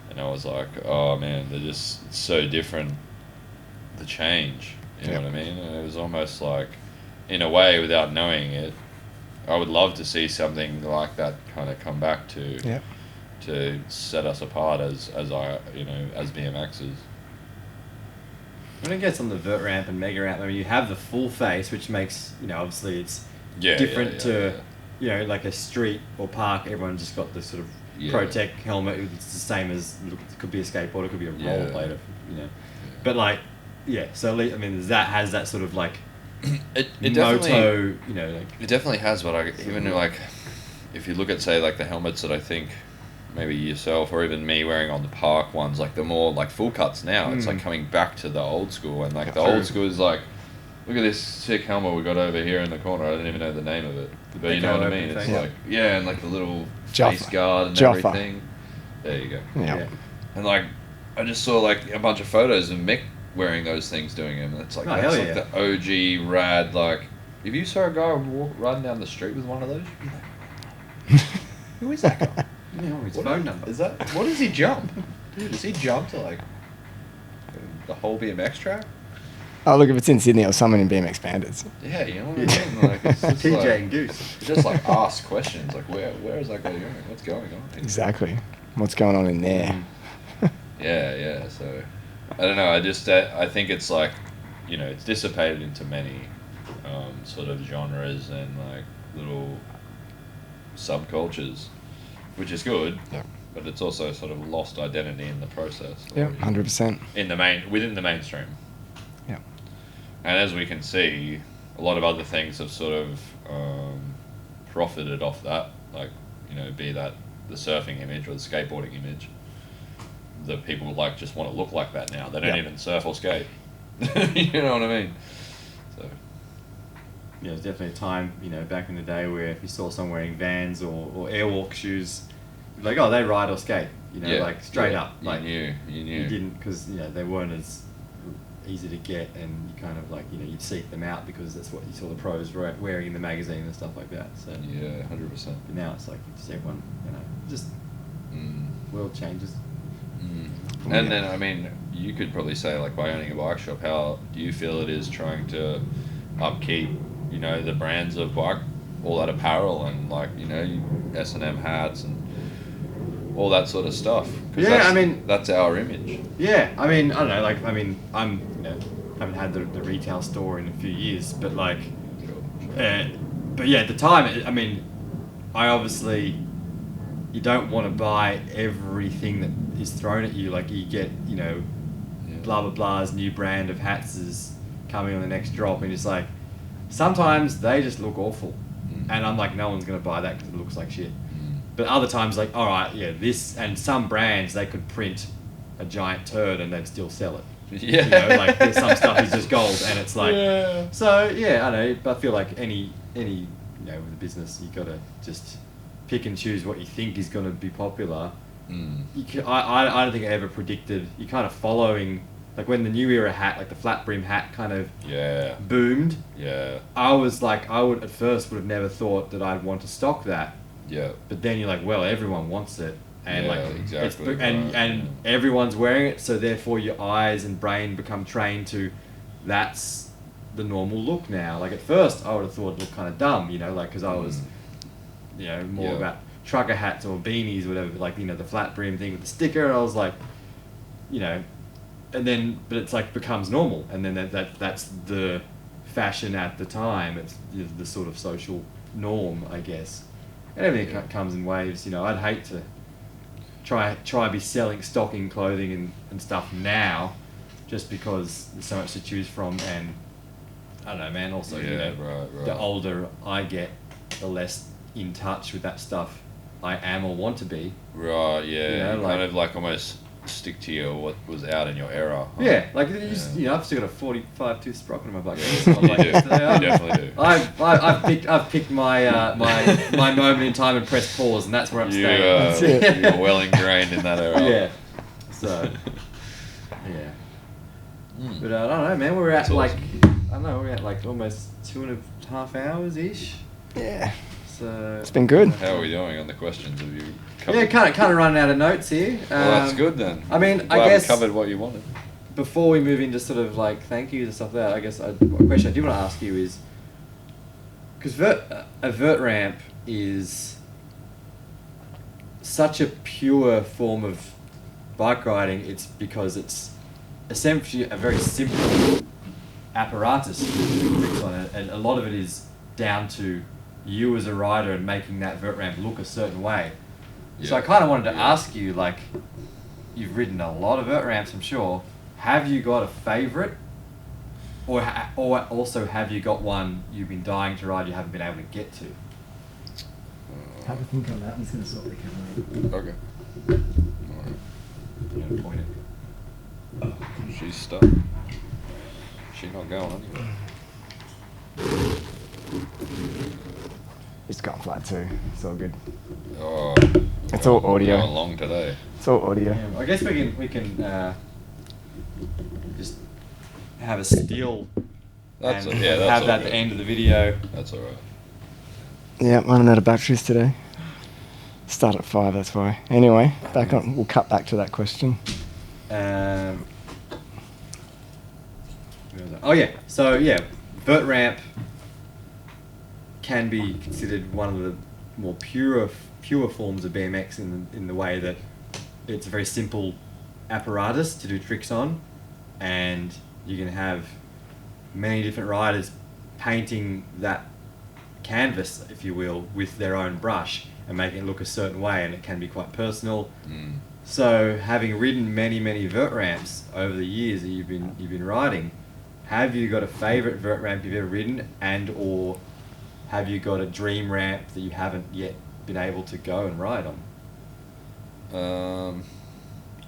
And I was like, oh man, they're just so different. The change, you know Yep. what I mean? And it was almost like, in a way, without knowing it, I would love to see something like that kind of come back to Yep. to set us apart as BMXers. When it gets on the vert ramp and mega ramp, I mean, you have the full face, which makes, obviously it's Yeah, different to, like a street or park. Everyone just got the sort of Yeah. Pro-Tech helmet. It's the same as, it could be a skateboard, it could be a Yeah. rollerblade, But like, yeah, so I mean, that has that sort of like It definitely moto, like it definitely has, but even like if you look at, say, like the helmets that I think maybe yourself or even me wearing on the park ones, like the more like full cuts now, it's like coming back to the old school, and like the True. old school is like, look at this sick helmet we got over here in the corner. I don't even know the name of it, but you know what I mean. It's thing. like, yeah, and like the little Jaffa. face guard and Jaffa. everything. There you go. Yeah. And like, I just saw like a bunch of photos of Mick wearing those things, doing them. And it's like, Oh, that's hell like yeah. the OG rad. Like, if you saw a guy riding down the street with one of those, you'd be like, who is that guy? his phone number. Is that, what does he jump? Dude, does he jump to like the whole BMX track? Oh, look, if it's in Sydney or someone in BMX Bandits. Yeah, you know what I mean? Like, it's just TJ like, and Goose. just like ask questions, like where is that guy going? What's going on? Exactly. What's going on in there? Yeah. So I don't know. I think it's like, it's dissipated into many sort of genres and like little subcultures, which is good. Yeah. But it's also sort of lost identity in the process. Yeah, 100%. Within the mainstream. Yeah. And as we can see, a lot of other things have sort of profited off that, like, be that the surfing image or the skateboarding image. The people like just want to look like that now. They don't Yeah. even surf or skate. You know what I mean? So Yeah, there's definitely a time, back in the day where if you saw someone wearing Vans or Airwalk shoes, you'd be like, oh, they ride or skate, like straight up. Like, you you knew. didn't, because, they weren't as easy to get, and you kind of like, you'd seek them out because that's what you saw the pros wearing in the magazine and stuff like that. So Yeah, 100%. but now it's like just everyone, just world changes. And then, I mean, you could probably say, like, by owning a bike shop, how do you feel it is trying to upkeep, the brands of all that apparel and like S&M hats and all that sort of stuff. 'Cause Yeah, that's, I mean, that's our image. yeah, I mean, I don't know, like, I mean, I'm, haven't had the retail store in a few years, but like, but yeah, at the time, I mean, I obviously, you don't want to buy everything that is thrown at you. Like, you get, blah blah blah's new brand of hats is coming on the next drop, and it's like, sometimes they just look awful, and I'm like, no one's gonna buy that because it looks like shit. But other times, like, all right, yeah, this, and some brands, they could print a giant turd and they'd still sell it. Yeah. Like, there's some stuff is just gold, and it's like, Yeah. so yeah, I know, but I feel like any with the business, you gotta just pick and choose what you think is gonna be popular. I don't think I ever predicted, you're kind of following, like when the new era hat, like the flat brim hat kind of boomed. Yeah. I was like, I would at first would have never thought that I'd want to stock that. Yeah. But then you're like, well, everyone wants it, and exactly. and everyone's wearing it, so therefore your eyes and brain become trained to, that's the normal look now. Like at first, I would have thought it looked kind of dumb, like because I was, more about trucker hats or beanies, or whatever. Like the flat brim thing with the sticker, and I was like, and then but it's like becomes normal, and then that's the fashion at the time. It's the sort of social norm, I guess. And everything comes in waves, I'd hate to try be selling, stocking clothing and stuff now, just because there's so much to choose from, and I don't know, man. Also, right. The older I get, the less in touch with that stuff I am or want to be. Right. Yeah. You know, kind of like almost stick to what was out in your era. Huh? Yeah, like I've still got a 45 tooth sprocket in my bucket. You definitely do. I've picked my my moment in time and pressed pause, and that's where I'm staying. You're well ingrained in that era. Yeah. So. Yeah. But I don't know, man. We're at we're at like almost 2.5 hours ish. Yeah. So. It's been good. How are we doing on the questions? Have you? Yeah, kind of running out of notes here. Well, that's good then. I mean, Glad I guess we covered what you wanted. Before we move into sort of like thank yous and stuff like that, I guess a question I do want to ask you is, because a vert ramp is such a pure form of bike riding. It's because it's essentially a very simple apparatus with tricks on it, and a lot of it is down to you as a rider and making that vert ramp look a certain way. Yeah. So I kind of wanted to ask you, like, you've ridden a lot of vert ramps, I'm sure. Have you got a favourite, or also have you got one you've been dying to ride you haven't been able to get to? Have a think on that. I'm just going to sort the camera. Okay. Alright. I'm going to point it. She's stuck. She's not going anywhere. It's gone flat too. It's all good. Oh, It's all audio. Going long today. It's all audio. Yeah, I guess we can just have a still That's and that's have all that at good. the end of the video. That's alright. Yeah, running out of batteries today. Start at 5, that's why. Anyway, back on. We'll cut back to that question. Where was that? Oh yeah, so yeah, vert ramp can be considered one of the more pure forms of BMX in the way that it's a very simple apparatus to do tricks on, and you can have many different riders painting that canvas, if you will, with their own brush and making it look a certain way, and it can be quite personal. So, having ridden many vert ramps over the years that you've been riding, have you got a favourite vert ramp you've ever ridden, and or have you got a dream ramp that you haven't yet been able to go and ride on?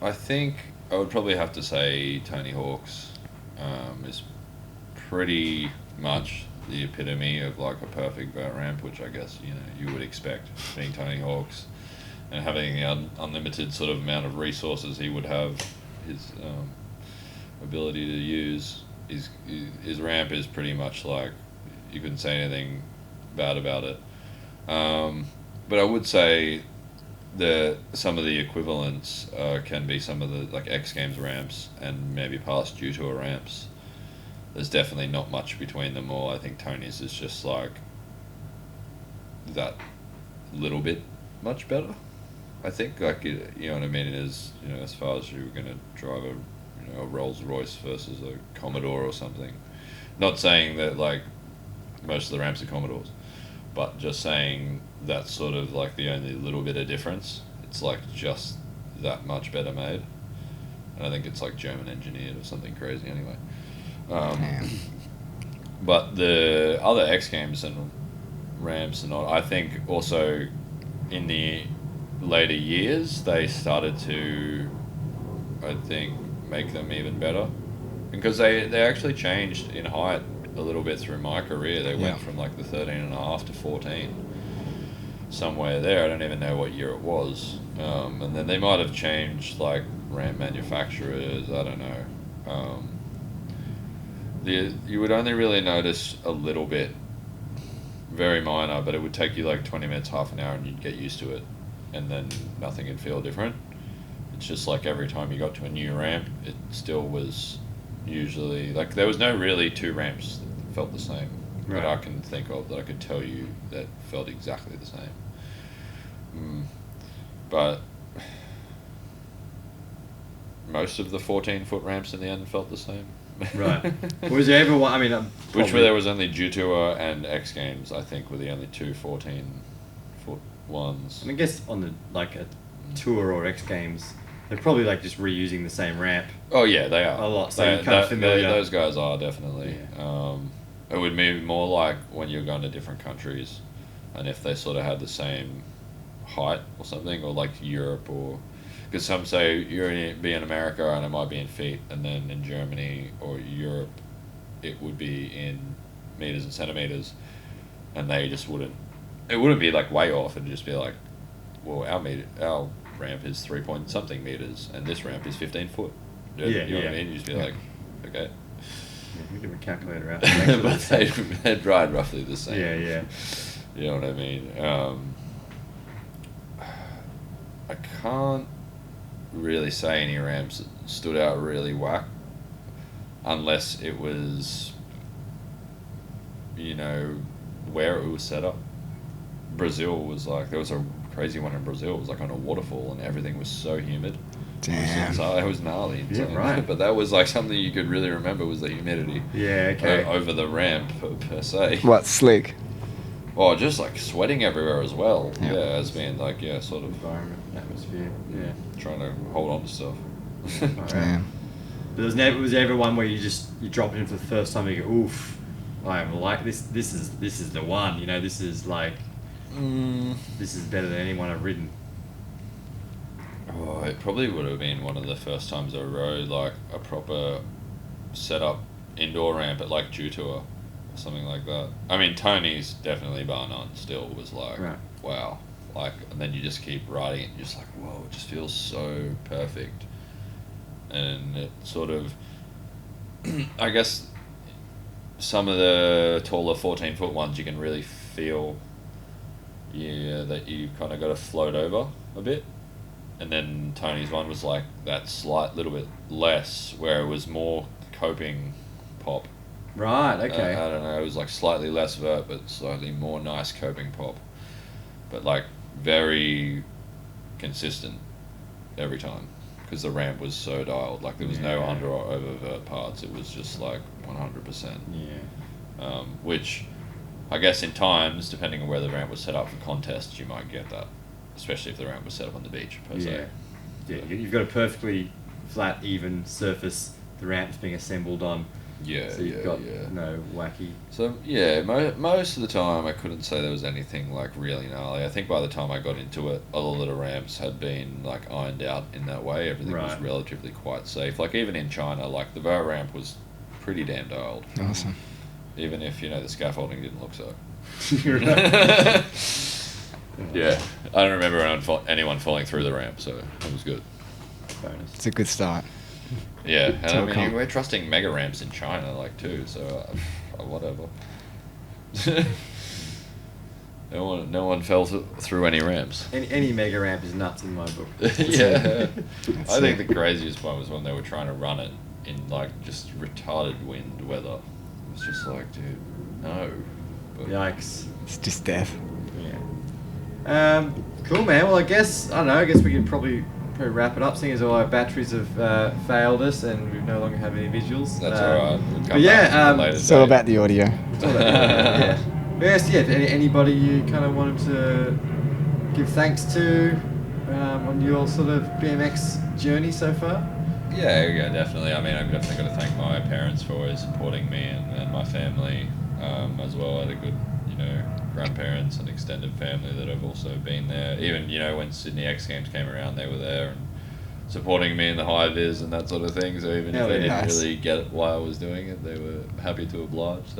I think I would probably have to say Tony Hawk's is pretty much the epitome of like a perfect vert ramp, which I guess you would expect, being Tony Hawk's and having the unlimited sort of amount of resources he would have, his ability to use. His ramp is pretty much like, you couldn't say anything bad about it. But I would say that some of the equivalents can be some of the like XGames ramps and maybe past Jutour ramps. There's definitely not much between them all. I think Tony's is just like that little bit much better. I think, like, you know what I mean, is, you know, as far as you were going to drive a, you know, a Rolls Royce versus a Commodore or something. Not saying that, like, most of the ramps are Commodores, but just saying that's sort of like the only little bit of difference. It's like just that much better made. And I think it's like German engineered or something crazy anyway. But the other X Games and ramps and all, I think also in the later years they started to, I think, make them even better, because they actually changed in height a little bit through my career. They went from like the 13.5 to 14, somewhere there. I don't even know what year it was. And then they might have changed like ramp manufacturers. I don't know. You would only really notice a little bit, very minor, but it would take you like 20 minutes, half an hour, and you'd get used to it, and then nothing would feel different. It's just like every time you got to a new ramp, it still was usually, like, there was no really two ramps that felt the same that I can think of, that I could tell you that felt exactly the same. But most of the 14-foot ramps in the end felt the same. Right. Was there ever one? I mean, which where there was only Dew Tour and X Games, I think, were the only two 14-foot ones. And I guess on the like a Tour or X Games, they're probably like just reusing the same ramp. Oh yeah, they are A lot. So you're kind of familiar. Those guys are definitely. Yeah. It would be more like when you're going to different countries, and if they sort of had the same height or something, or like Europe, or because some say be in America and it might be in feet, and then in Germany or Europe it would be in meters and centimeters, and they just wouldn't. It wouldn't be like way off. It'd just be like, well, our ramp is 3 point something meters, and this ramp is 15 foot. You know what I mean? You'd just be like, okay. Yeah, we give a calculator out. But they'd ride roughly the same. Yeah. You know what I mean? I can't really say any ramps that stood out really whack, unless it was, you know, where it was set up. Brazil was like, there was a crazy one in Brazil. It was like on a waterfall, and everything was so humid. Damn. It was gnarly. Yeah, right. But that was like something you could really remember, was the humidity. Yeah, okay. Over the ramp per se. What, slick? Oh, just like sweating everywhere as well. Yeah. Yeah, as being like, sort of Environment, atmosphere. Yeah. trying to hold on to stuff. Alright. Damn. But was there ever one where you drop it in for the first time and you go, oof, I like this. This is the one. You know, this is like, this is better than anyone I've ridden. Oh, it probably would have been one of the first times I rode like a proper set up indoor ramp at like Dew Tour or something like that. I mean, Tony's definitely bar none still was like, wow. Like, and then you just keep riding it and you're just like, whoa, it just feels so perfect. And it sort of, I guess some of the taller 14-foot ones you can really feel, that you kind of got to float over a bit. And then Tony's one was like that slight little bit less, where it was more coping pop. Right, okay. I don't know, it was like slightly less vert, but slightly more nice coping pop. But like very consistent every time, because the ramp was so dialed. Like there was no under or over vert parts. It was just like 100%. Yeah. Which I guess in times, depending on where the ramp was set up for contests, you might get that. Especially if the ramp was set up on the beach, per se. Yeah, you've got a perfectly flat, even surface. The ramp's being assembled on. Yeah, so you've got no wacky. So most of the time I couldn't say there was anything like really gnarly. I think by the time I got into it, a lot of the ramps had been like ironed out in that way. Everything was relatively quite safe. Like even in China, like the vert ramp was pretty damn dialed. Awesome. Even if the scaffolding didn't look so. Right. Yeah, I don't remember anyone falling through the ramp, so it was good. Bonus. It's a good start. Yeah, and So I mean, we're trusting mega ramps in China, like, too, so whatever. No one fell through any ramps. Any mega ramp is nuts in my book. Yeah. I think the craziest one was when they were trying to run it in, like, just retarded wind weather. It was just like, dude, no. But Yikes. It's just death. Yeah. Cool, man. Well, I guess we can probably wrap it up, seeing as all our batteries have failed us and we no longer have any visuals. That's alright. We'll but yeah, it's all about the audio. yeah. Yes, yeah. Anybody you kind of wanted to give thanks to on your sort of BMX journey so far? Yeah, definitely. I mean, I've definitely got to thank my parents for always supporting me and my family as well. I had a good, grandparents and extended family that have also been there. Even, when Sydney XGames came around, they were there and supporting me in the HiVis and that sort of thing. So even if they didn't really get why I was doing it, they were happy to oblige.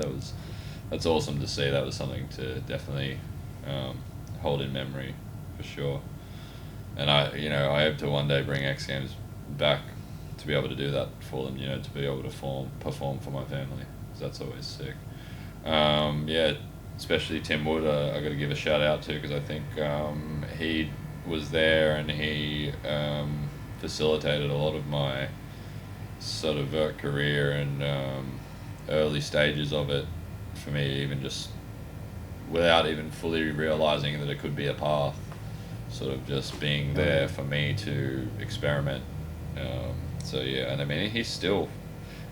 That's awesome to see. That was something to definitely hold in memory for sure. And I hope to one day bring XGames back to be able to do that for them, to be able to perform for my family, because that's always sick. Especially Tim Wood, I got to give a shout out to, because I think he was there and he facilitated a lot of my sort of vert career and early stages of it for me, even just without even fully realizing that it could be a path, sort of just being there for me to experiment. And I mean, he's still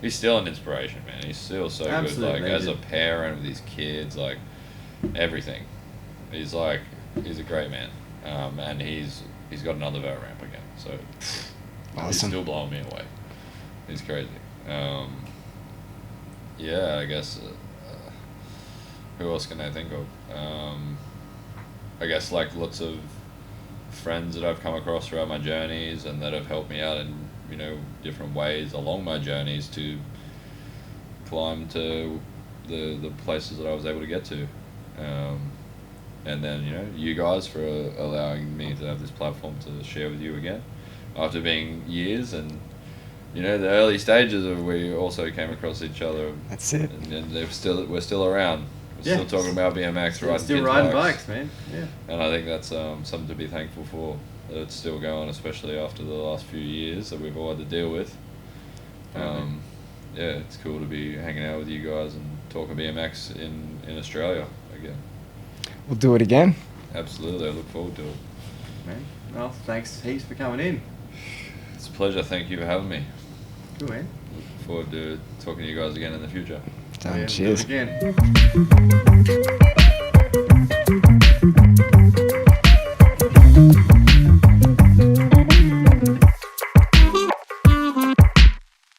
an inspiration, man. He's still so Absolute good, like as a parent with his kids, like everything. He's a great man, and he's got another vert ramp again. So Awesome. He's still blowing me away. He's crazy. I guess who else can I think of? I guess like lots of friends that I've come across throughout my journeys and that have helped me out in different ways along my journeys to climb to the places that I was able to get to, and then you guys for allowing me to have this platform to share with you again after being years, and the early stages of we also came across each other. That's it. And we're still around. We're still talking about BMX, still riding bikes, man. Yeah. And I think that's something to be thankful for, that it's still going, especially after the last few years that we've all had to deal with. It's cool to be hanging out with you guys and talking BMX in Australia again. We'll do it again. Absolutely, I look forward to it. Man, well, thanks heaps for coming in. It's a pleasure. Thank you for having me. Cool, man. Look forward to talking to you guys again in the future. Cheers. We'll do it again.